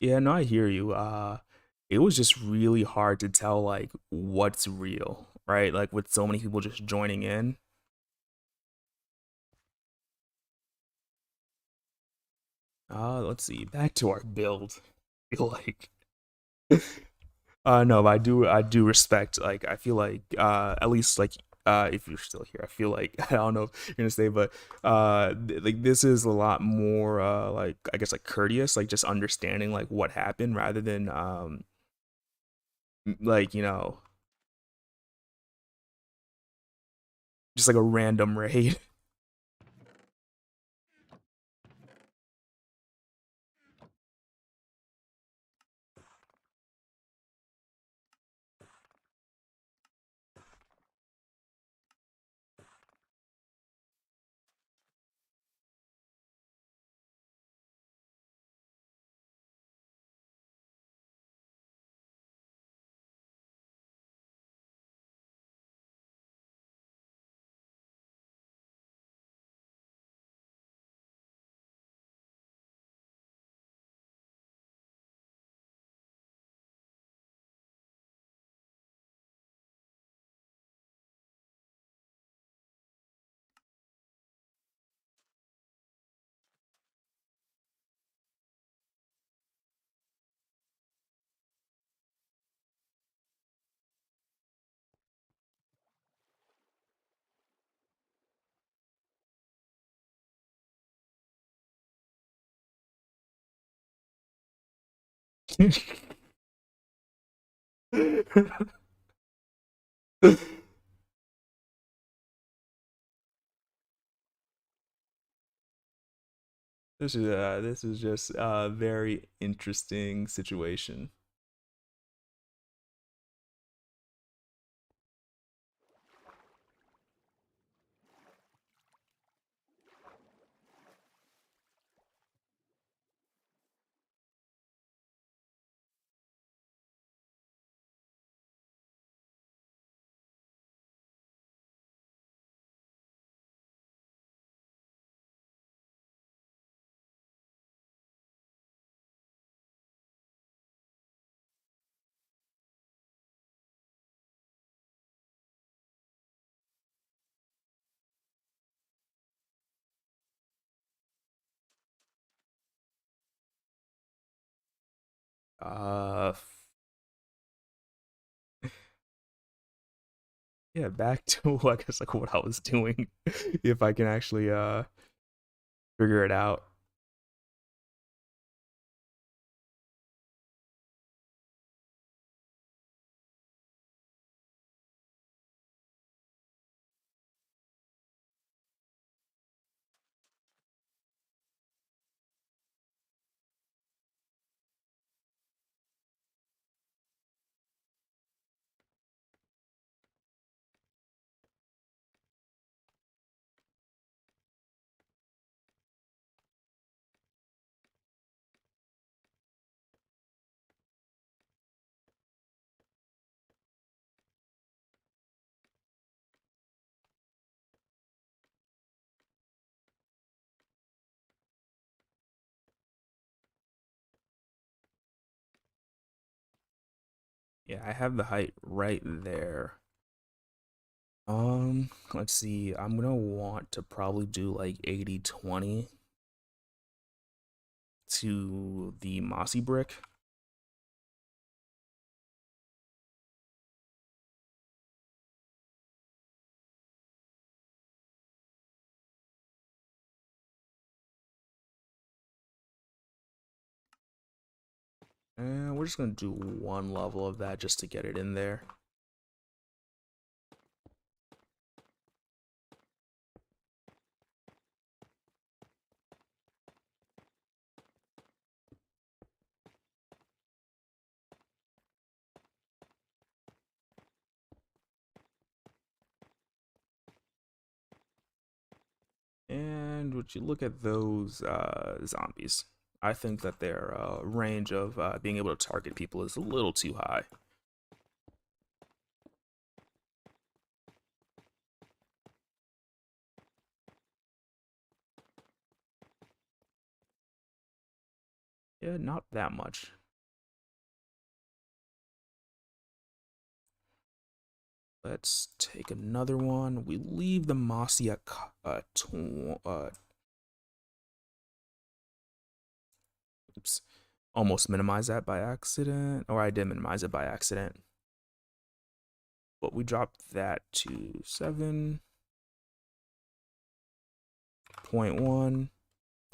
Yeah, no, I hear you. It was just really hard to tell like what's real, right? Like with so many people just joining in. Let's see. Back to our build. I feel like no, but I do respect like I feel like at least like if you're still here, I feel like I don't know if you're gonna stay, but like this is a lot more like I guess like courteous, like just understanding like what happened rather than like just like a random raid. This is just a very interesting situation. Uh, yeah, back to I guess like what I was doing, if I can actually figure it out. Yeah, I have the height right there. Let's see. I'm gonna want to probably do like 80-20 to the mossy brick. And we're just gonna do one level of that just to get it in there. And would you look at those zombies? I think that their range of being able to target people is a little too high. Yeah, not that much. Let's take another one. We leave the mossy at oops, almost minimize that by accident, or I did minimize it by accident. But we dropped that to 7.1.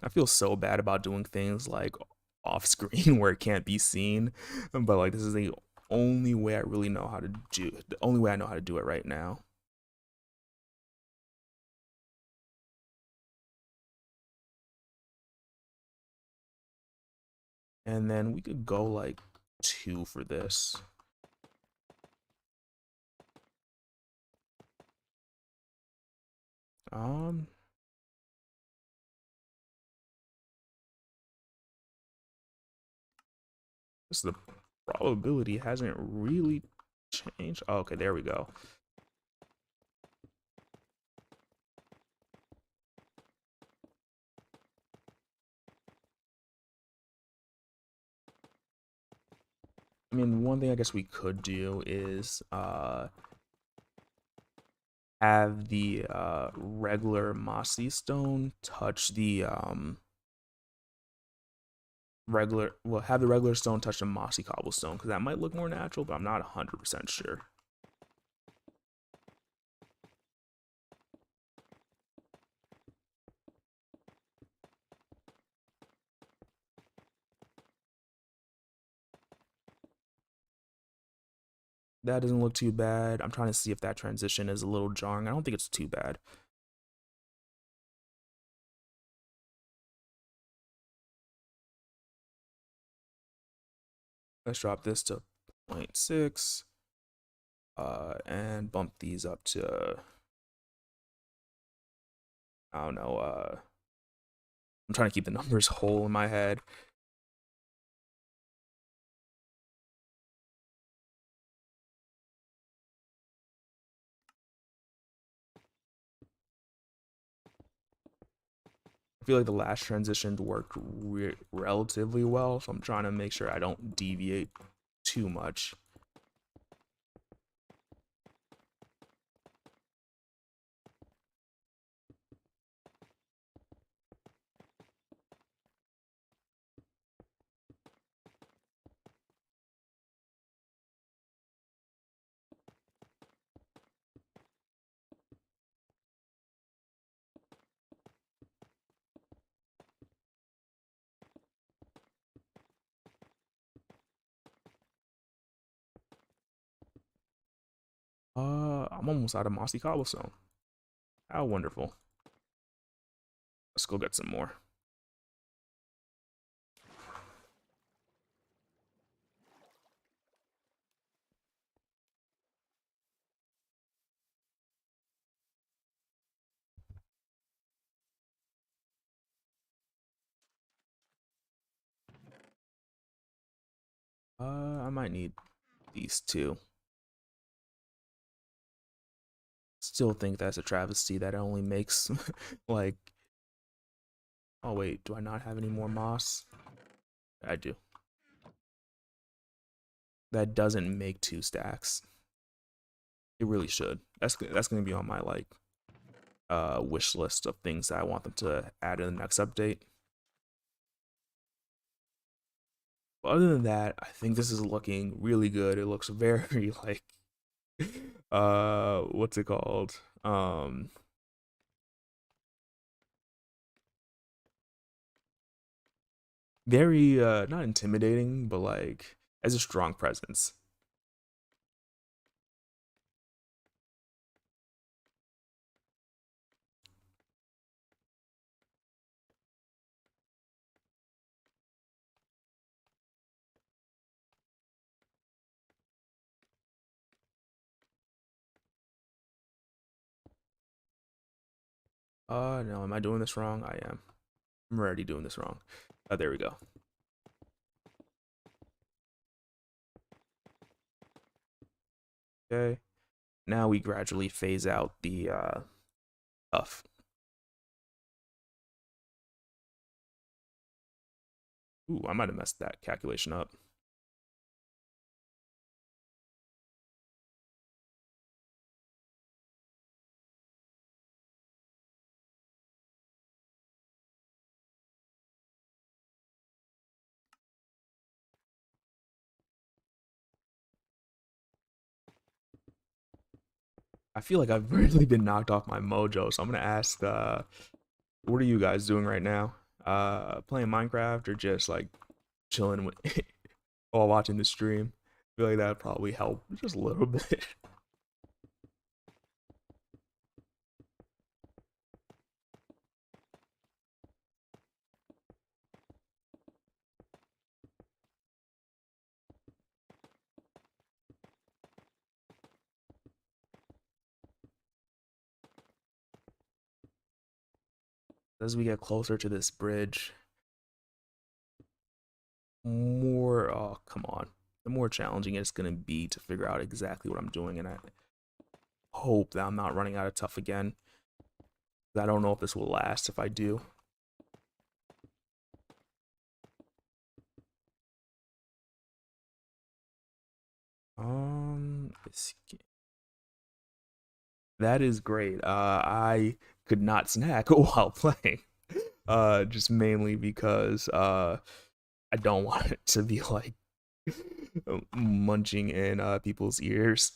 I feel so bad about doing things like off screen where it can't be seen, but like this is the only way I really know how to do the only way I know how to do it right now. And then we could go like 2 for this. Um, this the probability hasn't really changed. Oh, okay, there we go. I mean, one thing I guess we could do is have the regular mossy stone touch the have the regular stone touch the mossy cobblestone because that might look more natural, but I'm not 100% sure. That doesn't look too bad. I'm trying to see if that transition is a little jarring. I don't think it's too bad. Let's drop this to 0.6 and bump these up to, I don't know, I'm trying to keep the numbers whole in my head. I feel like the last transitions worked relatively well, so I'm trying to make sure I don't deviate too much. I'm almost out of mossy cobblestone. How wonderful. Let's go get some more. I might need these two. Still think that's a travesty that it only makes like, oh wait, do I not have any more moss? I do. That doesn't make 2 stacks. It really should. That's gonna be on my like wish list of things that I want them to add in the next update. But other than that, I think this is looking really good. It looks very like what's it called? Very not intimidating, but like as a strong presence. No, am I doing this wrong? I am. I'm already doing this wrong. There we go. Okay. Now we gradually phase out the stuff. Ooh, I might have messed that calculation up. I feel like I've really been knocked off my mojo, so I'm gonna ask, what are you guys doing right now? Playing Minecraft or just like chilling with while watching the stream? I feel like that'd probably help just a little bit. As we get closer to this bridge, more, oh come on, the more challenging it's gonna be to figure out exactly what I'm doing, and I hope that I'm not running out of tough again. I don't know if this will last if I do. That is great. I could not snack while playing. Just mainly because I don't want it to be like munching in people's ears.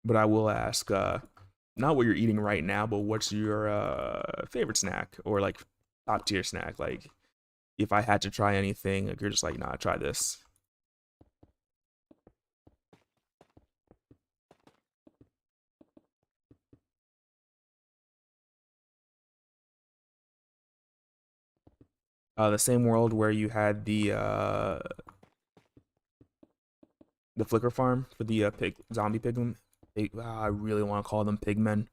But I will ask, not what you're eating right now, but what's your favorite snack or like top tier snack? Like if I had to try anything, like you're just like, nah, try this. The same world where you had the flicker farm for the pig zombie pigmen. I really want to call them pigmen.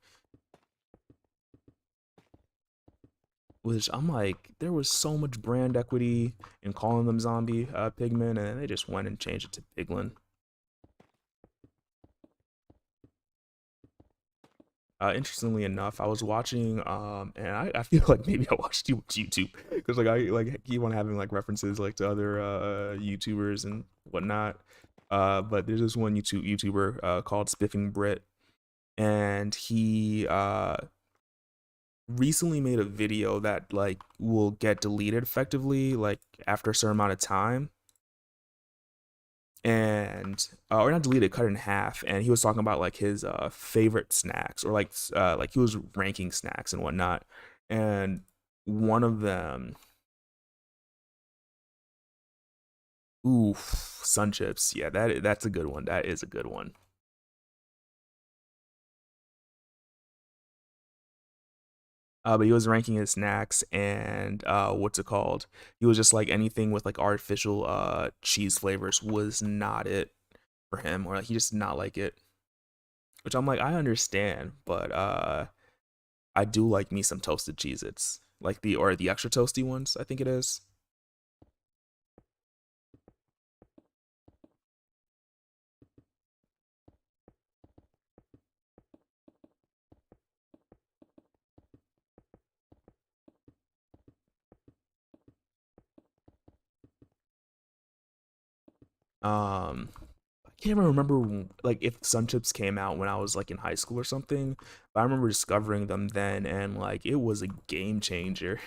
Which I'm like, there was so much brand equity in calling them zombie pigmen, and they just went and changed it to piglin. Interestingly enough, I was watching, and I feel like maybe I watched too much YouTube because like I like keep on having like references like to other YouTubers and whatnot. But there's this one YouTuber called Spiffing Brit, and he recently made a video that like will get deleted effectively like after a certain amount of time, and or not deleted, cut in half. And he was talking about like his favorite snacks or like he was ranking snacks and whatnot. And One of them, oof, sun chips. Yeah, that's a good one. That is a good one. But he was ranking his snacks and what's it called? He was just like anything with like artificial cheese flavors was not it for him, or like he just did not like it. Which I'm like, I understand, but I do like me some toasted Cheez Its. Like the extra toasty ones, I think it is. I can't even remember like if Sun Chips came out when I was like in high school or something, but I remember discovering them then and like it was a game changer.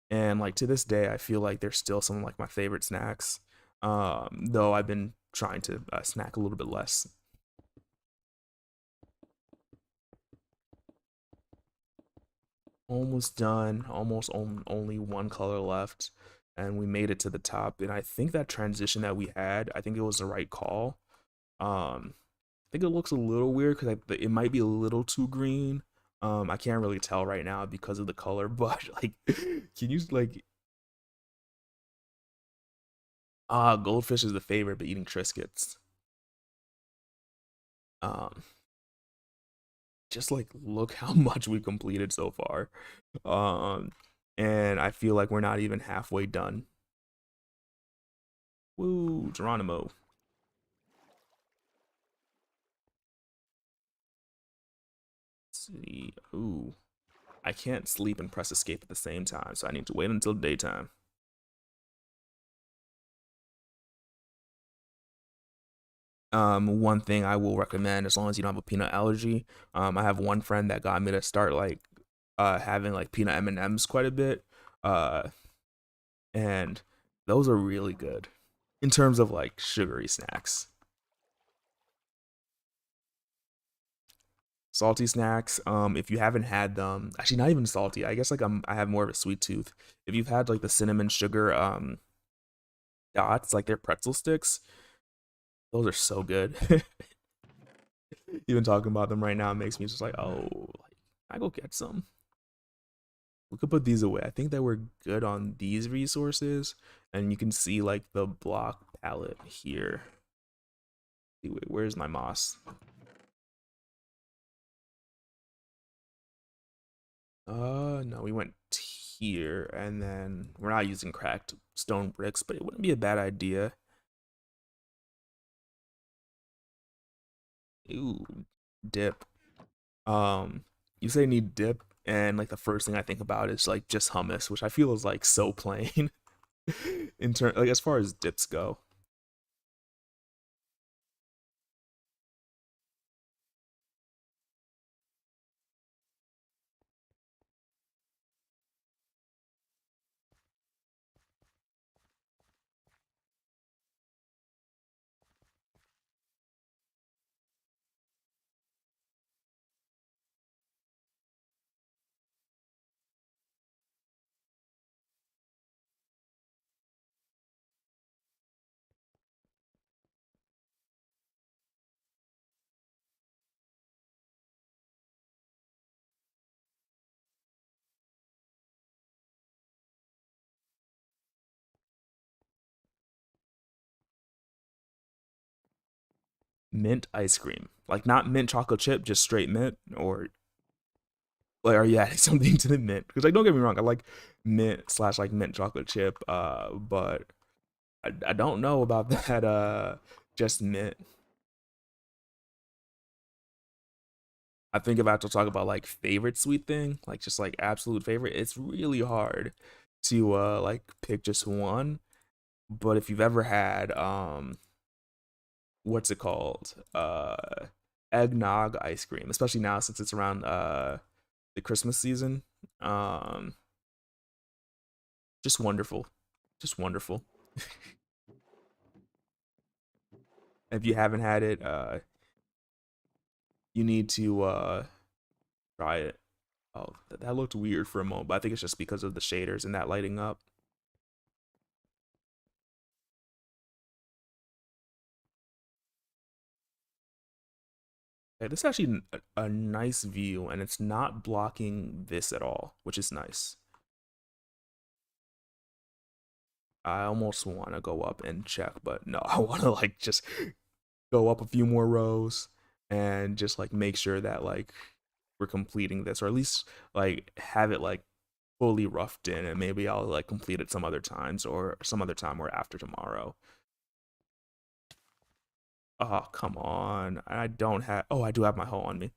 And like to this day, I feel like they're still some of like my favorite snacks. Though I've been trying to snack a little bit less. Almost done, only one color left, and we made it to the top. And I think that transition that we had, I think it was the right call. I think it looks a little weird because it might be a little too green. I can't really tell right now because of the color, but like, can you like, goldfish is the favorite, but eating Triscuits. Um, just like look how much we completed so far. Um, and I feel like we're not even halfway done. Woo, Geronimo. Let's see. Ooh, I can't sleep and press escape at the same time, so I need to wait until daytime. One thing I will recommend, as long as you don't have a peanut allergy, I have one friend that got me to start like having like peanut M&Ms quite a bit. Uh, and those are really good in terms of like sugary snacks. Salty snacks, if you haven't had them, actually not even salty. I guess like I have more of a sweet tooth. If you've had like the cinnamon sugar dots, like their pretzel sticks, those are so good. Even talking about them right now makes me just like, oh, like I go get some. We could put these away. I think that we're good on these resources, and you can see like the block palette here. Wait, where's my moss? No, we went here, and then we're not using cracked stone bricks, but it wouldn't be a bad idea. Ooh, dip. Um, you say need dip, and like the first thing I think about is like just hummus, which I feel is like so plain in turn like as far as dips go. Mint ice cream, like not mint chocolate chip, just straight mint, or like are you adding something to the mint? Because like don't get me wrong, I like mint slash like mint chocolate chip, but I don't know about that just mint. I think if I have to talk about like favorite sweet thing, like just like absolute favorite, it's really hard to like pick just one. But if you've ever had what's it called? Eggnog ice cream, especially now since it's around the Christmas season. Um just wonderful. Just wonderful. If you haven't had it, you need to try it. Oh, that looked weird for a moment, but I think it's just because of the shaders and that lighting up. Okay, this is actually a nice view, and it's not blocking this at all, which is nice. I almost want to go up and check, but no, I want to like just go up a few more rows and just like make sure that like we're completing this, or at least like have it like fully roughed in, and maybe I'll like complete it some other times or some other time or after tomorrow. Oh, come on. I don't have, oh, I do have my hoe on me.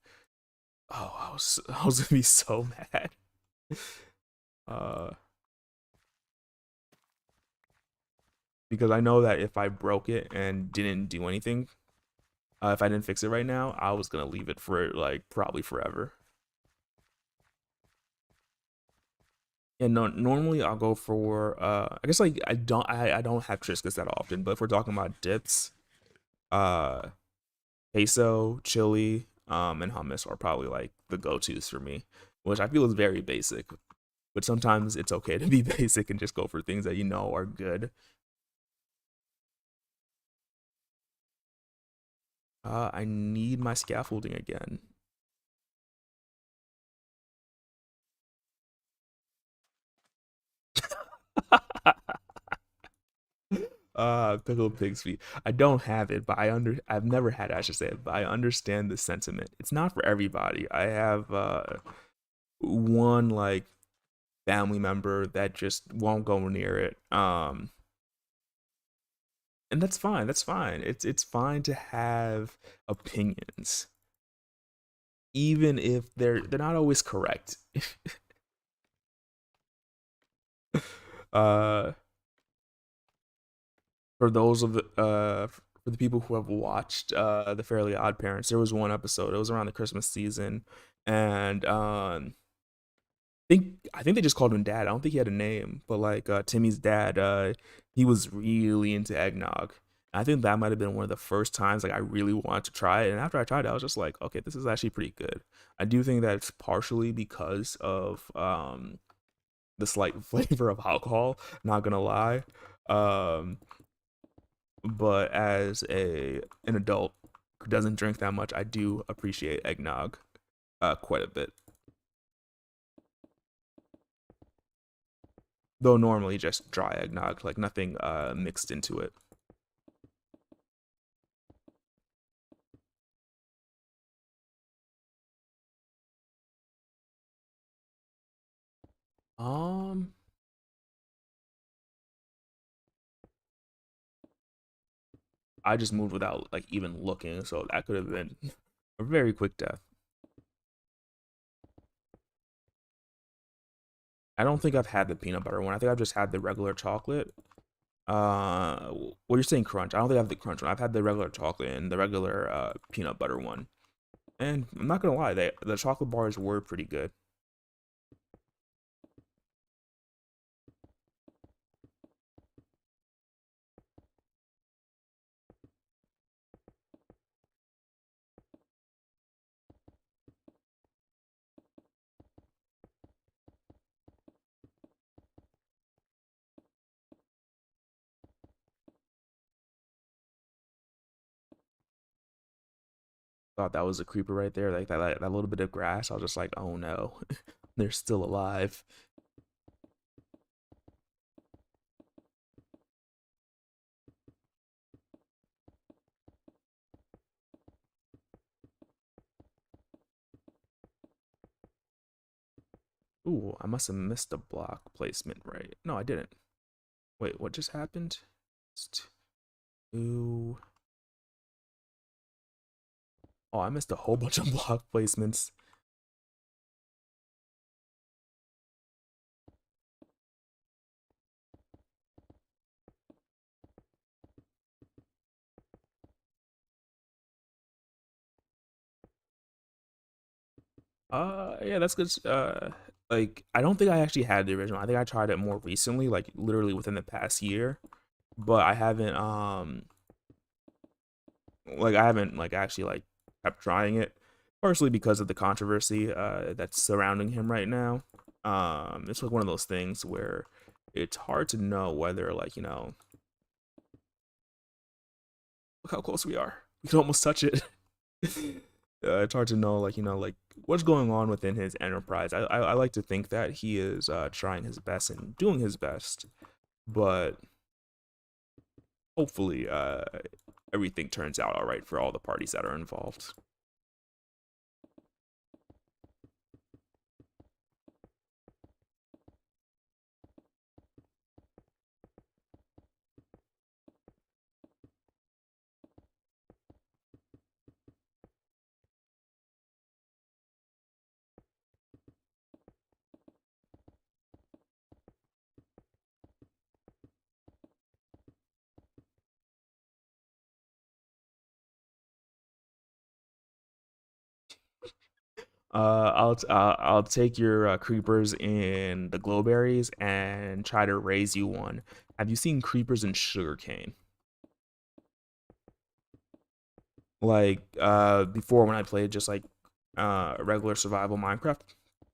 Oh, I was gonna be so mad. Uh, because I know that if I broke it and didn't do anything, if I didn't fix it right now, I was gonna leave it for like probably forever. And no, normally I'll go for I guess like I don't have Triscuits that often, but if we're talking about dips, uh queso, chili, and hummus are probably like the go-tos for me, which I feel is very basic. But sometimes it's okay to be basic and just go for things that you know are good. I need my scaffolding again. Pickled pig's feet. I don't have it, but I've never had it, I should say it, but I understand the sentiment. It's not for everybody. I have one like family member that just won't go near it. And that's fine. That's fine. It's fine to have opinions, even if they're not always correct. uh for those of the for the people who have watched the Fairly Odd Parents, there was one episode. It was around the Christmas season, and I think they just called him Dad. I don't think he had a name, but like Timmy's dad, he was really into eggnog. I think that might have been one of the first times like I really wanted to try it. And after I tried it, I was just like, okay, this is actually pretty good. I do think that it's partially because of the slight flavor of alcohol. Not gonna lie, um, but as a an adult who doesn't drink that much, I do appreciate eggnog quite a bit. Though normally just dry eggnog, like nothing mixed into it. Um, I just moved without like even looking, so that could have been a very quick death. I don't think I've had the peanut butter one. I think I've just had the regular chocolate. Well, you're saying crunch. I don't think I have the crunch one. I've had the regular chocolate and the regular peanut butter one. And I'm not gonna lie, the chocolate bars were pretty good. Thought that was a creeper right there, like that little bit of grass. I was just like, oh no, they're still alive. Ooh, I must have missed a block placement, right? No, I didn't. Wait, what just happened? Ooh. Oh, I missed a whole bunch of block placements. Yeah, that's good. Like I don't think I actually had the original. I think I tried it more recently, like literally within the past year. But I haven't. Like I haven't like actually like kept trying it, partially because of the controversy that's surrounding him right now. It's like one of those things where it's hard to know whether like look how close we are. We can almost touch it. It's hard to know like like what's going on within his enterprise. I like to think that he is trying his best and doing his best, but hopefully everything turns out all right for all the parties that are involved. I'll take your creepers in the glowberries and try to raise you one. Have you seen creepers in sugarcane? Like before when I played just like regular survival Minecraft,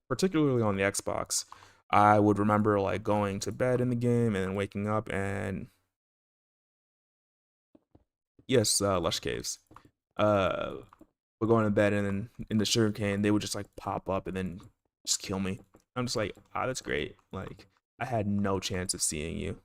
particularly on the Xbox, I would remember like going to bed in the game and then waking up and yes, lush caves. Uh, we're going to bed and then in the sugarcane they would just like pop up and then just kill me. I'm just like, ah, that's great. Like I had no chance of seeing you.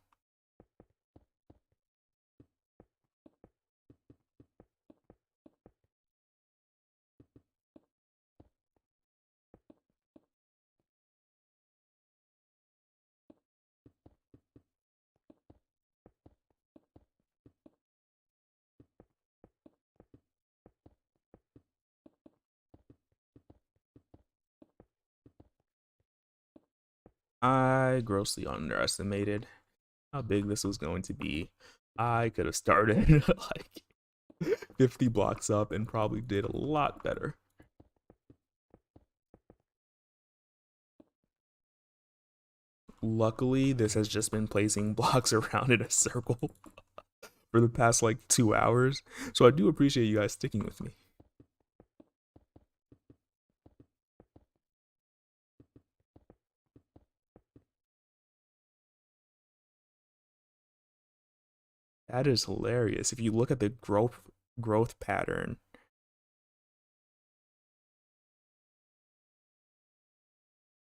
I grossly underestimated how big this was going to be. I could have started like 50 blocks up and probably did a lot better. Luckily, this has just been placing blocks around in a circle for the past like 2 hours. So I do appreciate you guys sticking with me. That is hilarious. If you look at the growth pattern,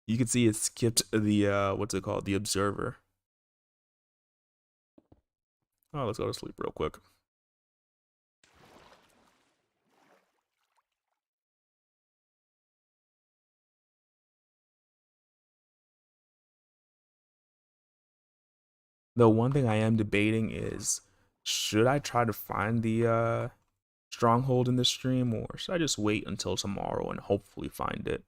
you can see it skipped the what's it called? The observer. Oh, let's go to sleep real quick. The one thing I am debating is should I try to find the stronghold in this stream or should I just wait until tomorrow and hopefully find it?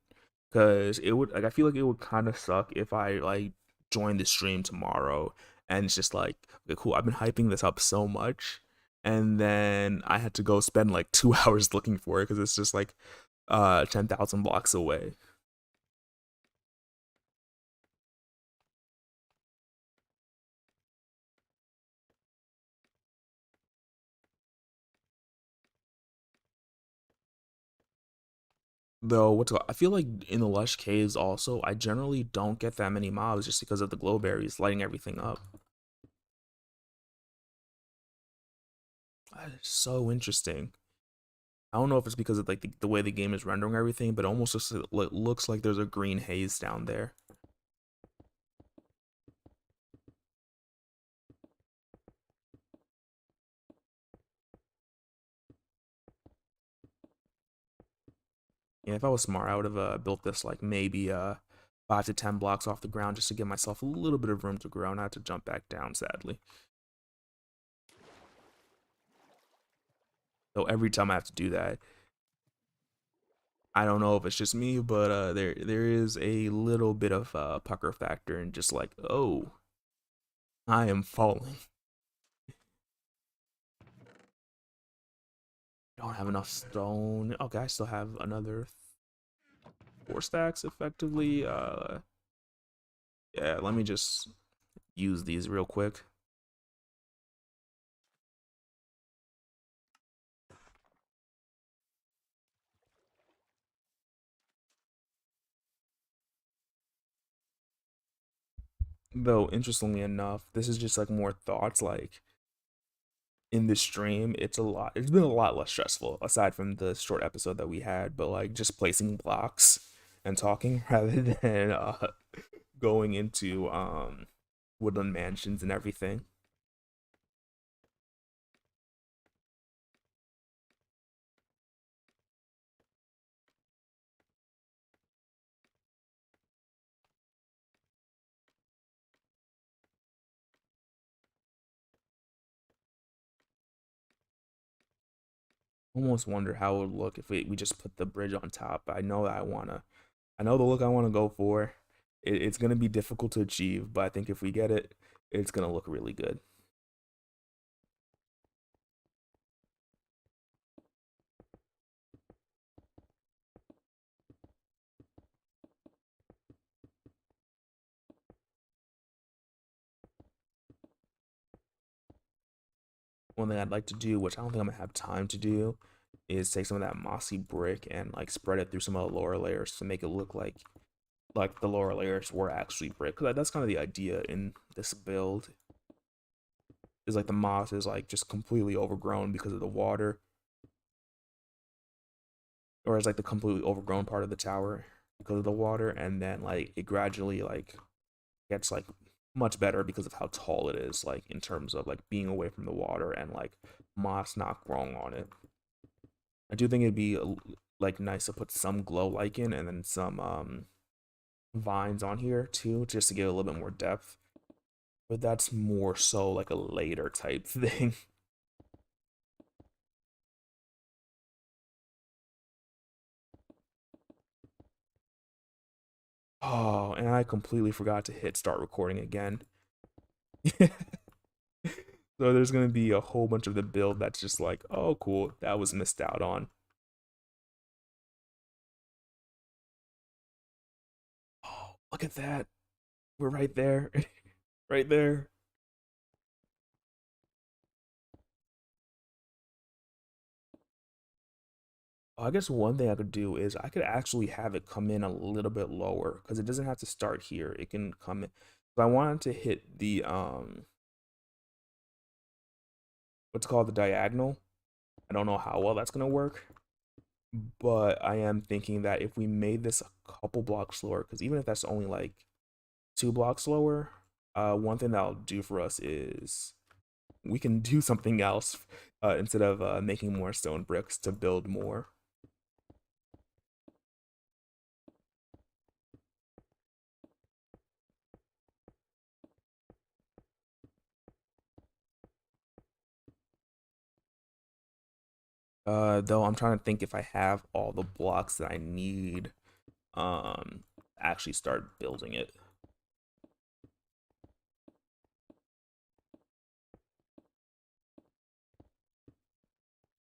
Because it would like I feel like it would kind of suck if I like join the stream tomorrow and it's just like okay, cool, I've been hyping this up so much and then I had to go spend like 2 hours looking for it because it's just like 10,000 blocks away. Though I feel like in the lush caves also I generally don't get that many mobs just because of the glowberries lighting everything up. That is so interesting. I don't know if it's because of like the way the game is rendering everything, but it almost looks like there's a green haze down there. Yeah, if I was smart, I would have built this like maybe 5 to 10 blocks off the ground just to give myself a little bit of room to grow, not to jump back down. Sadly, though every time I have to do that, I don't know if it's just me, but there is a little bit of pucker factor and just like oh, I am falling. Don't have enough stone. Okay, I still have another 4 stacks effectively. Yeah, let me just use these real quick. Though interestingly enough, this is just like more thoughts. Like in this stream, it's been a lot less stressful aside from the short episode that we had, but like just placing blocks and talking rather than going into woodland mansions and everything. Almost wonder how it would look if we just put the bridge on top. I know the look I want to go for. It's gonna be difficult to achieve, but I think if we get it, it's gonna look really good. One thing I'd like to do, which I don't think I'm gonna have time to do, is take some of that mossy brick and like spread it through some of the lower layers to make it look like the lower layers were actually brick. Cause that's kind of the idea in this build. Is like the moss is like just completely overgrown because of the water, or it's like the completely overgrown part of the tower because of the water, and then like it gradually like gets like much better because of how tall it is, like in terms of like being away from the water and like moss not growing on it. I do think it'd be like nice to put some glow lichen and then some vines on here too, just to give it a little bit more depth. But that's more so like a later type thing. Oh, and I completely forgot to hit start recording again. So there's gonna be a whole bunch of the build that's just like, oh cool, that was missed out on. Oh, look at that. We're right there. Right there. I guess one thing I could do is I could actually have it come in a little bit lower because it doesn't have to start here. It can come in. If I wanted to hit the what's called the diagonal, I don't know how well that's gonna work, but I am thinking that if we made this a couple blocks lower, because even if that's only like 2 blocks lower, one thing that'll do for us is we can do something else instead of making more stone bricks to build more. Though I'm trying to think if I have all the blocks that I need actually start building it.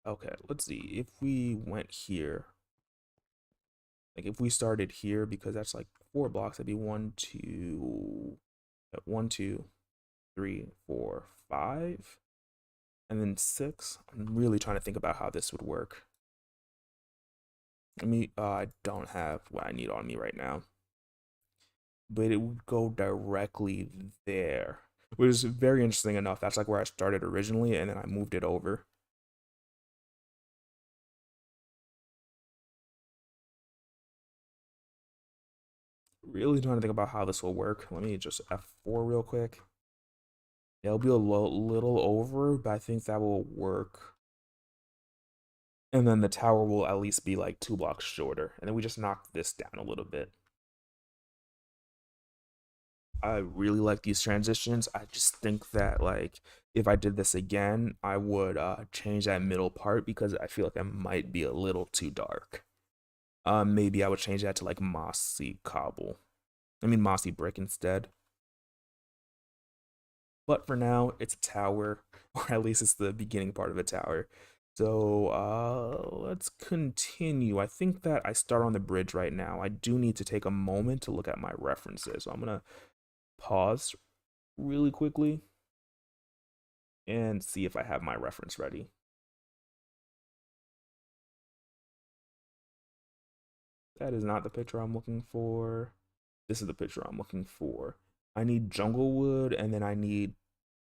Okay, let's see. If we went here, like if we started here, because that's like 4 blocks, that'd be one, two, 3, 4, 5, and then 6. I'm really trying to think about how this would work. I don't have what I need on me right now, but it would go directly there, which is very interesting enough. That's like where I started originally, and then I moved it over. Really trying to think about how this will work. Let me just F4 real quick. It'll be a little over, but I think that will work. And then the tower will at least be like 2 blocks shorter. And then we just knock this down a little bit. I really like these transitions. I just think that like if I did this again, I would change that middle part because I feel like it might be a little too dark. Maybe I would change that to like mossy cobble. I mean mossy brick instead. But for now, it's a tower, or at least it's the beginning part of a tower. So let's continue. I think that I start on the bridge right now. I do need to take a moment to look at my references. So I'm gonna pause really quickly and see if I have my reference ready. That is not the picture I'm looking for. This is the picture I'm looking for. I need jungle wood, and then I need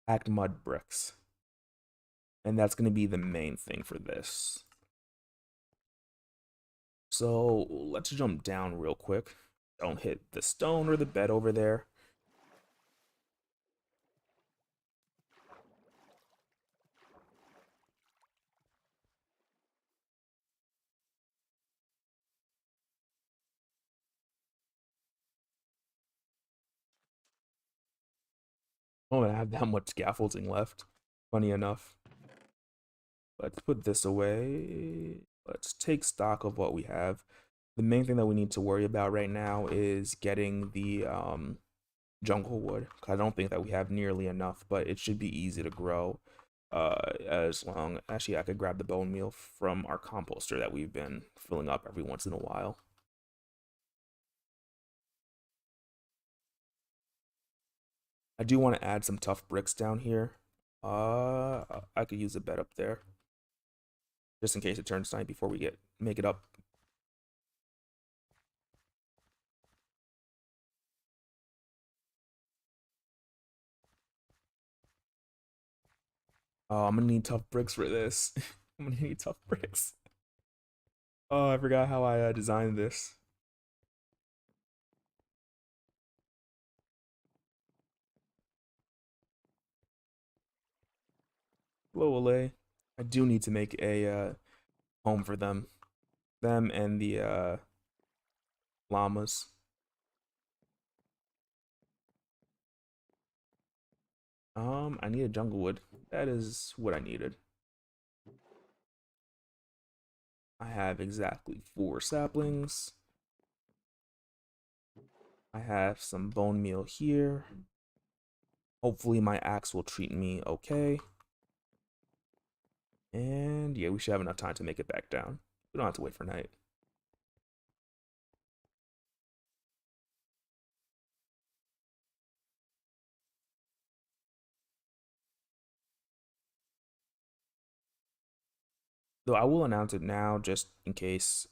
packed mud bricks. And that's going to be the main thing for this. So let's jump down real quick. Don't hit the stone or the bed over there. Oh, I have that much scaffolding left. Funny enough. Let's put this away. Let's take stock of what we have. The main thing that we need to worry about right now is getting the jungle wood. I don't think that we have nearly enough, but it should be easy to grow. As long, actually, I could grab the bone meal from our composter that we've been filling up every once in a while. I do want to add some tough bricks down here. I could use a bed up there, just in case it turns night before we make it up. Oh, I'm gonna need tough bricks for this. I'm gonna need tough bricks. Oh, I forgot how I designed this. Low Olay. I do need to make a home for them. Them and the llamas. I need a jungle wood. That is what I needed. I have exactly 4 saplings. I have some bone meal here. Hopefully my axe will treat me okay. And yeah, we should have enough time to make it back down. We don't have to wait for night. Though I will announce it now, just in case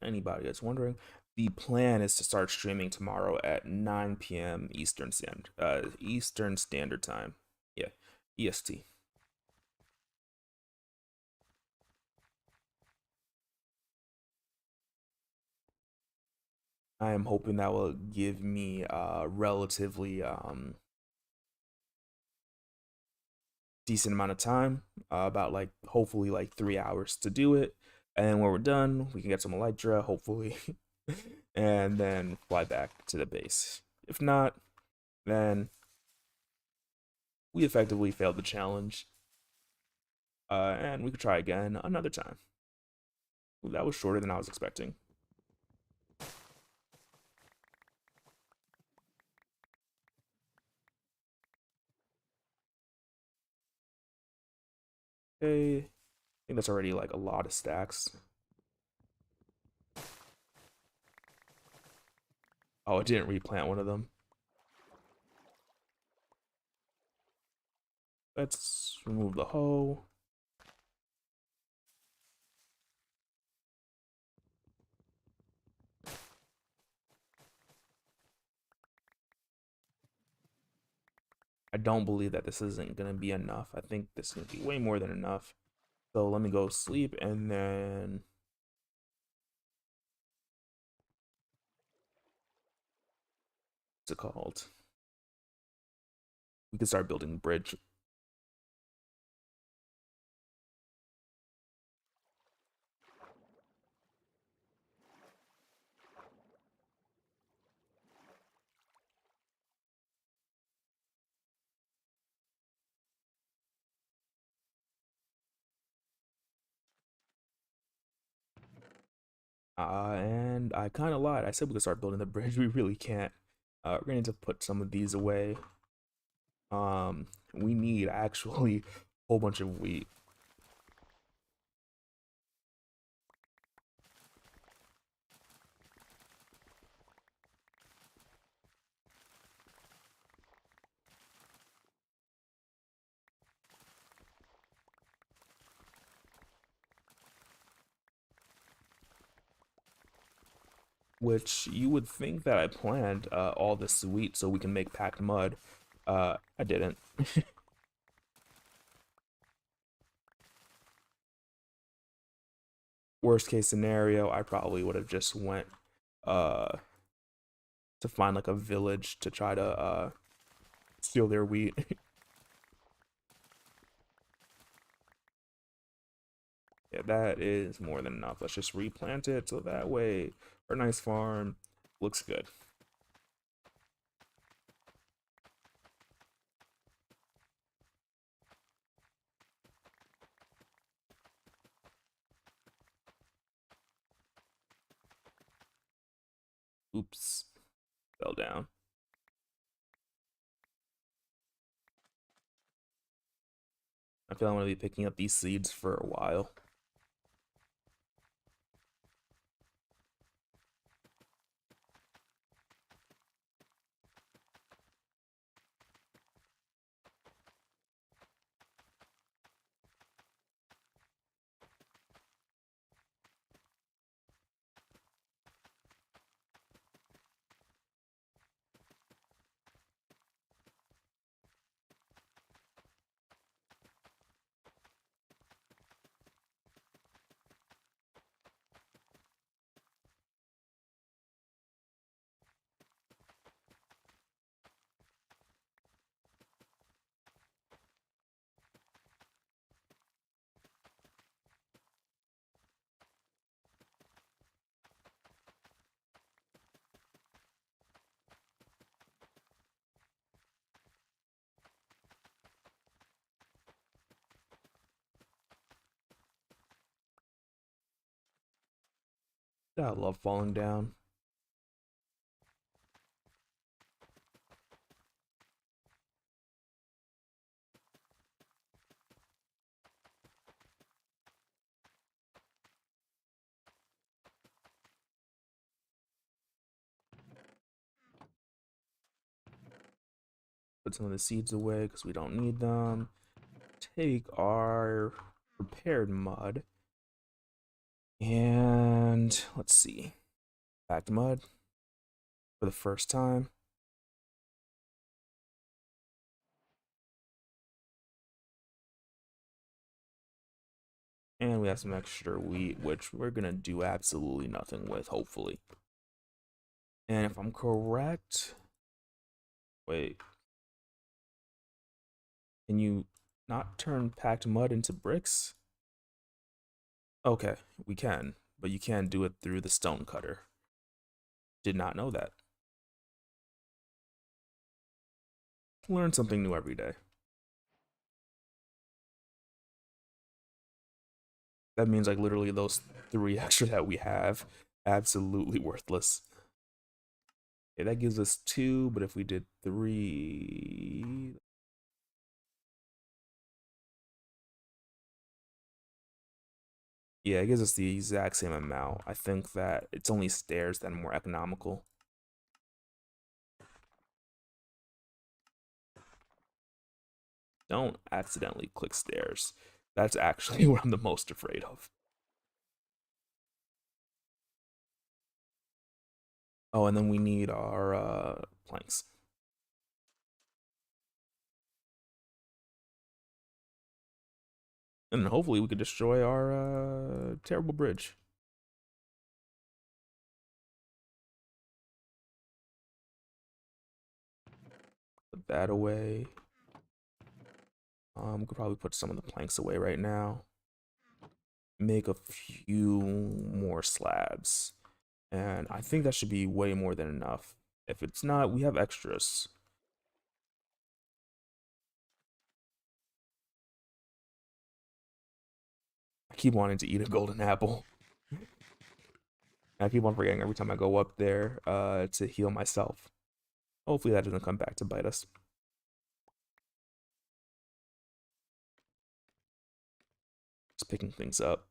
anybody is wondering. The plan is to start streaming tomorrow at 9 p.m. Eastern Standard Time. Yeah, EST. I am hoping that will give me relatively decent amount of time, about like hopefully like 3 hours to do it. And then when we're done, we can get some elytra, hopefully, and then fly back to the base. If not, then we effectively failed the challenge, and we could try again another time. Ooh, that was shorter than I was expecting. Okay, I think that's already like a lot of stacks. Oh, I didn't replant one of them. Let's remove the hoe. I don't believe that this isn't gonna be enough. I think this is gonna be way more than enough. So let me go sleep, and then what's it called? We can start building the bridge. And I kind of lied. I said we could start building the bridge. We really can't. We're gonna need to put some of these away. We need actually a whole bunch of wheat. which you would think that I planned all this wheat so we can make packed mud. I didn't. Worst case scenario, I probably would have just went uh to find like a village to try to steal their wheat. Yeah, that is more than enough. Let's just replant it so that way our nice farm looks good. Oops, fell down. I feel I'm gonna be picking up these seeds for a while. I love falling down. Put some of the seeds away because we don't need them. Take our prepared mud and let's see, packed mud for the first time. And we have some extra wheat, which we're gonna do absolutely nothing with, hopefully. And if I'm correct, wait, can you not turn packed mud into bricks? Okay, we can, but you can't do it through the stone cutter. Did not know that. Learn something new every day. That means like literally those three extra that we have, absolutely worthless. Okay, that gives us two, but if we did three, yeah, it gives us the exact same amount. I think that it's only stairs that are more economical. Don't accidentally click stairs. That's actually what I'm the most afraid of. Oh, and then we need our planks. And hopefully we could destroy our terrible bridge. Put that away. We could probably put some of the planks away right now. Make a few more slabs. And I think that should be way more than enough. If it's not, we have extras. I keep wanting to eat a golden apple. I keep on forgetting every time I go up there to heal myself. Hopefully that doesn't come back to bite us. Just picking things up.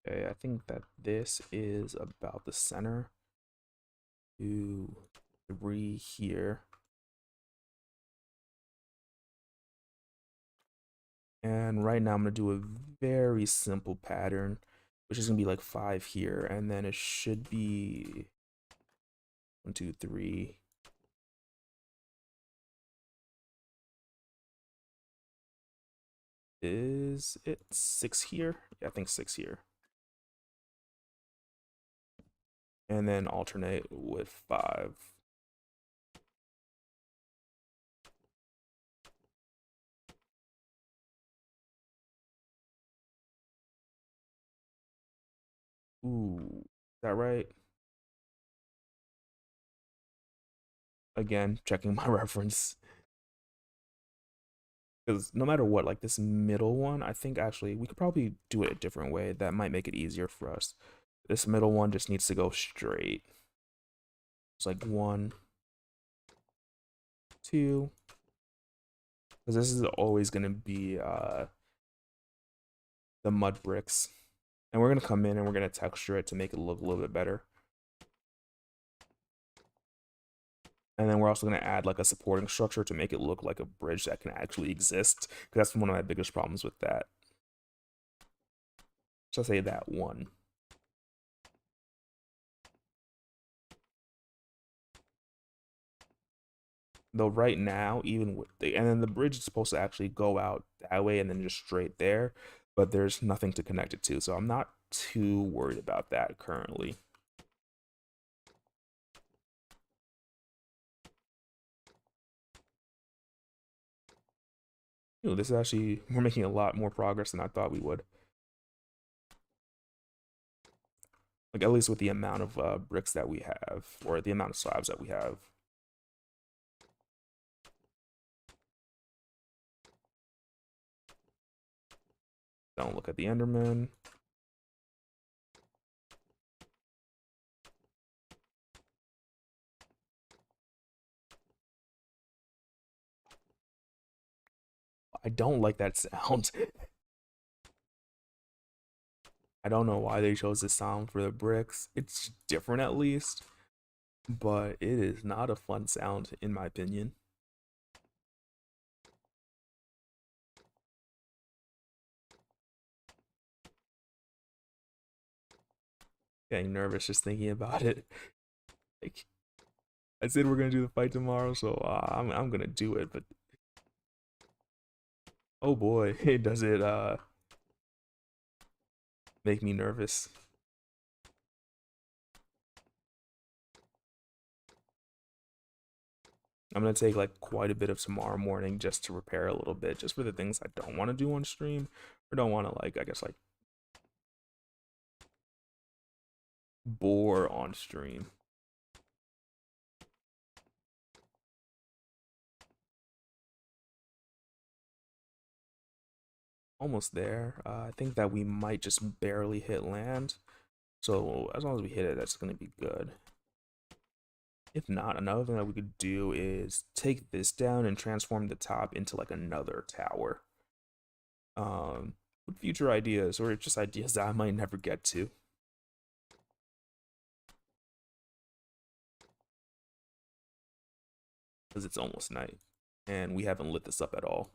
Okay, I think that this is about the center. 2, 3 here. And right now I'm gonna do a very simple pattern, which is gonna be like 5 here, and then it should be 1, 2, 3. Is it 6 here? Yeah, I think 6 here. And then alternate with 5. Ooh, is that right? Again, checking my reference. Because no matter what, like this middle one, I think actually we could probably do it a different way. That might make it easier for us. This middle one just needs to go straight. It's like 1, 2. Because this is always going to be the mud bricks. And we're going to come in and we're going to texture it to make it look a little bit better. And then we're also going to add like a supporting structure to make it look like a bridge that can actually exist. Because that's one of my biggest problems with that. So I say that one. Though right now, even with and then the bridge is supposed to actually go out that way and then just straight there, but there's nothing to connect it to. So I'm not too worried about that currently. This is actually, we're making a lot more progress than I thought we would. Like at least with the amount of bricks that we have, or the amount of slabs that we have. Don't look at the Enderman. I don't like that sound. I don't know why they chose this sound for the bricks. It's different at least, but it is not a fun sound in my opinion. Getting nervous just thinking about it. Like I said, we're gonna do the fight tomorrow, so I'm gonna do it. But oh boy, does it make me nervous. I'm gonna take like quite a bit of tomorrow morning just to prepare a little bit, just for the things I don't want to do on stream, or don't want to like I guess like bore on stream. Almost there. I think that we might just barely hit land. So as long as we hit it, that's gonna be good. If not, another thing that we could do is take this down and transform the top into like another tower. With future ideas or just ideas that I might never get to. Because it's almost night and we haven't lit this up at all.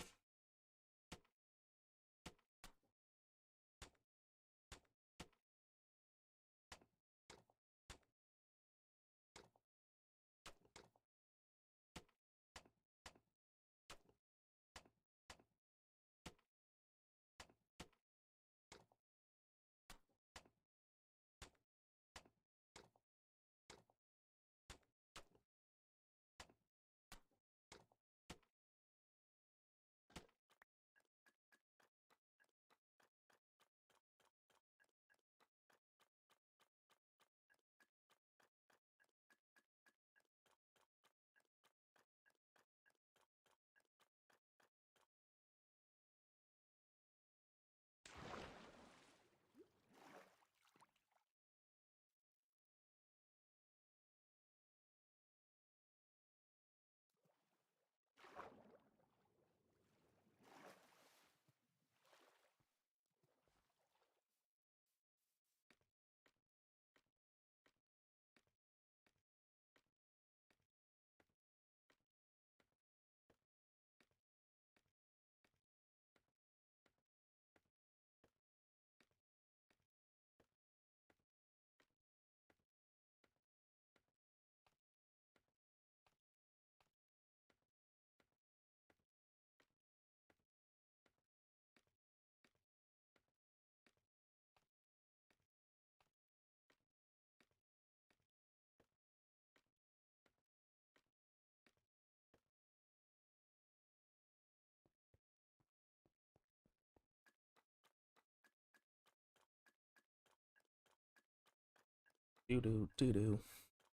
Doo doo doo doo.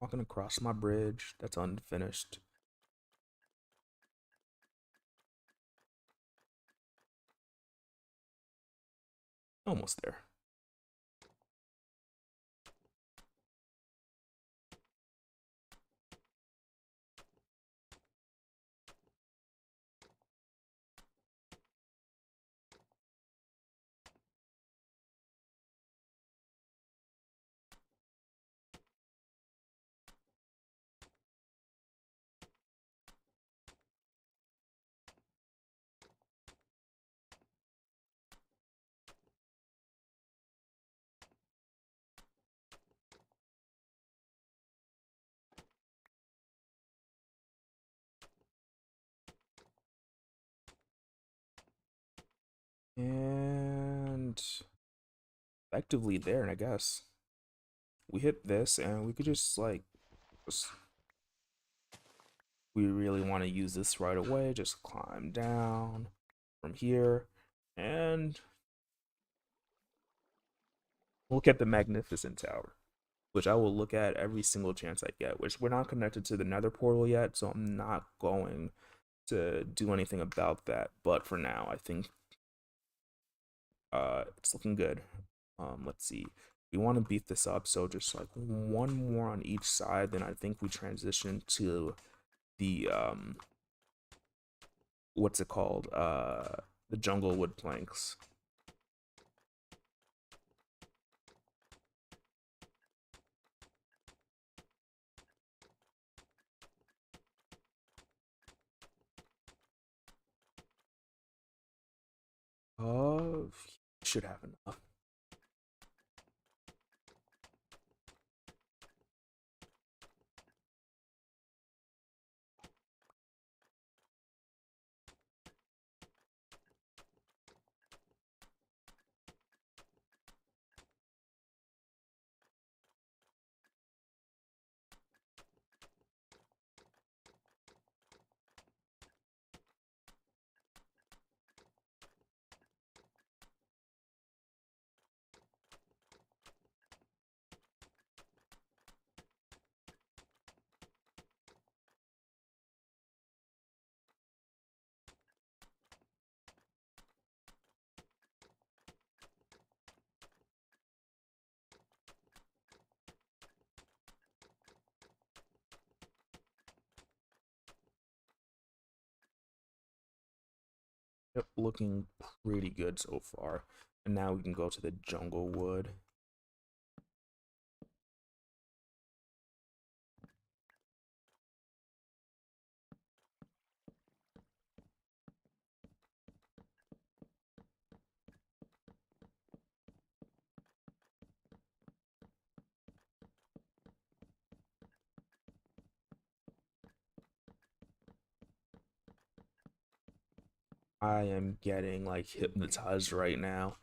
Walking across my bridge that's unfinished. Almost there. And effectively there, and I guess we hit this and we could just like we really want to use this right away, just climb down from here and look at the magnificent tower, which I will look at every single chance I get, which we're not connected to the nether portal yet, so I'm not going to do anything about that. But for now, I think it's looking good. Let's see. We want to beef this up, so just like one more on each side, then I think we transition to the what's it called? The jungle wood planks. Should have enough. Yep, looking pretty good so far. And now we can go to the jungle wood. I am getting like hypnotized right now.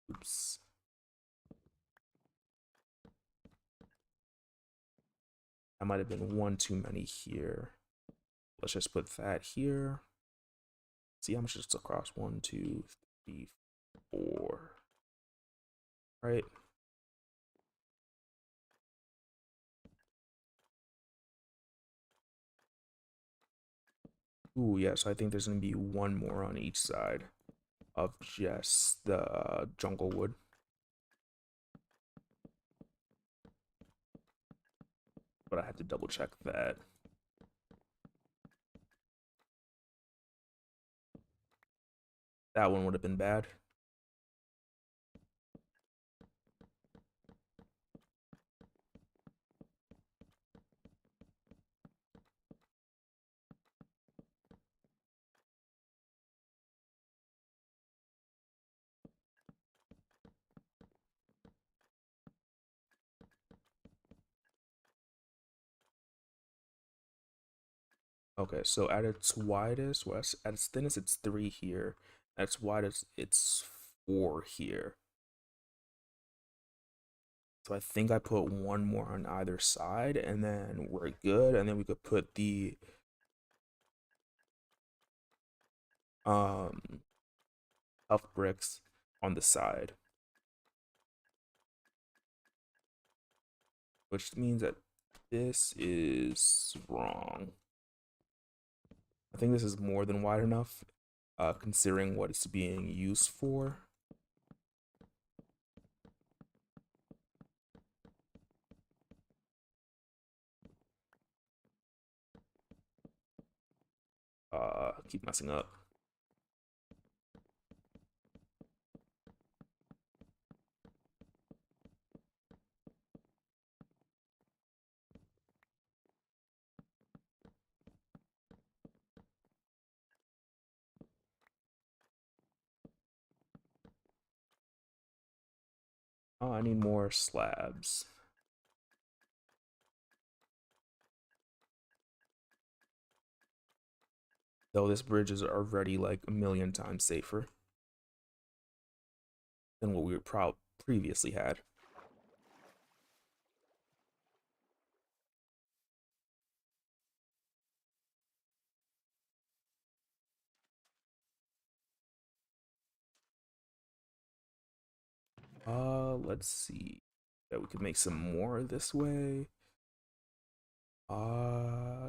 Oops. That might have been one too many here. Let's just put that here. See how much it's across. 1, 2, 3, 4. Right. Ooh, yeah, so I think there's gonna be one more on each side of just the jungle wood. But I have to double check that. That one would have been bad. Okay, so at its widest, well, at its thinnest, it's 3 here. At its widest, it's 4 here. So I think I put one more on either side, and then we're good. And then we could put the um tough bricks on the side, which means that this is wrong. I think this is more than wide enough, considering what it's being used for. Keep messing up. Oh, I need more slabs. Though this bridge is already like a million times safer than what we previously had. Let's see. That we could make some more this way.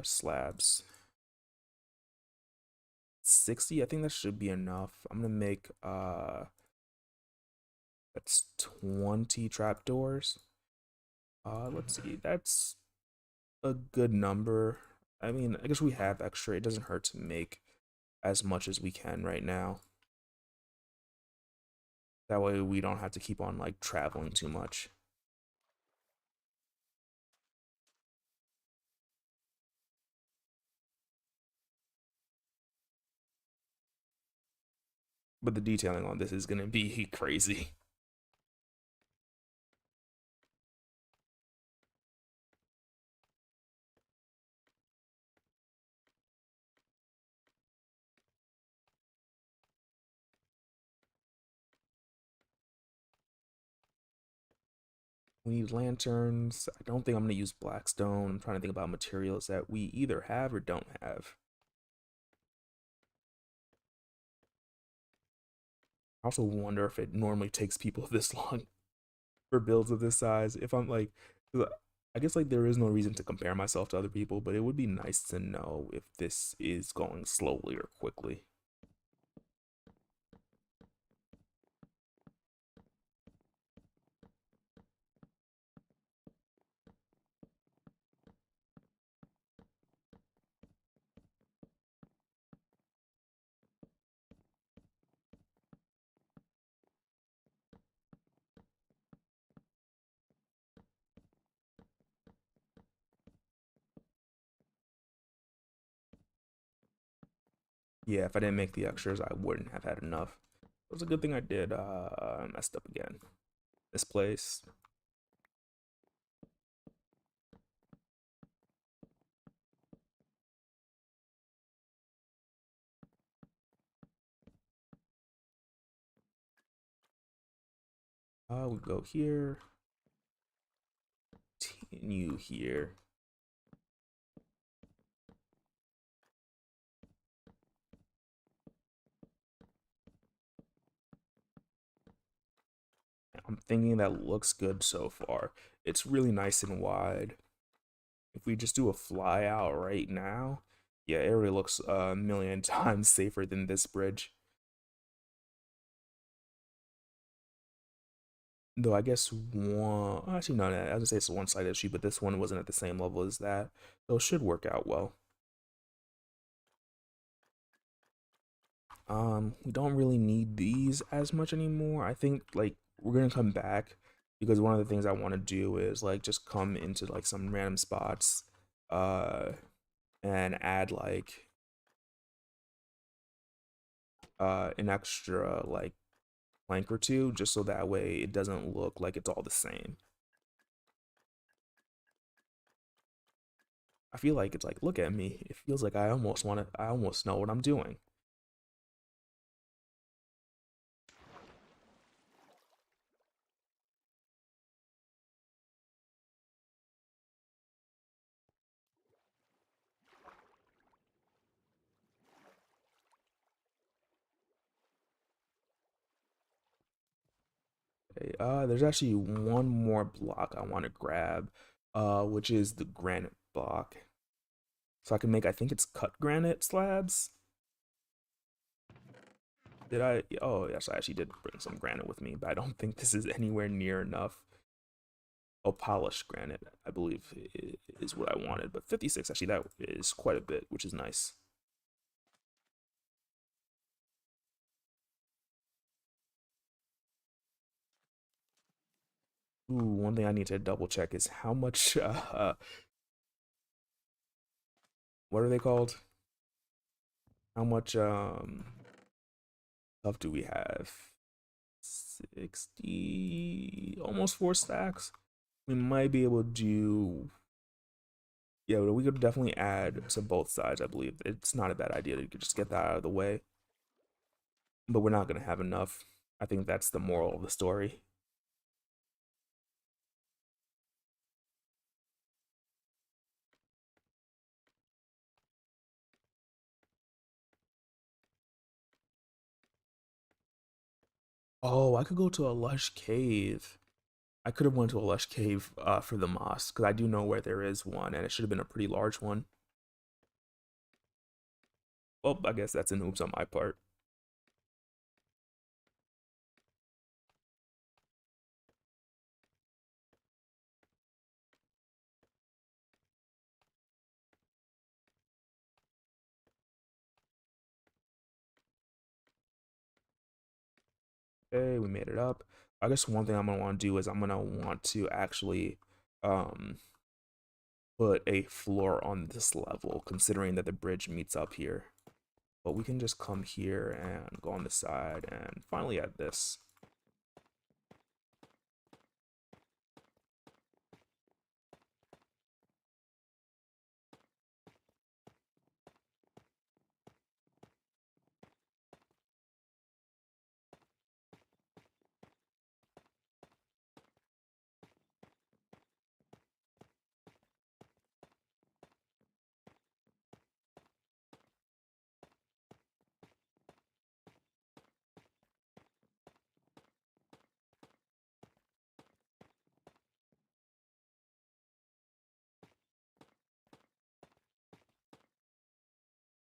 Slabs. 60, I think that should be enough. I'm gonna make that's 20 trapdoors. Let's see, that's a good number. I mean, I guess we have extra. It doesn't hurt to make as much as we can right now. That way we don't have to keep on like traveling too much. But the detailing on this is gonna be crazy. We need lanterns. I don't think I'm gonna use blackstone. I'm trying to think about materials that we either have or don't have. I also wonder if it normally takes people this long for builds of this size. If I'm like, I guess like there is no reason to compare myself to other people, but it would be nice to know if this is going slowly or quickly. Yeah, if I didn't make the extras, I wouldn't have had enough. It was a good thing I did. I messed up again. This place. We go here. Continue here. I'm thinking that looks good so far. It's really nice and wide. If we just do a fly out right now, yeah, it really looks a million times safer than this bridge. Though I guess one, actually no, I was gonna say it's a one side issue, but this one wasn't at the same level as that, so it should work out well. We don't really need these as much anymore. I think like we're gonna come back because one of the things I want to do is like just come into like some random spots, uh, and add like an extra like plank or two, just so that way it doesn't look like it's all the same. I feel like it's like, look at me. It feels like I almost know what I'm doing. there's actually one more block I want to grab, which is the granite block. So I can make, I think it's cut granite slabs. Did I? Oh, yes, I actually did bring some granite with me, but I don't think this is anywhere near enough. Oh, polished granite, I believe, is what I wanted. But 56, actually, that is quite a bit, which is nice. Ooh, one thing I need to double check is how much, what are they called? How much, stuff do we have? 60, almost 4 stacks. We might be able to do, yeah, we could definitely add to both sides, I believe. It's not a bad idea to just get that out of the way, but we're not going to have enough. I think that's the moral of the story. Oh, I could go to a lush cave. I could have went to a lush cave for the moss, because I do know where there is one, and it should have been a pretty large one. Well, I guess that's an oops on my part. Okay, we made it up. I guess one thing I'm gonna want to do is I'm gonna want to actually um put a floor on this level, considering that the bridge meets up here. But we can just come here and go on the side and finally add this.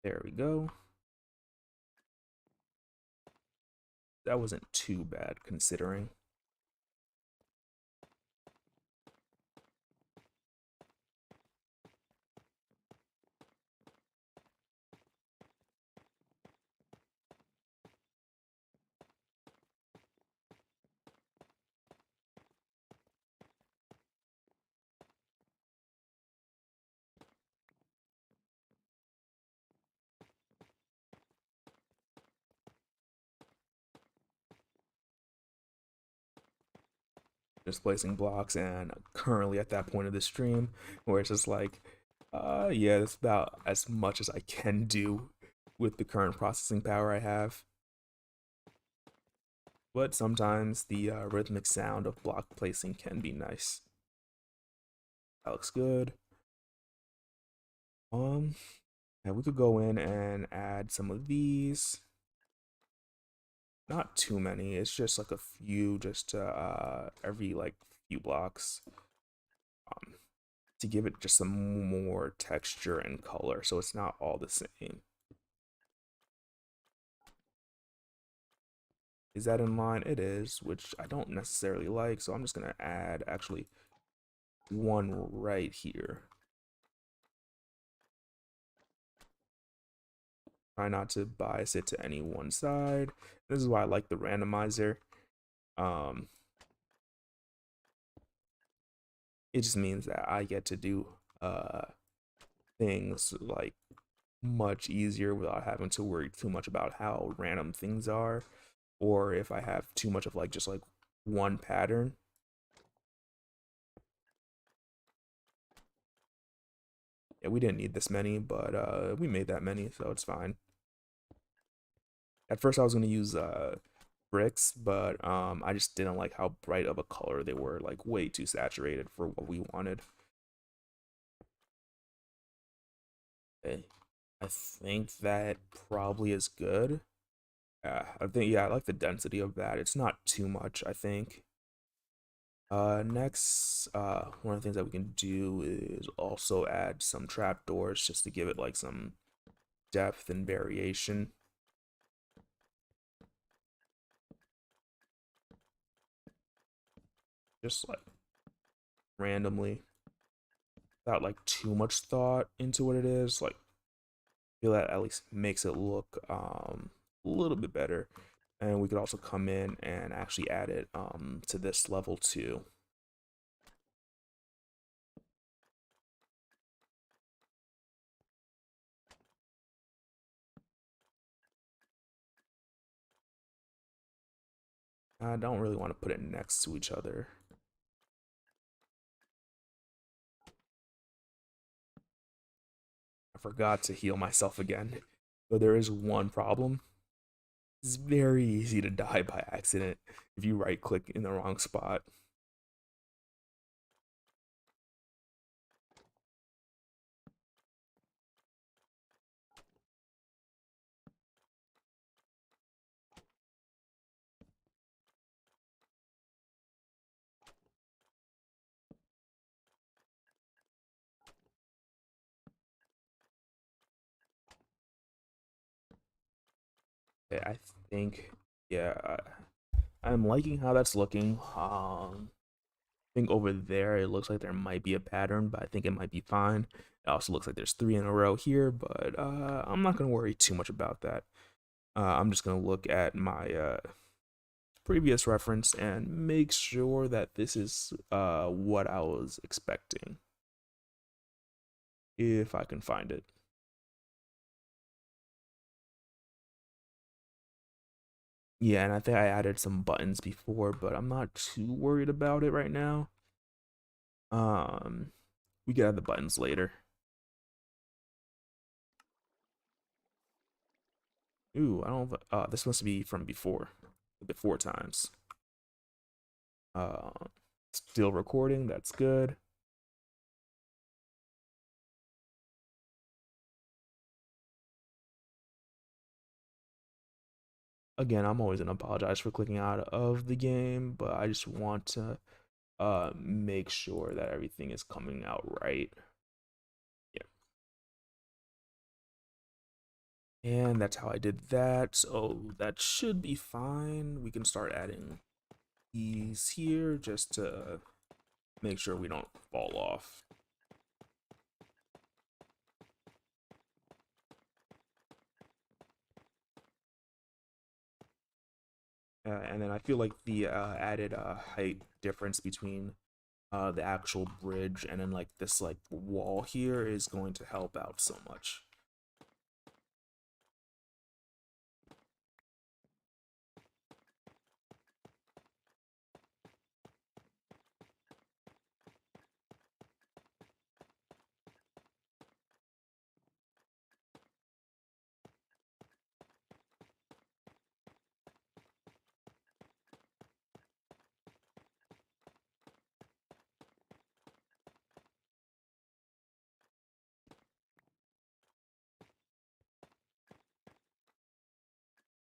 There we go. That wasn't too bad considering. Just placing blocks, and currently at that point of the stream where it's just like, yeah, that's about as much as I can do with the current processing power I have. But sometimes the rhythmic sound of block placing can be nice. That looks good. Um, and we could go in and add some of these. Not too many. It's just like a few, just every like few blocks, um, to give it just some more texture and color, so it's not all the same. Is that in line? It is, which I don't necessarily like, so I'm just gonna add actually one right here. Try not to bias it to any one side. This is why I like the randomizer. Um, it just means that I get to do things like much easier without having to worry too much about how random things are, or if I have too much of like just like one pattern. Yeah, we didn't need this many, but we made that many, so it's fine. At first I was gonna use bricks, but I just didn't like how bright of a color they were, like way too saturated for what we wanted. Okay. I think that probably is good. I think, yeah, I like the density of that. It's not too much, I think. Next, one of the things that we can do is also add some trapdoors just to give it like some depth and variation. Just like randomly, without like too much thought into what it is. Like, feel that at least makes it look a little bit better. And we could also come in and actually add it to this level too. I don't really want to put it next to each other. I forgot to heal myself again. But there is one problem. It's very easy to die by accident if you right click in the wrong spot. I think, yeah, I'm liking how that's looking. I think over there it looks like there might be a pattern, but I think it might be fine. It also looks like there's three in a row here, but I'm not gonna worry too much about that. I'm just gonna look at my previous reference and make sure that this is what I was expecting, if I can find it. Yeah, and I think I added some buttons before, but I'm not too worried about it right now. Um, we can add the buttons later. Ooh, I don't. This must be from before times. Uh, Still recording. That's good. Again, I'm always gonna apologize for clicking out of the game, but I just want to make sure that everything is coming out right. Yeah, and that's how I did that. So that should be fine. We can start adding these here just to make sure we don't fall off. And then I feel like the added height difference between the actual bridge and then like this like wall here is going to help out so much.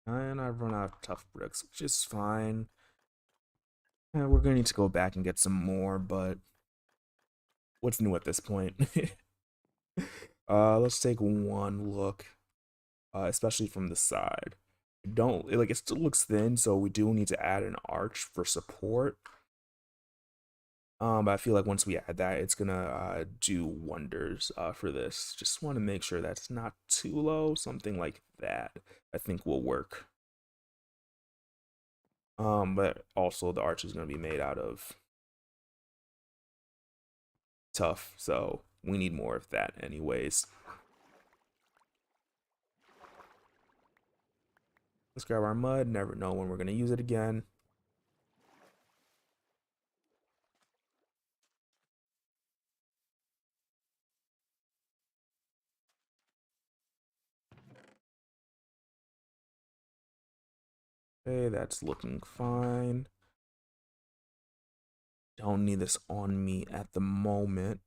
And I've run out of tough bricks, which is fine. We're gonna need to go back and get some more, but what's new at this point? Let's take one look, especially from the side. Don't like it still looks thin, so we do need to add an arch for support. But I feel like once we add that, it's gonna do wonders for this. Just want to make sure that's not too low. Something like that, I think will work. But also the arch is gonna be made out of tough, so we need more of that anyways. Let's grab our mud. Never know when we're gonna use it again. Okay, that's looking fine. Don't need this on me at the moment.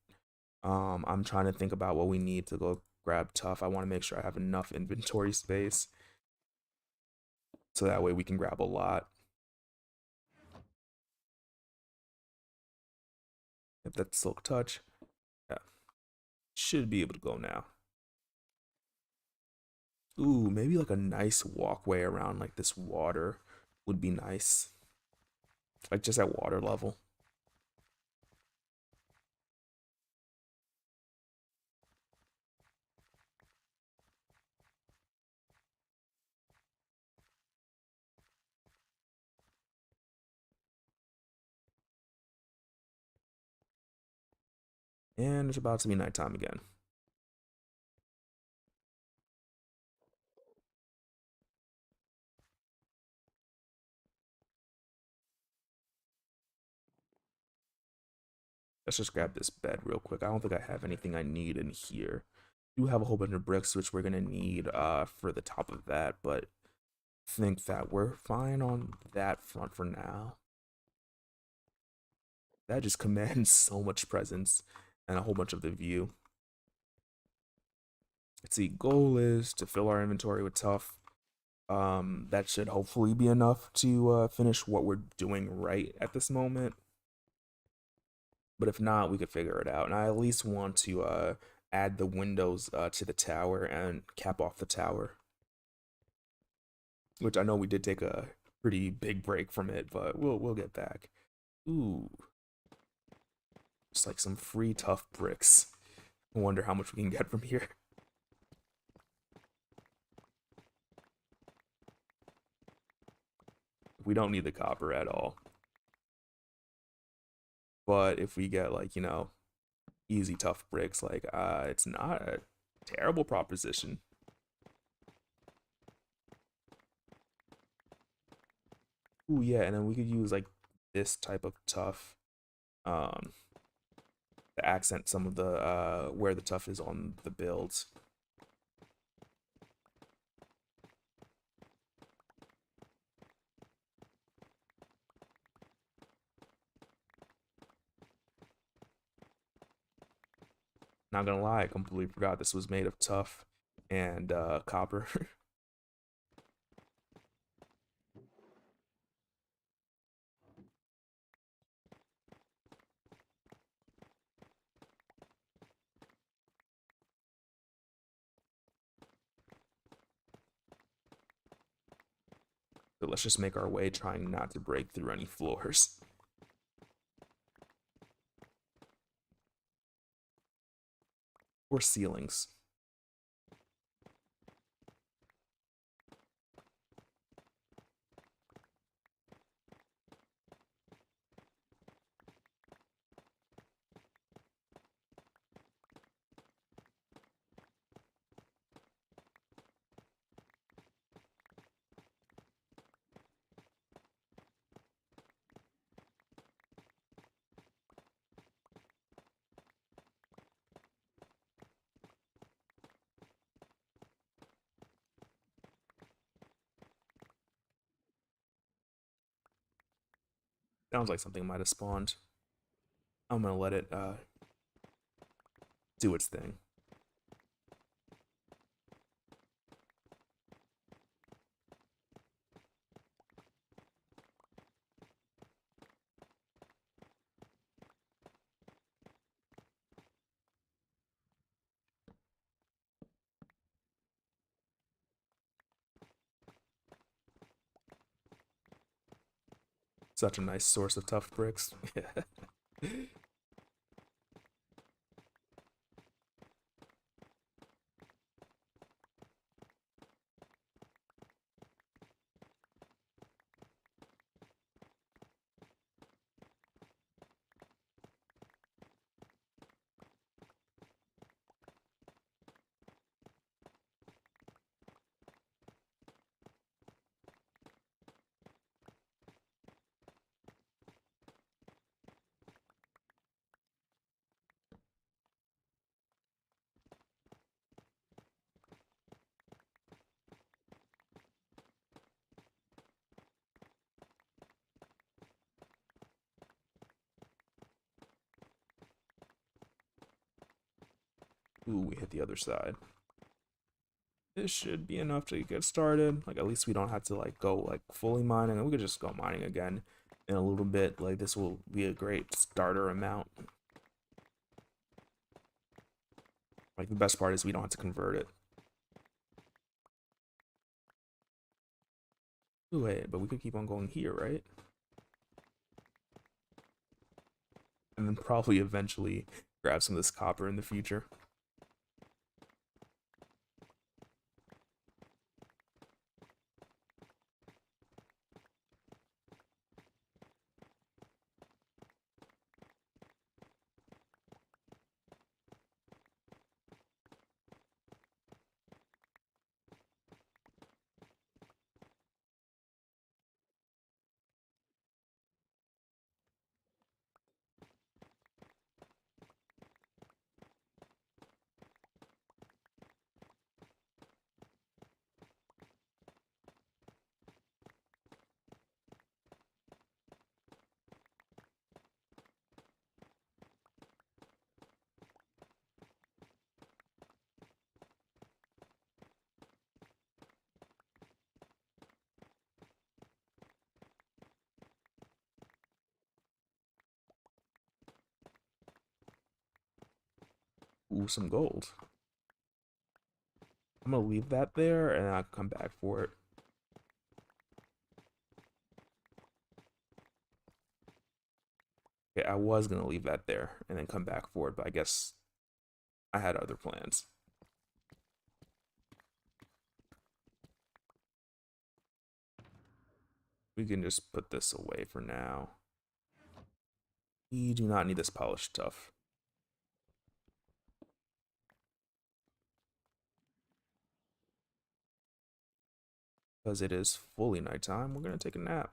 I'm trying to think about what we need to go grab tough. I want to make sure I have enough inventory space so that way we can grab a lot. If that silk touch, yeah, should be able to go now. Ooh, maybe like a nice walkway around like this water would be nice. Like just at water level. And it's about to be nighttime again. Let's just grab this bed real quick. I don't think I have anything I need in here. I do have a whole bunch of bricks, which we're gonna need for the top of that, but think that we're fine on that front for now. That just commands so much presence and a whole bunch of the view. Let's see, goal is to fill our inventory with tough. That should hopefully be enough to finish what we're doing right at this moment. But if not, we could figure it out. And I at least want to add the windows to the tower and cap off the tower. Which I know we did take a pretty big break from it, but we'll get back. Ooh, just like some free tough bricks. I wonder how much we can get from here. We don't need the copper at all. But if we get like, you know, easy tough bricks, like it's not a terrible proposition. Ooh, yeah, and then we could use like this type of tough um to accent some of the where the tough is on the builds. Not gonna lie, I completely forgot this was made of tough and copper. So let's just make our way trying not to break through any floors. Or ceilings. Sounds like something might have spawned. I'm gonna let it do its thing. Such a nice source of tough bricks. Ooh, we hit the other side. This should be enough to get started. Like at least we don't have to like go like fully mining, and we could just go mining again in a little bit. Like this will be a great starter amount. Like the best part is we don't have to convert it. Ooh, wait, but we could keep on going here, right? And then probably eventually grab some of this copper in the future. Ooh, some gold. I'm gonna leave that there and I'll come back for it. Okay, I was gonna leave that there and then come back for it, but I guess I had other plans. We can just put this away for now. We do not need this polished stuff. Because it is fully nighttime, we're gonna take a nap.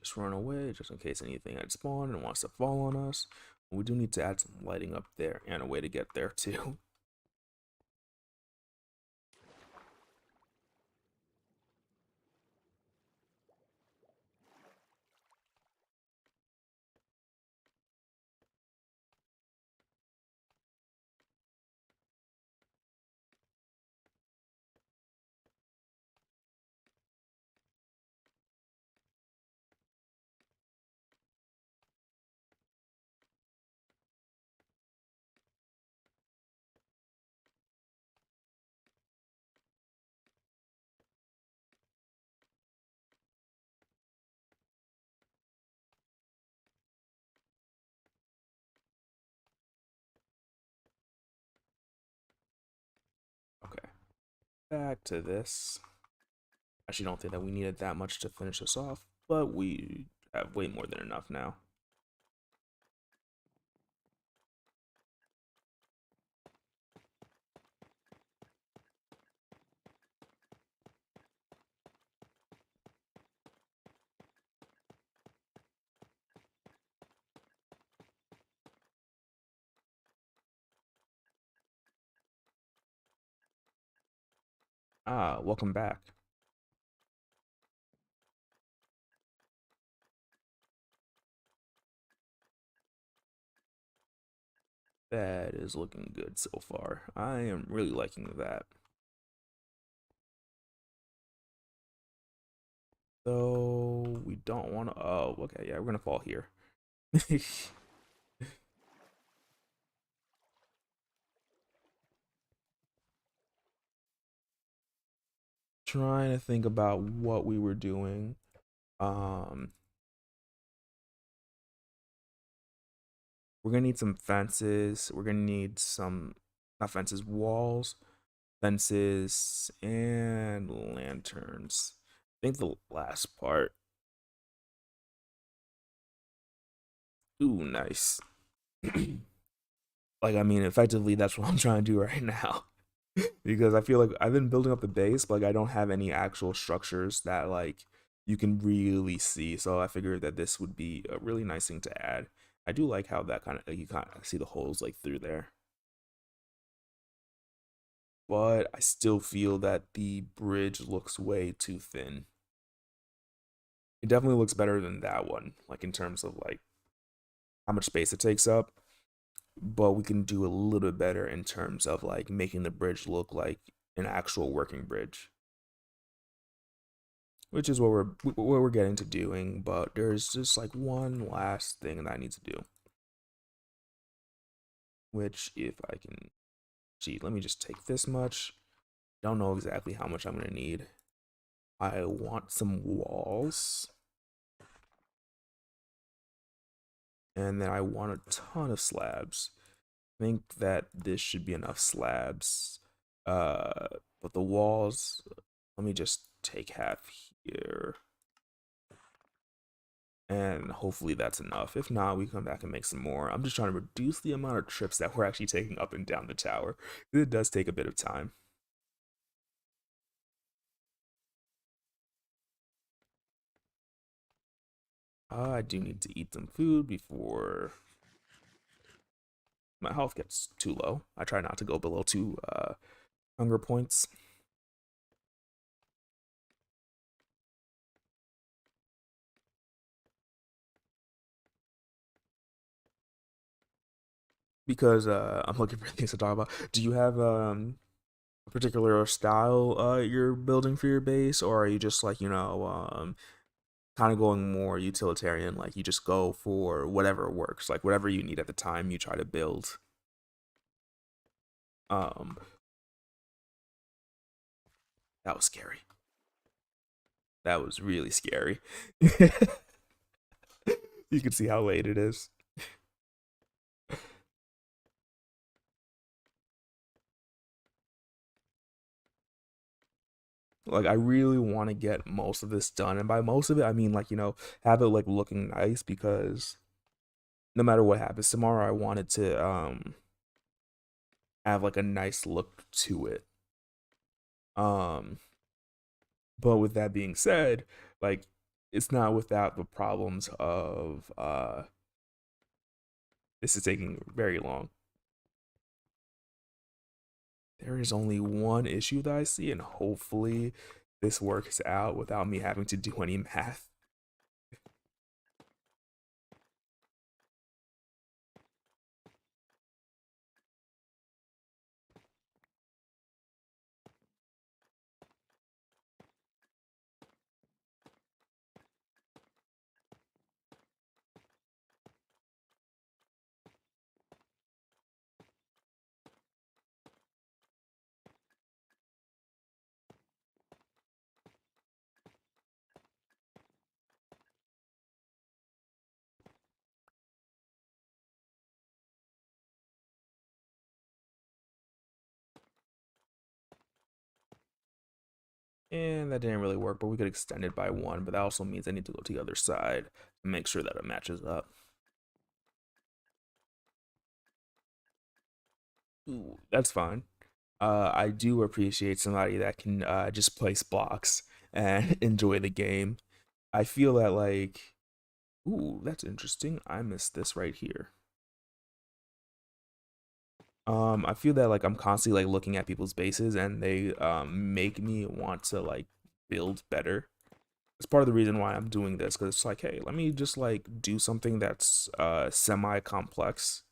Just run away, just in case anything had spawned and wants to fall on us. We do need to add some lighting up there and a way to get there too. Okay, back to this. Actually, don't think that we needed that much to finish this off, but we have way more than enough now. Ah, welcome back. That is looking good so far. I am really liking that. Though we don't want to. Oh, okay, yeah, we're gonna fall here. Trying to think about what we were doing. Um, We're gonna need some fences. We're gonna need some, not fences, walls, fences, and lanterns. I think the last part. Ooh, nice. Like, I mean, effectively, that's what I'm trying to do right now. Because I feel like I've been building up the base, but like I don't have any actual structures that like you can really see. So I figured that this would be a really nice thing to add. I do like how that kind of like, you kind of see the holes like through there, but I still feel that the bridge looks way too thin. It definitely looks better than that one, like in terms of like how much space it takes up. But we can do a little bit better in terms of like making the bridge look like an actual working bridge, which is what we're getting to doing. But there's just like one last thing that I need to do, which if I can, gee, let me just take this much. Don't know exactly how much I'm gonna need. I want some walls, and then I want a ton of slabs. I think that this should be enough slabs. Uh, but the walls, let me just take half here, and hopefully that's enough. If not, we come back and make some more. I'm just trying to reduce the amount of trips that we're actually taking up and down the tower. It does take a bit of time. I do need to eat some food before my health gets too low. I try not to go below two hunger points because I'm looking for things to talk about. Do you have a particular style you're building for your base, or are you just like kind of going more utilitarian? Like you just go for whatever works, like whatever you need at the time, you try to build. Um, that was scary. That was really scary. You can see how late it is. Like I really want to get most of this done, and by most of it, I mean like have it like looking nice because no matter what happens tomorrow, I wanted to have like a nice look to it. Um, but with that being said, like it's not without the problems of this is taking very long. There is only one issue that I see, and hopefully this works out without me having to do any math. And that didn't really work, but we could extend it by one, but that also means I need to go to the other side and make sure that it matches up. Ooh, that's fine. I do appreciate somebody that can just place blocks and enjoy the game. I feel that like, ooh, that's interesting. I missed this right here. I feel that like I'm constantly like looking at people's bases and they make me want to like build better. It's part of the reason why I'm doing this because it's like, hey, let me just like do something that's semi complex.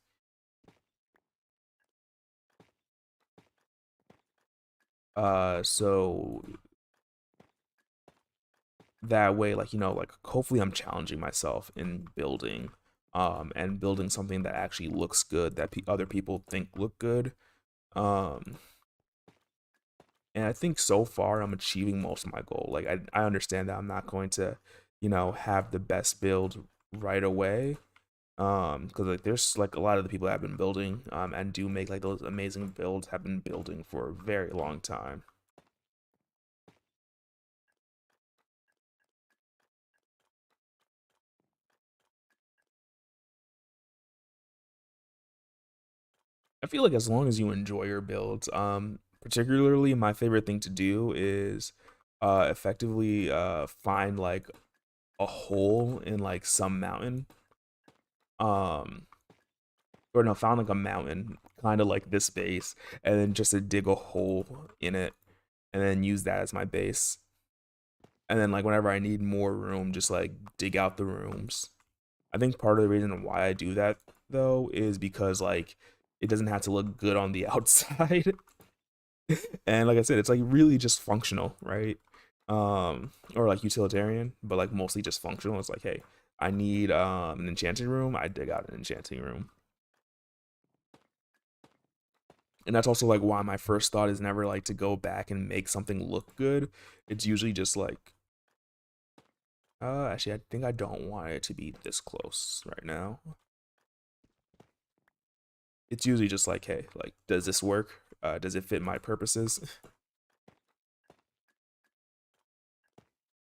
So that way, like like hopefully I'm challenging myself in building, and building something that actually looks good that other people think look good. Um, and I think so far I'm achieving most of my goal. Like I understand that I'm not going to, have the best build right away, Because like there's like a lot of the people that have been building and do make like those amazing builds have been building for a very long time. I feel like as long as you enjoy your builds, particularly my favorite thing to do is effectively find like a hole in like some mountain. Um or no, found like a mountain, kind of like this base, and then just to dig a hole in it and then use that as my base. And then like whenever I need more room, just like dig out the rooms. I think part of the reason why I do that though is because like it doesn't have to look good on the outside. And like I said, it's like really just functional, right? Or like utilitarian, but like mostly just functional. It's like, hey, I need an enchanting room, I dig out an enchanting room. And that's also like why my first thought is never like to go back and make something look good. It's usually just like, actually, I think I don't want it to be this close right now. It's usually just like, hey, like, does this work? Does it fit my purposes?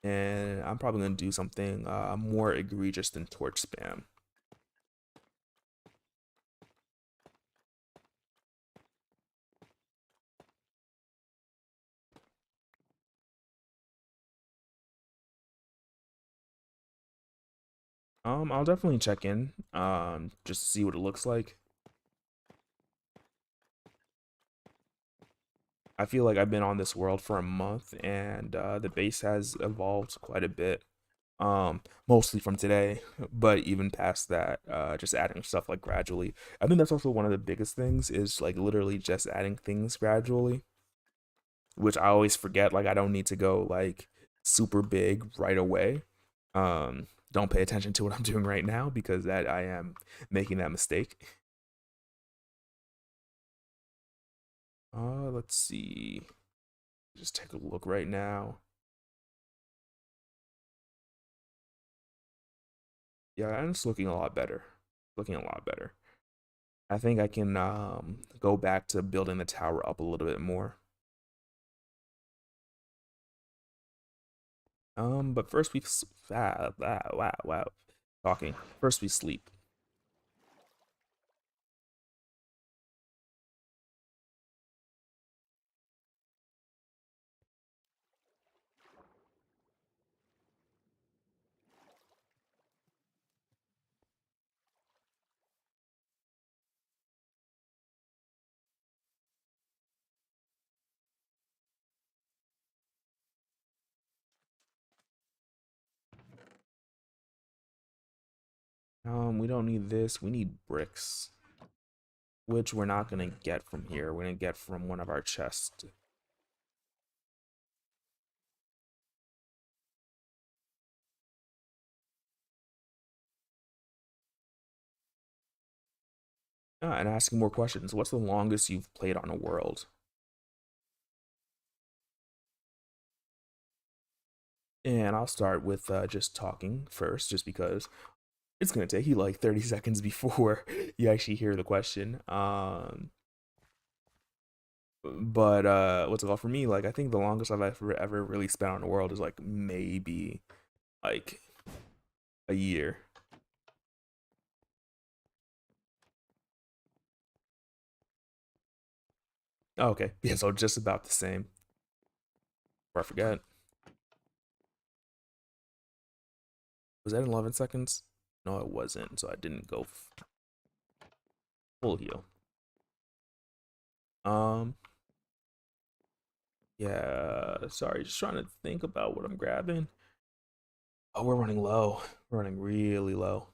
And I'm probably gonna do something more egregious than torch spam. I'll definitely check in, just to see what it looks like. I feel like I've been on this world for a month, and the base has evolved quite a bit. Mostly from today, but even past that, just adding stuff like gradually. I think that's also one of the biggest things is like literally just adding things gradually, which I always forget. Like I don't need to go like super big right away. Don't pay attention to what I'm doing right now because that I am making that mistake. Let's see. Just take a look right now. Yeah, and it's looking a lot better. Looking a lot better. I think I can go back to building the tower up a little bit more. But first wow. Talking. First we sleep. We don't need this. We need bricks, which we're not gonna get from here. We're gonna get from one of our chests. And asking more questions. What's the longest you've played on a world? And I'll start with just talking first, just because it's gonna take you like 30 seconds before you actually hear the question. But what's it called for me? Like I think the longest I've ever really spent on a world is like maybe like a year. Oh, okay, yeah, so just about the same. Or I forget. Was that in 11 seconds? No, it wasn't. So I didn't go full heal. Um, yeah. Sorry, just trying to think about what I'm grabbing. Oh, we're running low. We're running really low.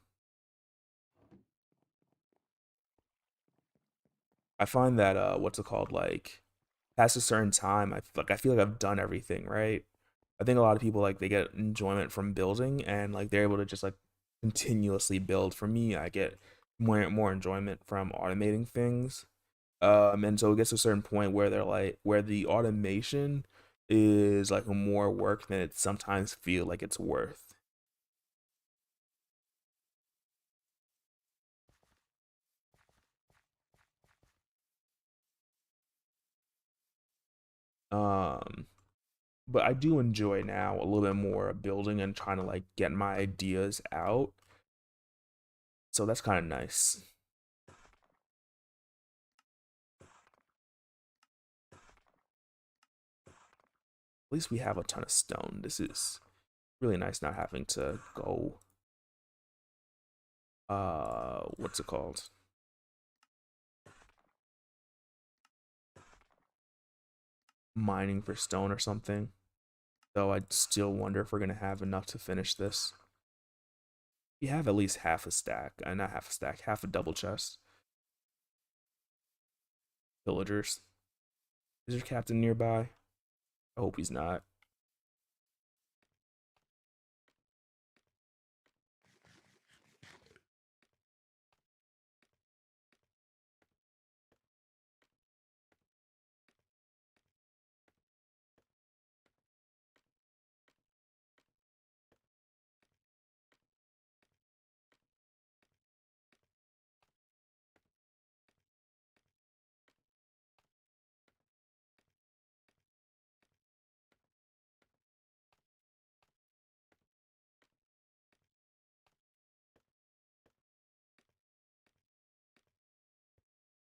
I find that what's it called? Like past a certain time, I feel like I've done everything, right? I think a lot of people like they get enjoyment from building and like they're able to just like continuously build. For me, I get more enjoyment from automating things. And so it gets to a certain point where they're like where the automation is like more work than it sometimes feel like it's worth. Um, but I do enjoy now a little bit more building and trying to like get my ideas out. So that's kind of nice. At least we have a ton of stone. This is really nice not having to go what's it called? Mining for stone or something. Though I still wonder if we're gonna have enough to finish this. We have at least half a stack, not half a stack, half a double chest. Villagers. Is your captain nearby? I hope he's not.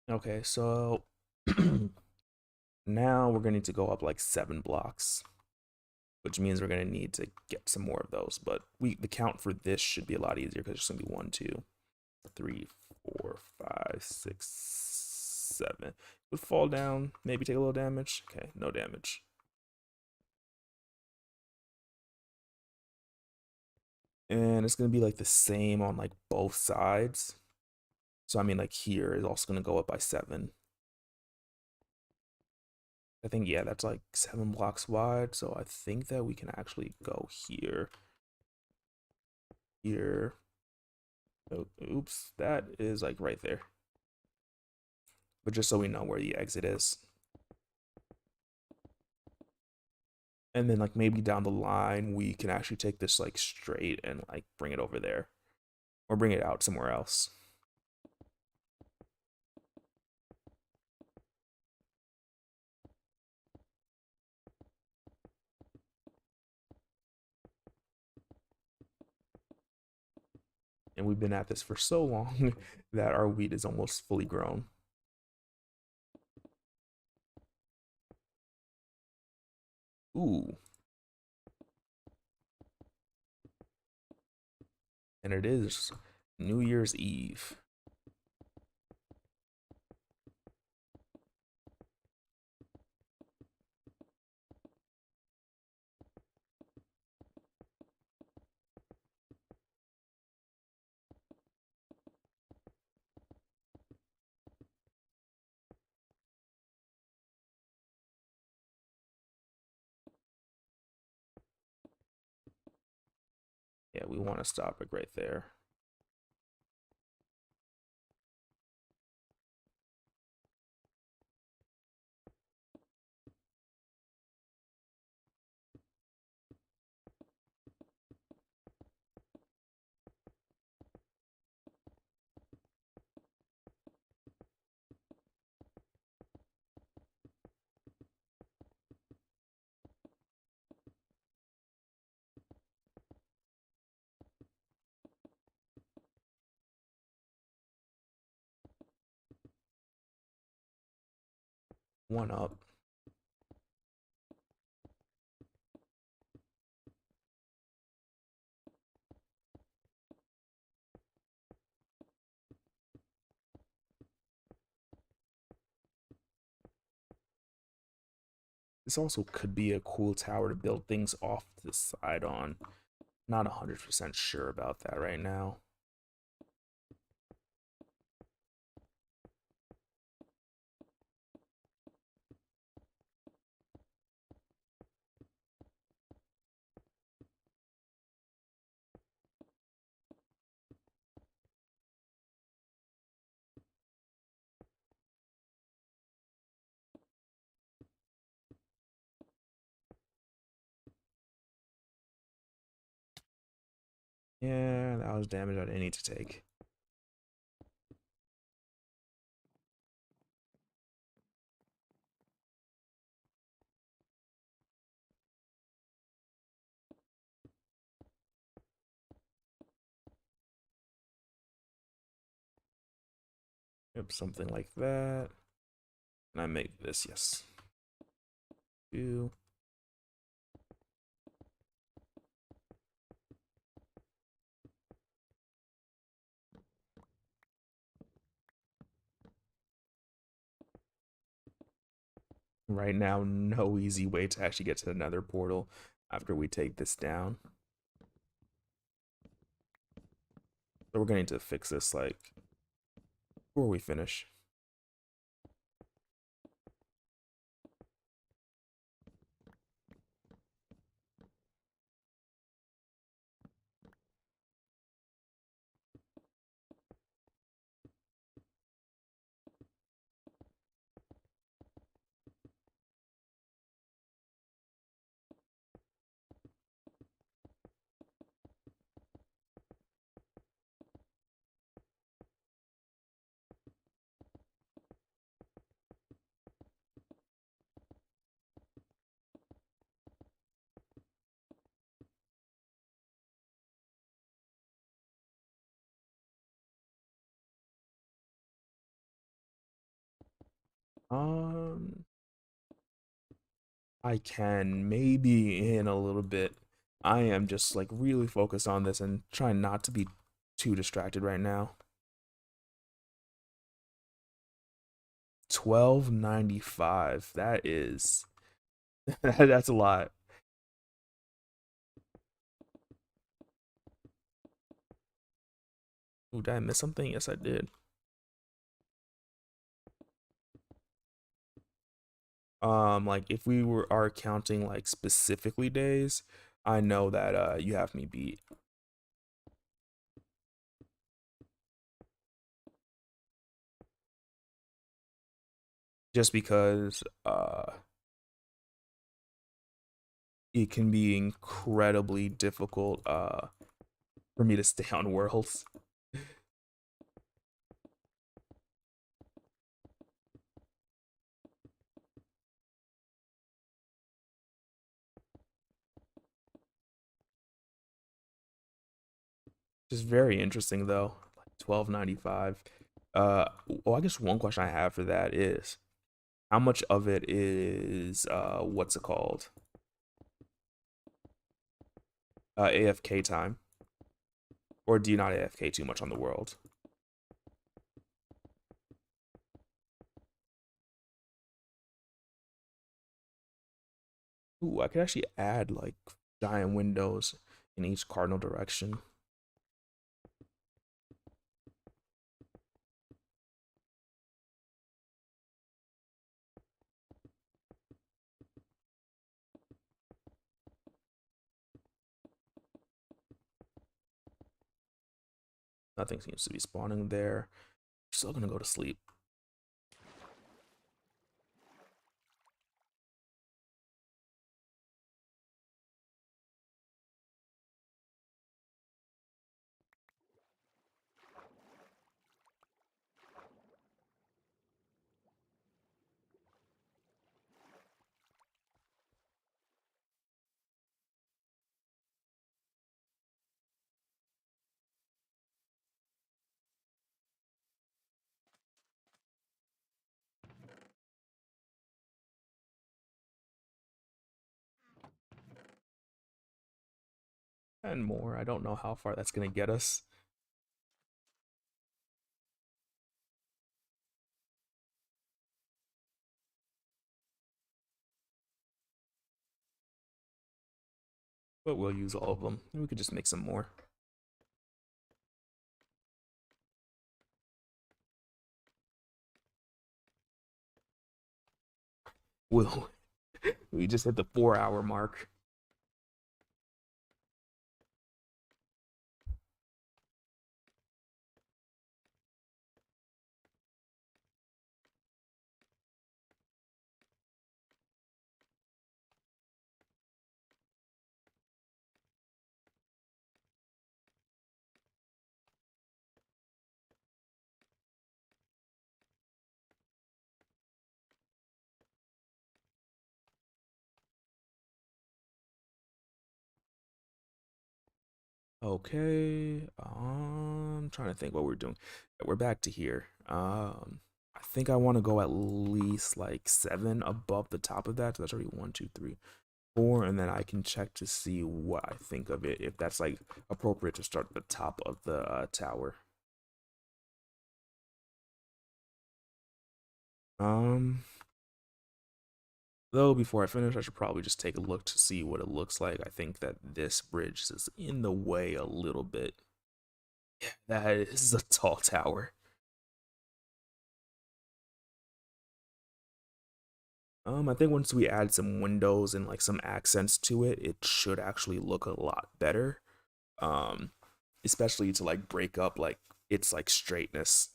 Okay, so now we're gonna need to go up like 7 blocks, which means we're gonna need to get some more of those. But the count for this should be a lot easier because it's gonna be 1, 2, 3, 4, 5, 6, 7. Would fall down, maybe take a little damage. Okay, no damage. And it's gonna be like the same on like both sides. So I mean, like here is also gonna go up by 7. I think yeah, that's like 7 blocks wide. So I think that we can actually go here, here. Oh, oops, that is like right there. But just so we know where the exit is. And then like maybe down the line we can actually take this like straight and like bring it over there. Or bring it out somewhere else. And we've been at this for so long that our wheat is almost fully grown. Ooh. And it is New Year's Eve. Yeah, we want to stop it right there. One up. This also could be a cool tower to build things off to the side on. Not 100% sure about that right now. Yeah, that was damage I didn't need to take. something like that. And I make this, yes. Two. Right now, no easy way to actually get to another portal after we take this down. So we're going to fix this like before we finish. Um, I can maybe in a little bit. I am just like really focused on this and trying not to be too distracted right now. 1295. That is that's a lot. Ooh, did I miss something? Yes, I did. Like if we are counting like specifically days, I know that you have me beat. Just because it can be incredibly difficult for me to stay on worlds. Just very interesting though. Like 1295. Well, I guess one question I have for that is how much of it is what's it called? AFK time, or do you not AFK too much on the world? Ooh, I could actually add like giant windows in each cardinal direction. Nothing seems to be spawning there. Still gonna go to sleep. And more. I don't know how far that's gonna get us, but we'll use all of them. We could just make some more. We'll we just hit the 4 hour mark. Okay. Trying to think what we're doing. We're back to here. I think I want to go at least like 7 above the top of that. So that's already one, two, three, four, and then I can check to see what I think of it if that's like appropriate to start at the top of the tower. Um, though before I finish, I should probably just take a look to see what it looks like. I think that this bridge is in the way a little bit. Yeah, that is a tall tower. I think once we add some windows and like some accents to it, it should actually look a lot better. Um, Especially to like break up like its like straightness.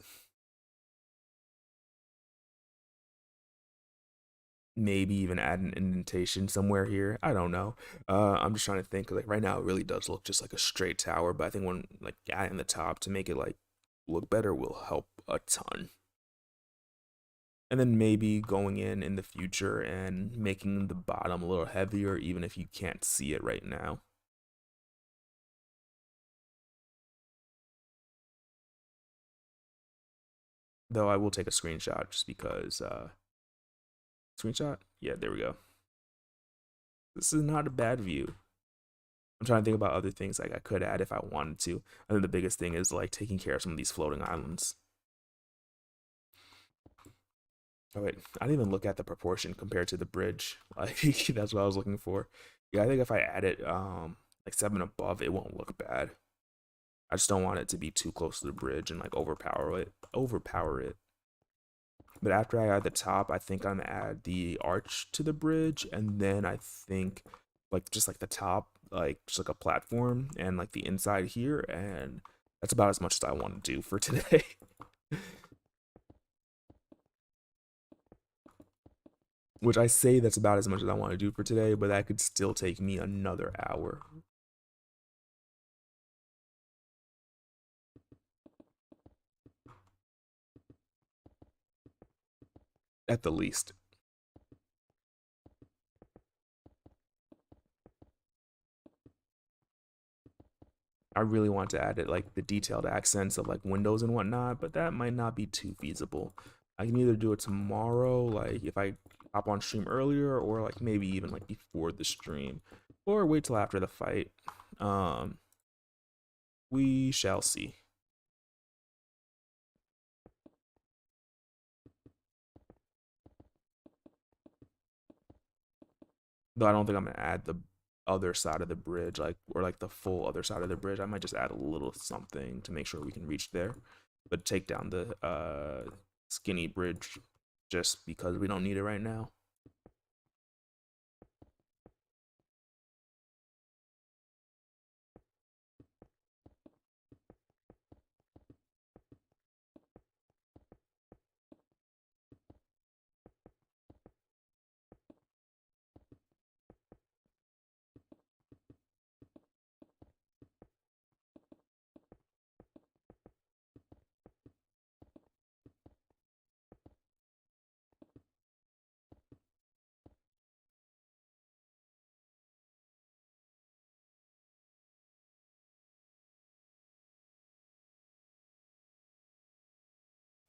Maybe even add an indentation somewhere here. I don't know. I'm just trying to think. Like right now, it really does look just like a straight tower. But I think when like adding the top to make it like look better will help a ton. And then maybe going in the future and making the bottom a little heavier, even if you can't see it right now. Though I will take a screenshot just because. Screenshot. Yeah, there we go. This is not a bad view. I'm trying to think about other things like I could add if I wanted to. I think the biggest thing is like taking care of some of these floating islands. Oh wait, I didn't even look at the proportion compared to the bridge. Like that's what I was looking for. Yeah, I think if I add it like 7 above, it won't look bad. I just don't want it to be too close to the bridge and like overpower it. Overpower it. But after I add the top, I think I'm gonna add the arch to the bridge, and then I think like just like the top, like just like a platform, and like the inside here, and that's about as much as I want to do for today. Which I say that's about as much as I want to do for today, but that could still take me another hour at the least. I really want to add it like the detailed accents of like windows and whatnot, but that might not be too feasible. I can either do it tomorrow, like if I hop on stream earlier, or like maybe even like before the stream, or wait till after the fight. Um, we shall see. Though I don't think I'm gonna add the other side of the bridge, like or like the full other side of the bridge. I might just add a little something to make sure we can reach there, but take down the skinny bridge just because we don't need it right now.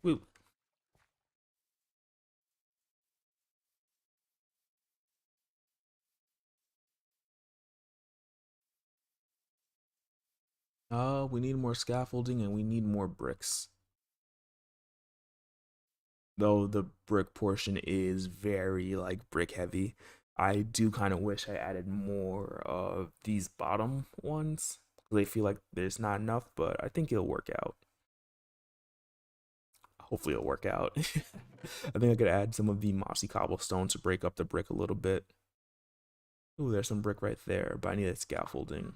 We we need more scaffolding and we need more bricks. Though the brick portion is very like brick heavy, I do kind of wish I added more of these bottom ones. They feel like there's not enough, but I think it'll work out. Hopefully it'll work out. I think I could add some of the mossy cobblestone to break up the brick a little bit. Ooh, there's some brick right there, but I need a scaffolding.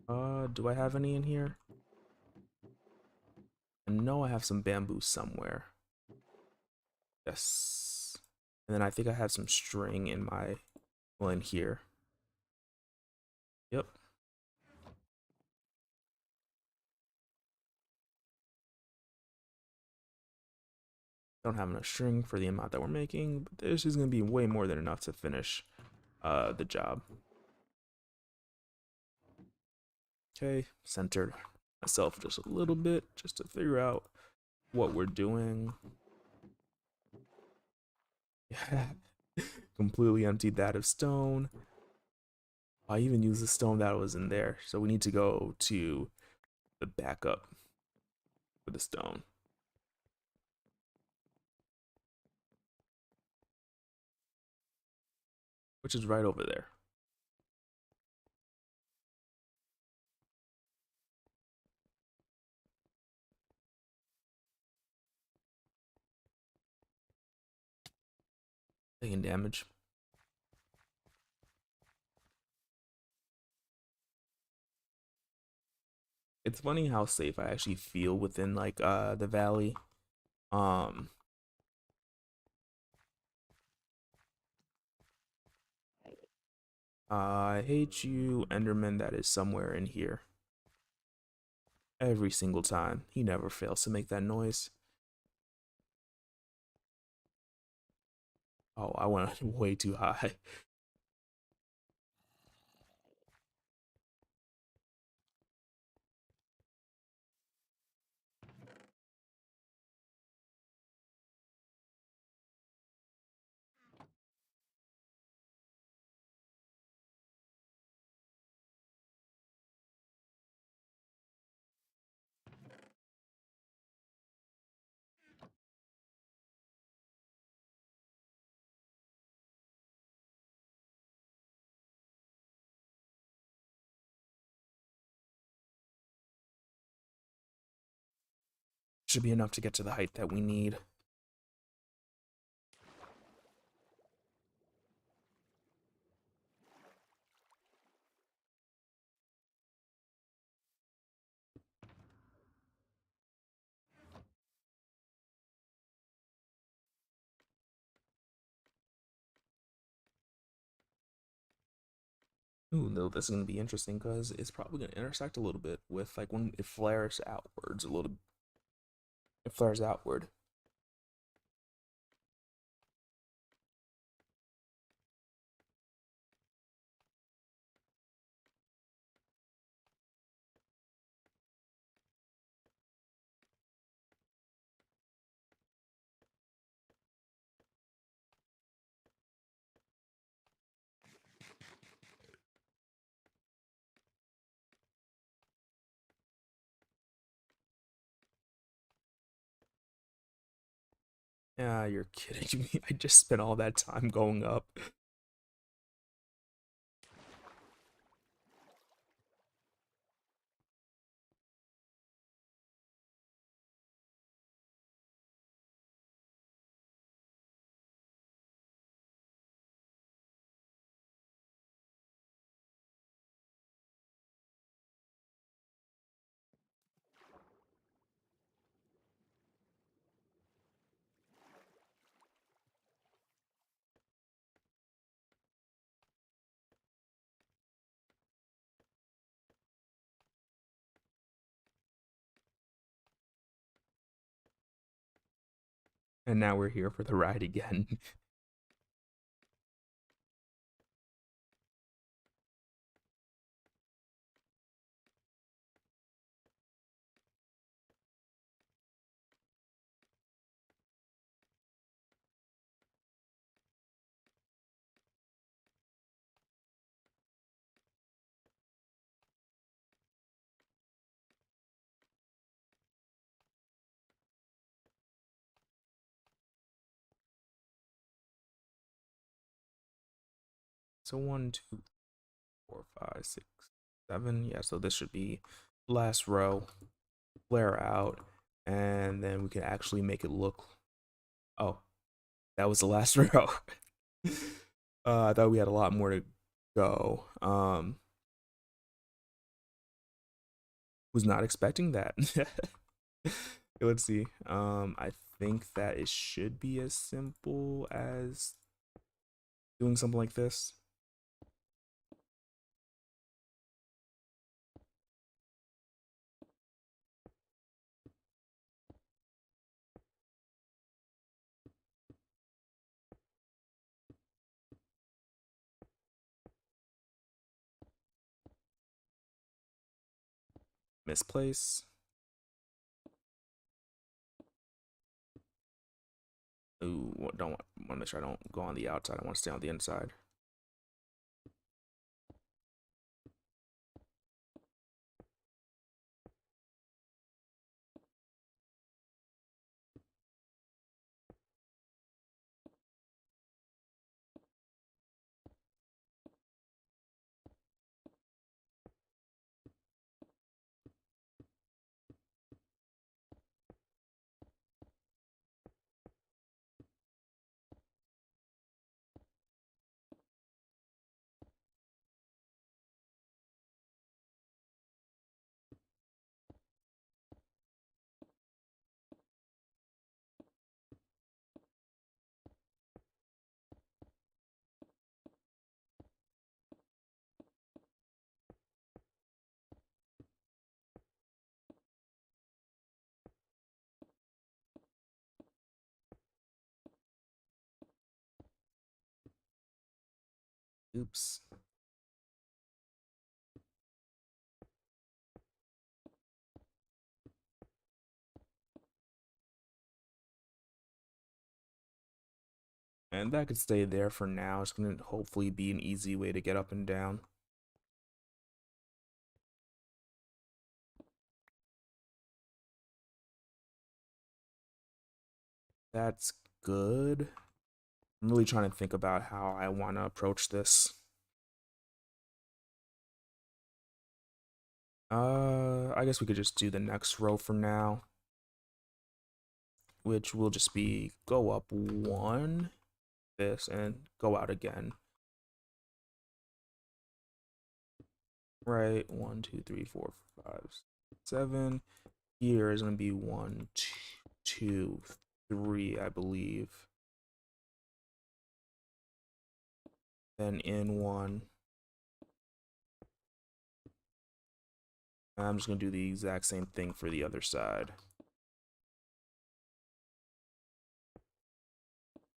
Do I have any in here? I know I have some bamboo somewhere. Yes. And then I think I have some string in my, well, in here. Yep. Don't have enough string for the amount that we're making, but this is going to be way more than enough to finish the job. Okay, centered myself just a little bit just to figure out what we're doing. Yeah, completely emptied that of stone. I even used the stone that was in there, so we need to go to the backup for the stone, which is right over there. Taking damage. It's funny how safe I actually feel within like the valley. Um I hate you, Enderman that is somewhere in here. Every single time. He never fails to make that noise. Oh, I went way too high. Should be enough to get to the height that we need. Ooh, no, this is gonna be interesting because it's probably gonna intersect a little bit with like when it flares outwards a little. It flares outward. Yeah, you're kidding me. I just spent all that time going up. And now we're here for the ride again. So 1, 2, 4, 5, 6, 7. Yeah, so this should be last row, flare out, and then we can actually make it look. Oh, that was the last row. I thought we had a lot more to go. Was not expecting that. Let's see. I think that it should be as simple as doing something like this. Misplace. Ooh, don't want to make sure I don't go on the outside. I want to stay on the inside. Oops. And that could stay there for now. It's going to hopefully be an easy way to get up and down. That's good. I'm really trying to think about how I want to approach this. I guess we could just do the next row for now, which will just be go up one, this, and go out again. Right, 1, 2, 3, 4, 5, 7. Here is going to be 1, 2, 3, I believe. Then in 1. I'm just going to do the exact same thing for the other side.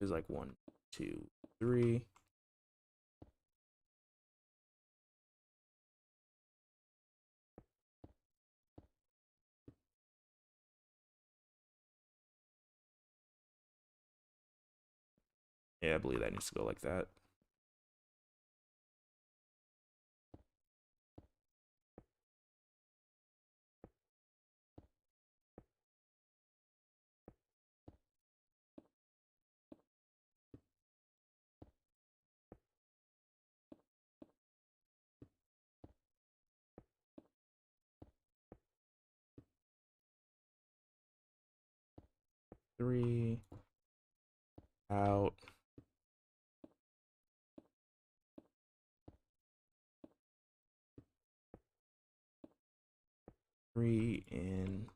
It's like 1, 2, 3. Yeah, I believe that needs to go like that. Three, out. 3 in.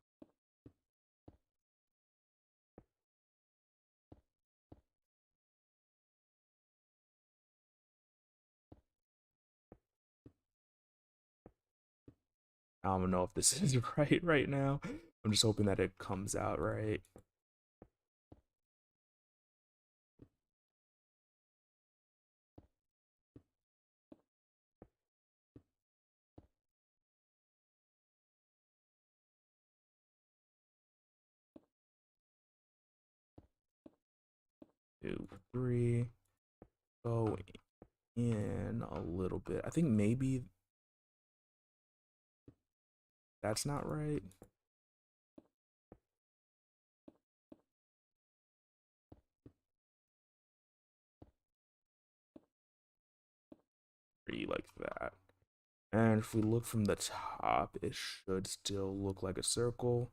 I don't know if this is right now. I'm just hoping that it comes out right. Two, three. Go in a little bit. I think maybe that's not right. Three like that. And if we look from the top, it should still look like a circle.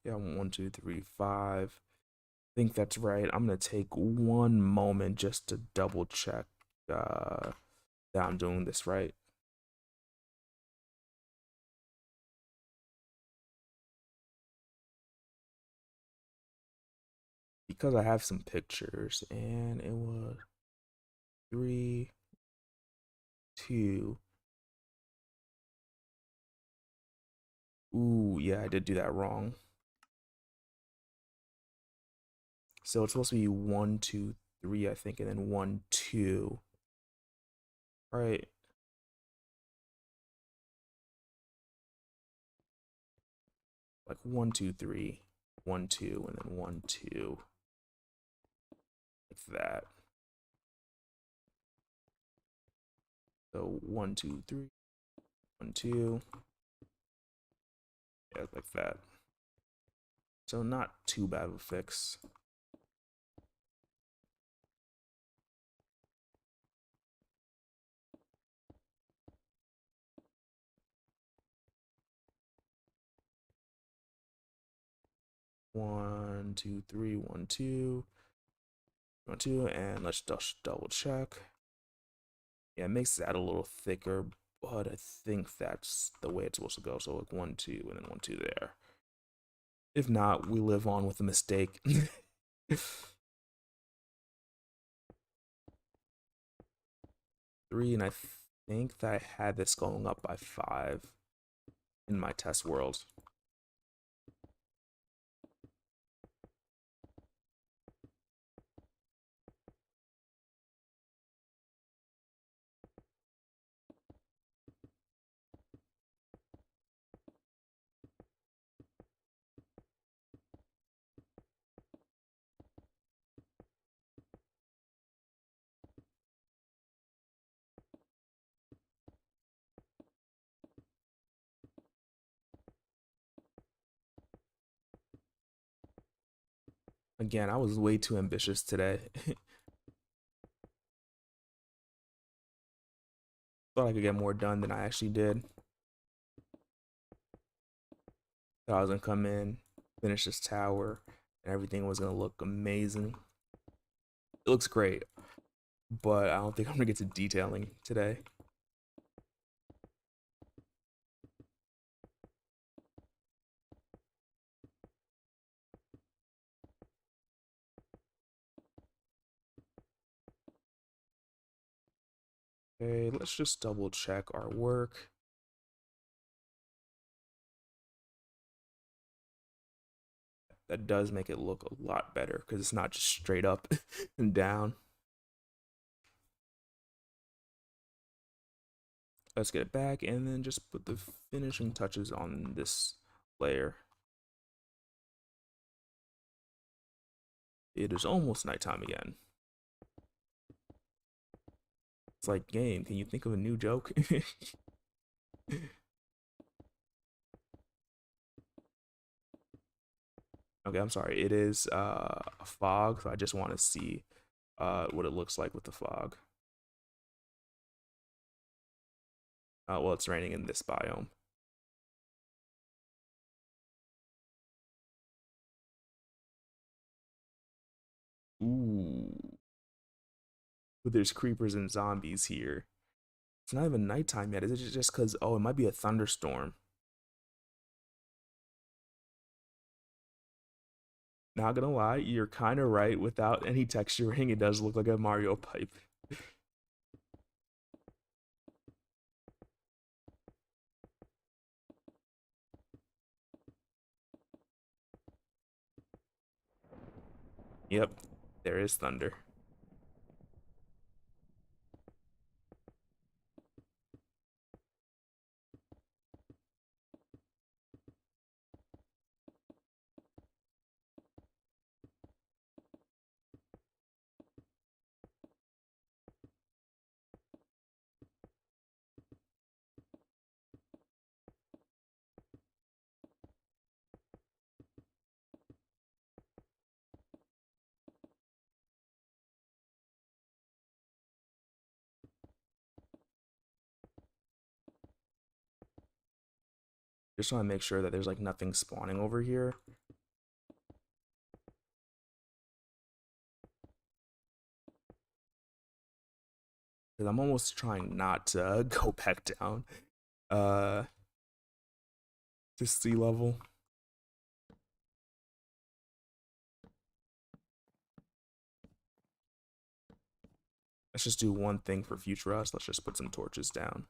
Yeah, 1, 2, 3, 5. I think that's right. I'm gonna take one moment just to double check that I'm doing this right. because I have some pictures, and it was 3, 2. Ooh, yeah, I did do that wrong. So it's supposed to be 1, 2, 3, I think, and then 1, 2. Right. Like 1, 2, 3, 1, 2, and then 1, 2. Like that. So 1, 2, 3, 1, 2. Yeah, like that. So not too bad of a fix. One, two, three, 1, 2, 1, 2, and let's just double check. Yeah, it makes that a little thicker, but I think that's the way it's supposed to go. So like 1, 2, and then 1, 2 there. If not, we live on with a mistake. 3, and I think that I had this going up by 5 in my test world. Again, I was way too ambitious today. Thought I could get more done than I actually did. Thought I was gonna come in, finish this tower, and everything was gonna look amazing. It looks great, but I don't think I'm gonna get to detailing today. Okay, let's just double check our work. That does make it look a lot better because it's not just straight up and down. Let's get it back and then just put the finishing touches on this layer. It is almost nighttime again. It's like, game, can you think of a new joke? Okay, I'm sorry. It is a fog, so I just want to see what it looks like with the fog. Well, it's raining in this biome. Ooh. But there's creepers and zombies here. It's not even nighttime yet. Is it just because, oh, it might be a thunderstorm? Not gonna lie, you're kind of right. Without any texturing, it does look like a Mario pipe. Yep, there is thunder. Just want to make sure that there's like nothing spawning over here. Because I'm almost trying not to go back down uh, to sea level. Let's just do one thing for future us. Let's just put some torches down.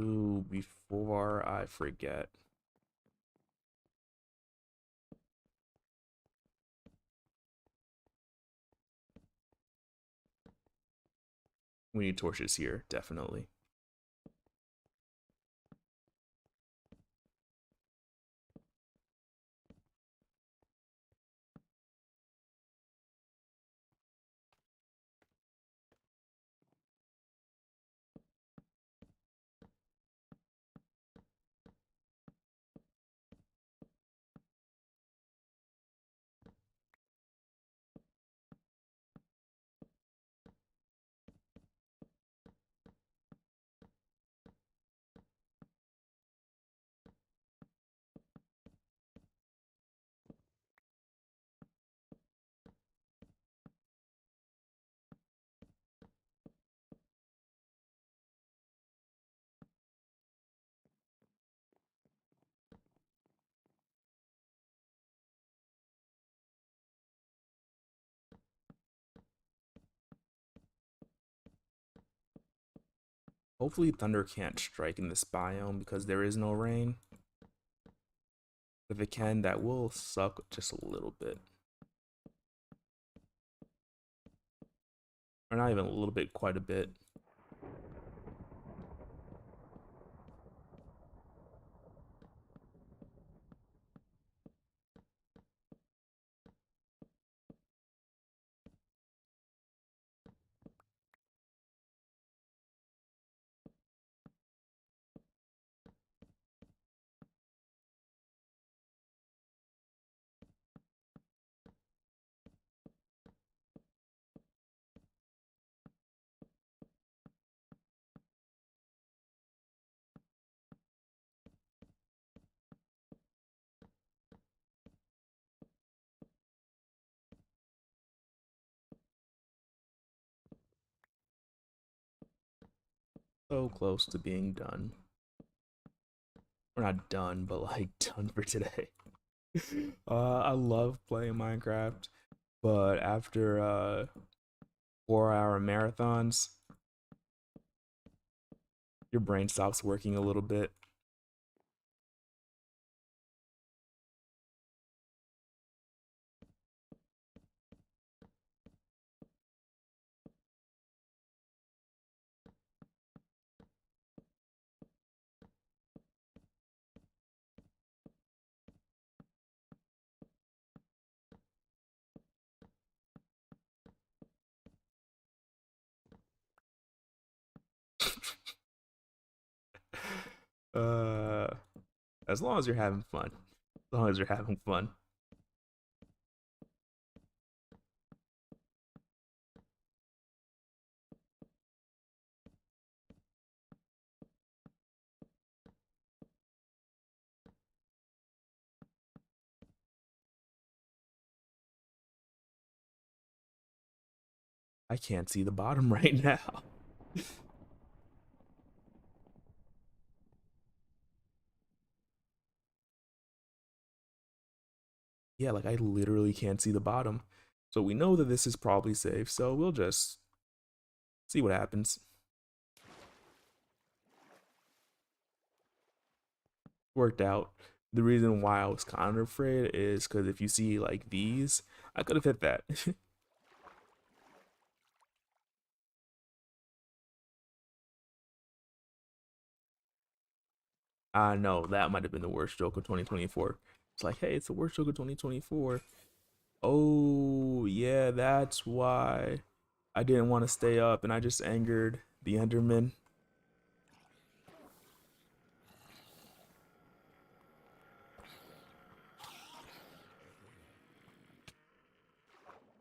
Ooh, before I forget. We need torches here, definitely. Hopefully thunder can't strike in this biome because there is no rain. If it can, that will suck just a little bit. Or not even a little bit, quite a bit. So close to being done. We're not done, but like done for today. I love playing Minecraft, but after 4-hour marathons, your brain stops working a little bit. uh, as long as you're having fun. As long as you're having fun. I can't see the bottom right now. Yeah, like I literally can't see the bottom. So we know that this is probably safe, so we'll just see what happens. Worked out. The reason why I was kind of afraid is because if you see like these, I could have hit that. I know that might have been the worst joke of 2024. It's like, hey, it's the worst joke of 2024. Oh, yeah, that's why I didn't want to stay up and I just angered the Enderman.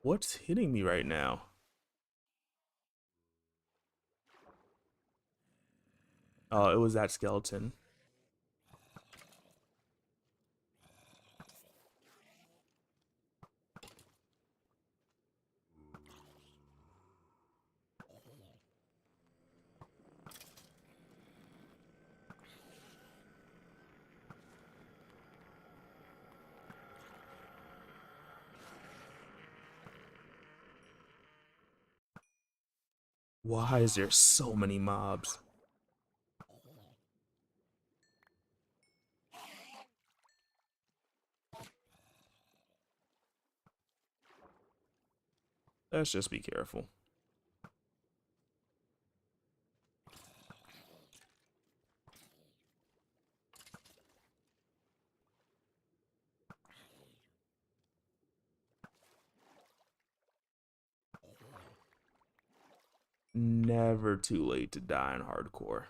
What's hitting me right now? Oh, it was that skeleton. Why is there so many mobs? Let's just be careful. Never too late to die in hardcore.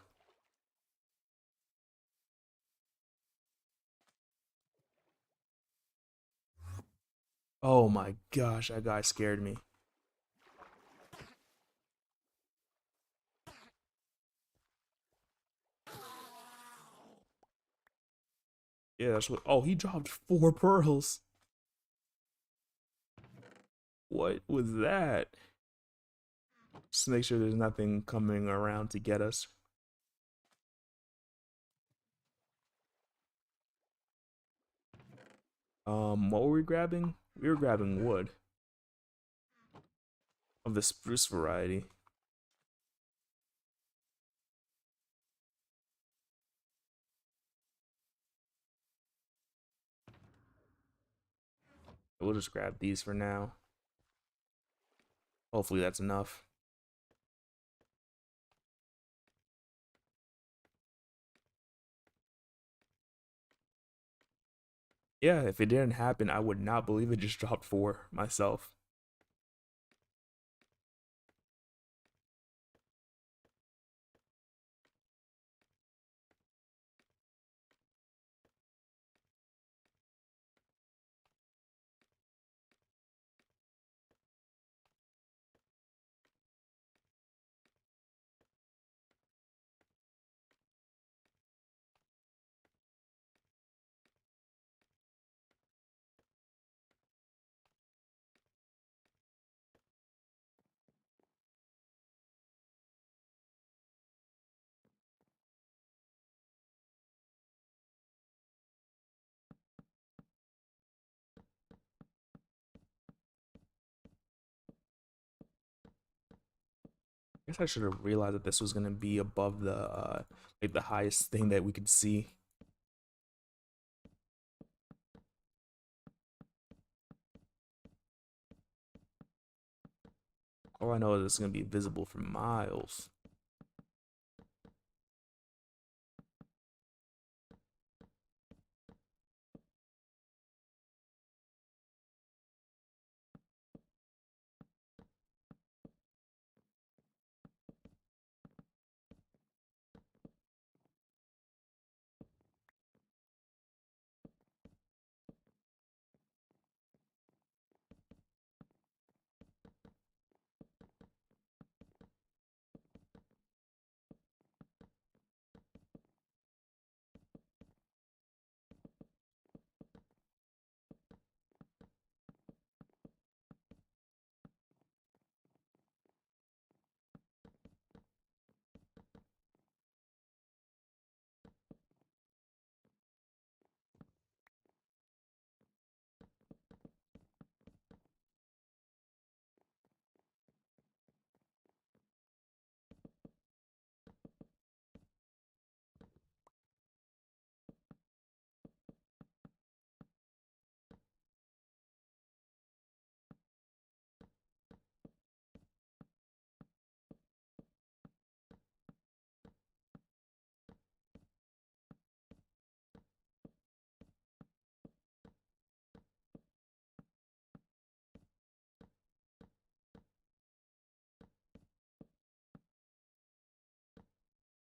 Oh my gosh, that guy scared me. Yeah, that's what. Oh, he dropped 4 pearls. What was that? Just make sure there's nothing coming around to get us. What were we grabbing? We were grabbing wood of the spruce variety. We'll just grab these for now. Hopefully that's enough. Yeah, if it didn't happen, I would not believe it just dropped 4 myself. I guess I should have realized that this was gonna be above the like the highest thing that we could see. All I know is it's gonna be visible for miles.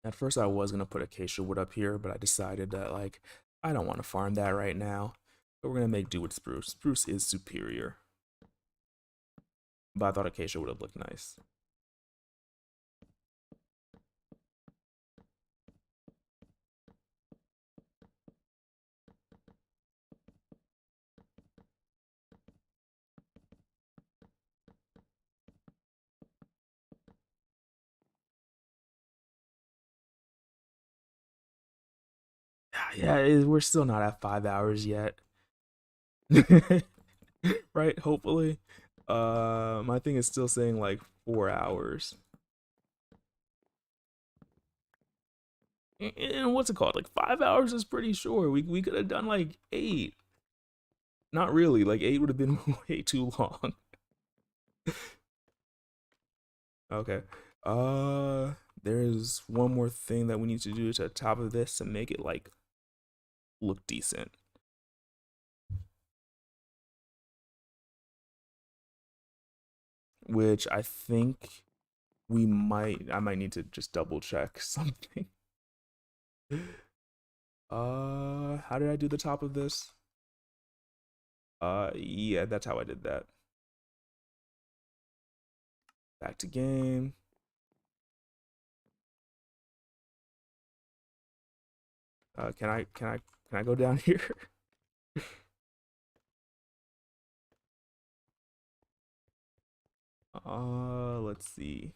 At first, I was gonna put acacia wood up here, but I decided that like I don't want to farm that right now. So we're gonna make do with spruce. Spruce is superior, but I thought acacia would have looked nice. Yeah, we're still not at 5 hours yet. Right? Hopefully. My thing is still saying like 4 hours. And what's it called? Like 5 hours is pretty sure. We could have done like 8. Not really. Like 8 would have been way too long. Okay. Uh, there's one more thing that we need to do to the top of this to make it like look decent. Which I think I might need to just double check something. How did I do the top of this? Yeah, that's how I did that. Back to game. Can I go down here? Let's see.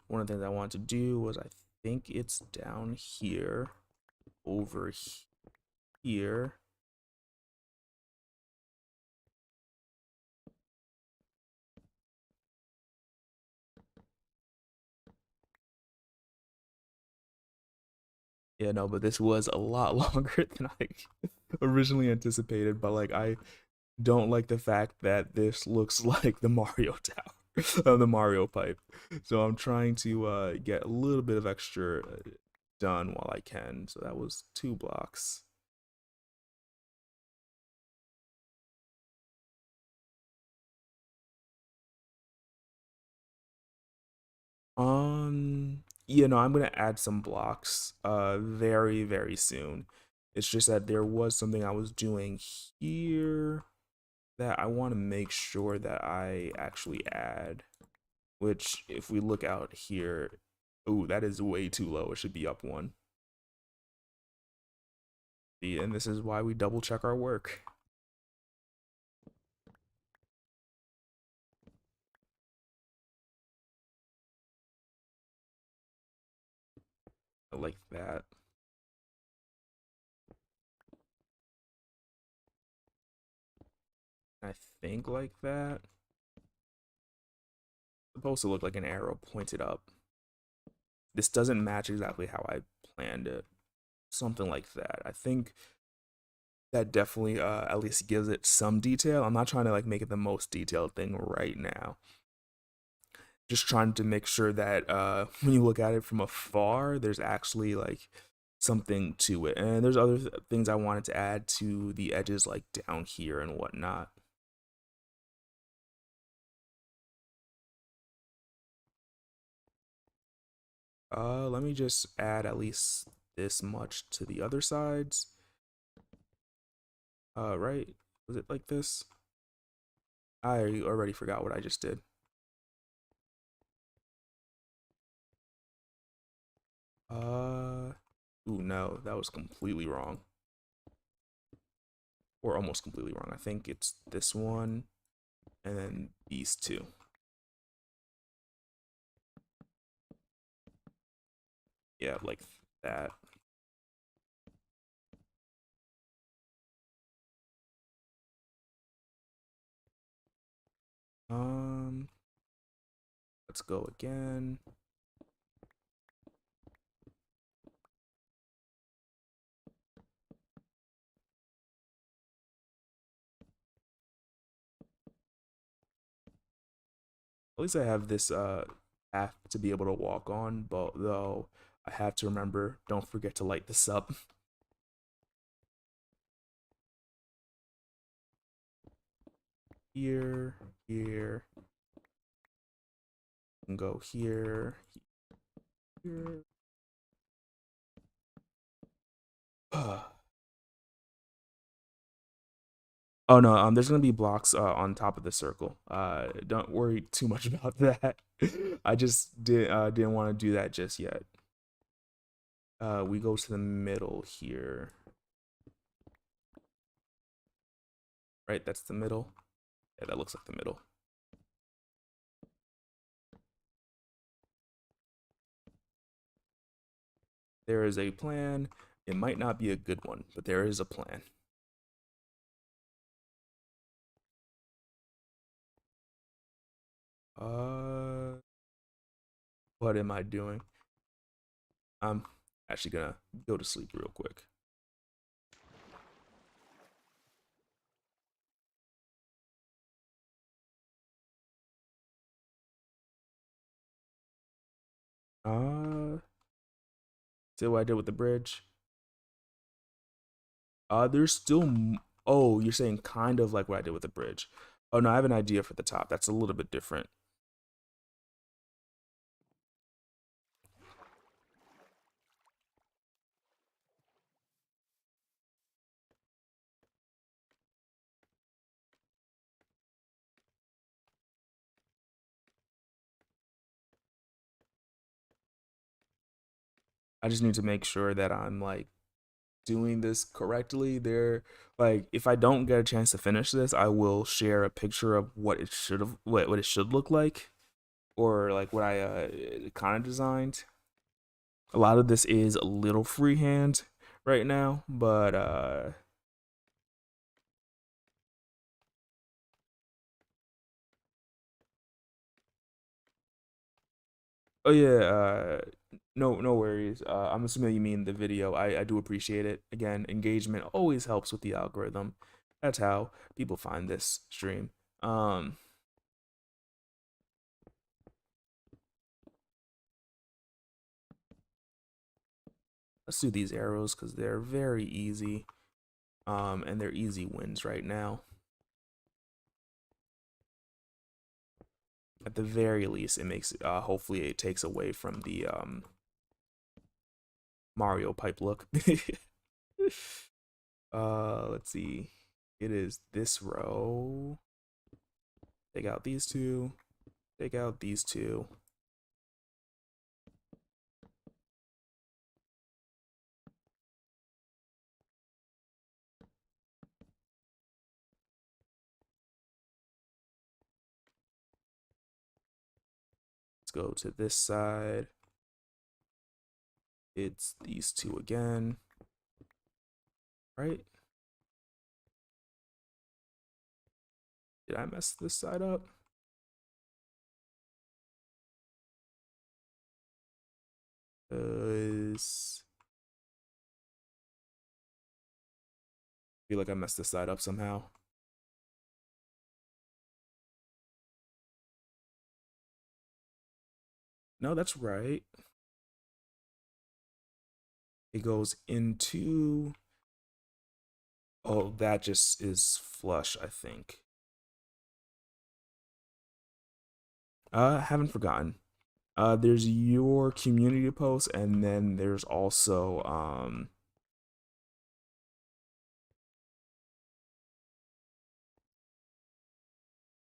One of the things I wanted to do was I think it's down here, over here. Yeah, no, but this was a lot longer than I originally anticipated. But like, I don't like the fact that this looks like the Mario Tower, the Mario pipe. So I'm trying to get a little bit of extra done while I can. So that was 2 blocks. Yeah, no, I'm gonna add some blocks very, very soon. It's just that there was something I was doing here that I want to make sure that I actually add, which if we look out here, oh, that is way too low. It should be up one. See, and this is why we double check our work. Like that. I think like that. It's supposed to look like an arrow pointed up. This doesn't match exactly how I planned it. Something like that. I think that definitely at least gives it some detail. I'm not trying to like make it the most detailed thing right now. Just trying to make sure that when you look at it from afar, there's actually like something to it. And there's other things I wanted to add to the edges, like down here and whatnot. Let me just add at least this much to the other sides. Right? Was it like this? I already forgot what I just did. Ooh, no, that was completely wrong. Or almost completely wrong. I think it's this one and then these two. Yeah, like that. Um, let's go again. At least I have this path to be able to walk on, but though I have to remember, don't forget to light this up. Here, here, and go here, here. Oh no, there's gonna be blocks on top of the circle. Don't worry too much about that. I just didn't want to do that just yet. We go to the middle here. Right, that's the middle. Yeah, that looks like the middle. There is a plan. It might not be a good one, but there is a plan. Uh, what am I doing? I'm actually gonna go to sleep real quick. Uh, See what I did with the bridge. There's still. Oh, you're saying kind of like what I did with the bridge. Oh no, I have an idea for the top. That's a little bit different. I just need to make sure that I'm like doing this correctly. There, like if I don't get a chance to finish this, I will share a picture of what it should have, what it should look like, or like what I kind of designed. A lot of this is a little freehand right now, but oh yeah, no worries. I'm assuming you mean the video. I do appreciate it. Again, engagement always helps with the algorithm. That's how people find this stream. Um, let's do these arrows because they're very easy. And they're easy wins right now. At the very least, it makes hopefully it takes away from the Mario pipe look. Let's see. It is this row. Take out these two. Take out these two. Let's go to this side. It's these two again. Right? Did I mess this side up? Feel like I messed this side up somehow. No, that's right. It goes into. Oh, that just is flush, I think. Haven't forgotten. There's your community post, and then there's also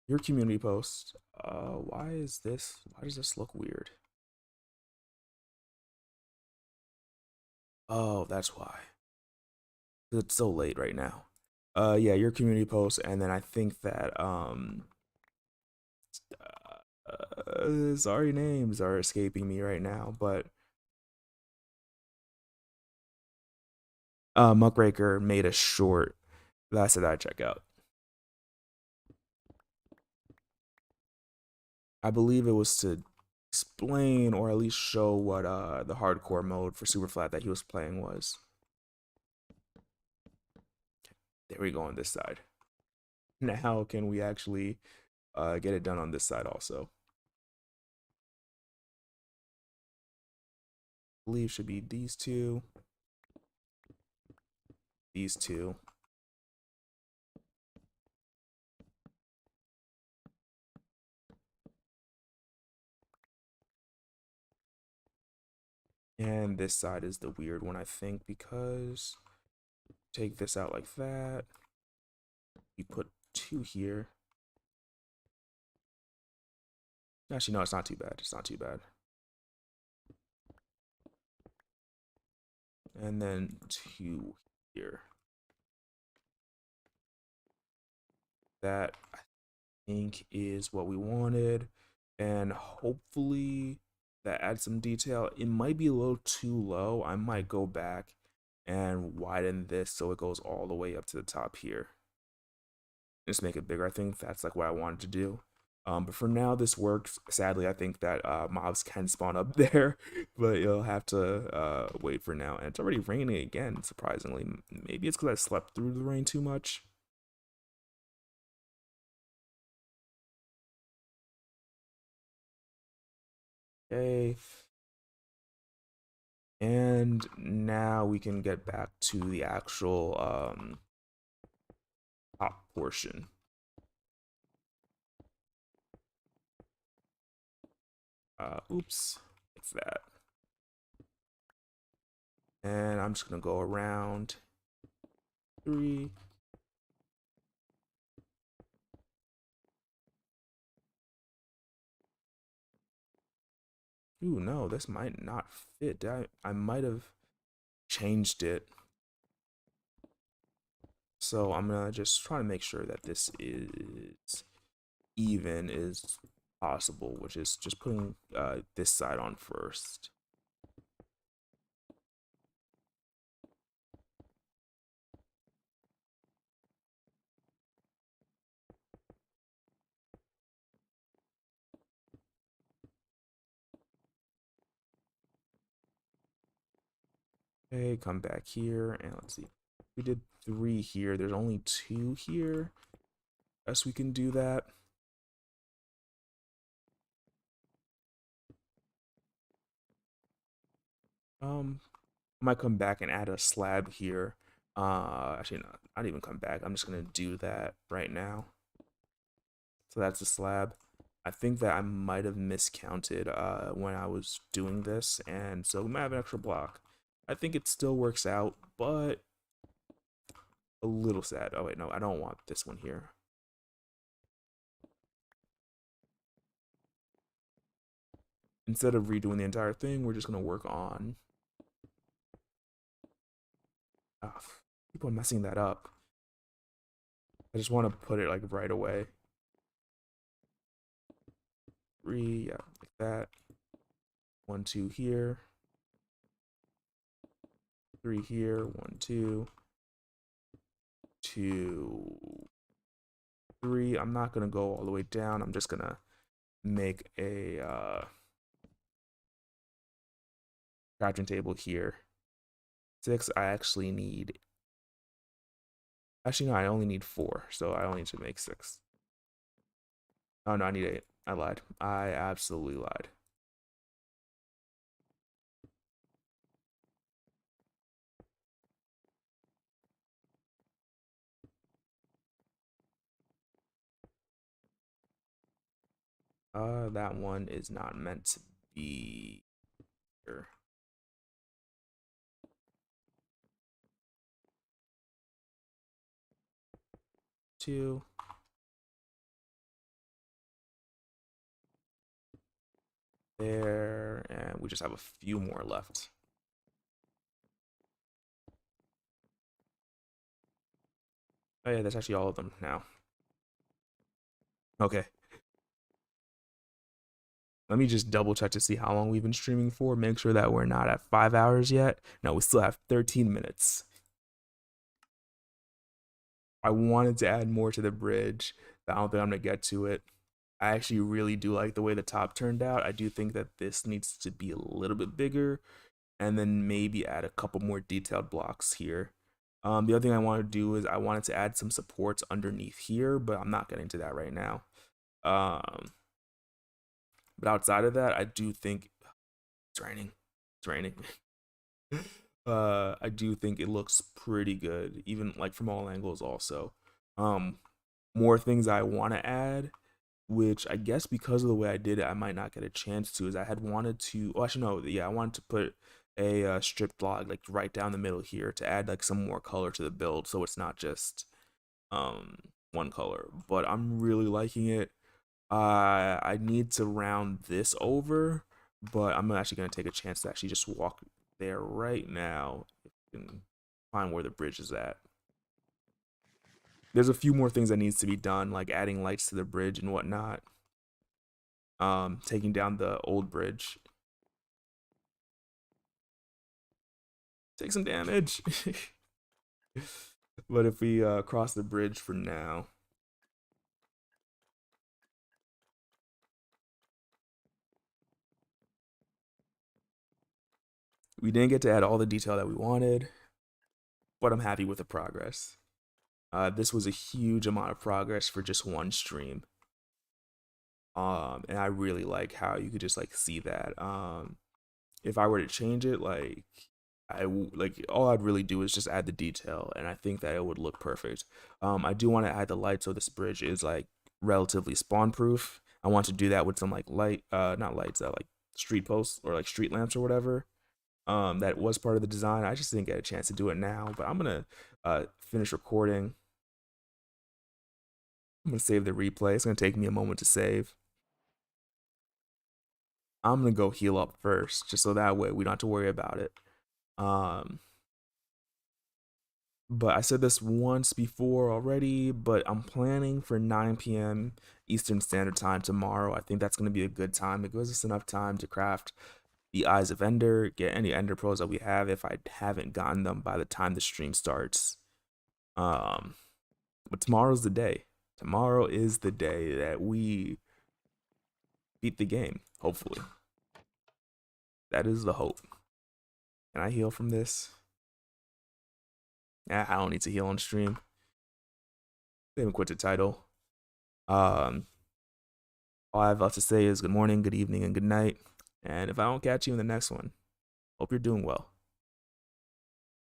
your community post. Why is this? Why does this look weird? Oh, that's why. It's so late right now. Yeah, your community post, and then I think that sorry, names are escaping me right now, but Muckraker made a short that I said I'd check out. I believe it was to explain or at least show what the hardcore mode for Superflat that he was playing was. There we go on this side. Now can we actually get it done on this side also? I believe should be these two, these two. And this side is the weird one, I think, because take this out like that. You put two here. Actually, no, it's not too bad. It's not too bad. And then two here. That I think is what we wanted. And hopefully that adds some detail. It might be a little too low. I might go back and widen this so it goes all the way up to the top here. Just make it bigger. I think that's like what I wanted to do. But for now, this works. Sadly, I think that mobs can spawn up there, but you'll have to wait for now. And it's already raining again, surprisingly. Maybe it's because I slept through the rain too much. Okay. And now we can get back to the actual top portion. Oops, fix that. And I'm just gonna go around 3. Ooh, no, this might not fit. I might have changed it. So I'm gonna just try to make sure that this is even as possible, which is just putting this side on first. Okay, come back here and let's see. We did 3 here. There's only 2 here. Guess we can do that. I might come back and add a slab here. Actually, not even come back. I'm just gonna do that right now. So that's a slab. I think that I might have miscounted when I was doing this, and so we might have an extra block. I think it still works out, but a little sad. Oh wait, no, I don't want this one here. Instead of redoing the entire thing, we're just gonna work on. Oh, keep on messing that up. I just want to put it like right away. 3, yeah, like that. 1, 2 here. 3 here. 1, 2. 2, 3. I'm not gonna go all the way down. I'm just gonna make a crafting table here. 6. I actually need. Actually, no. I only need 4, so I only need to make 6. Oh no, I need 8. I lied. I absolutely lied. That one is not meant to be here. 2. There, and we just have a few more left. Oh yeah, that's actually all of them now. Okay. Let me just double check to see how long we've been streaming for. Make sure that we're not at 5 hours yet. No, we still have 13 minutes. I wanted to add more to the bridge, but I don't think I'm gonna get to it. I actually really do like the way the top turned out. I do think that this needs to be a little bit bigger and then maybe add a couple more detailed blocks here. The other thing I want to do is I wanted to add some supports underneath here, but I'm not getting to that right now. Um, but outside of that, I do think it's raining. It's raining. I do think it looks pretty good, even like from all angles. Also, um, more things I want to add, which I guess because of the way I did it, I might not get a chance to. Is I had wanted to. Oh, actually, no. Yeah, I wanted to put a stripped log like right down the middle here to add like some more color to the build, so it's not just um one color. But I'm really liking it. I need to round this over, but I'm actually gonna take a chance to actually just walk there right now and find where the bridge is at. There's a few more things that needs to be done, like adding lights to the bridge and whatnot. Taking down the old bridge. Take some damage. But if we cross the bridge for now, We didn't get to add all the detail that we wanted, but I'm happy with the progress. This was a huge amount of progress for just one stream. And I really like how you could just like see that. If I were to change it, like all I'd really do is just add the detail, and I think that it would look perfect. I do want to add the light so this bridge is like relatively spawn proof. I want to do that with some like not lights, like street posts or like street lamps or whatever. That was part of the design. I just didn't get a chance to do it now, but I'm gonna finish recording. I'm gonna save the replay. It's gonna take me a moment to save. I'm gonna go heal up first, just so that way we don't have to worry about it. Um, but I said this once before already, but I'm planning for 9 p.m. Eastern Standard Time tomorrow. I think that's gonna be a good time. It gives us enough time to craft the Eyes of Ender, get any Ender Pros that we have if I haven't gotten them by the time the stream starts. Um, but tomorrow's the day. Tomorrow is the day that we beat the game, hopefully. That is the hope. Can I heal from this? I don't need to heal on stream. They haven't quit the title. All I have left to say is good morning, good evening, and good night. And if I don't catch you in the next one, hope you're doing well.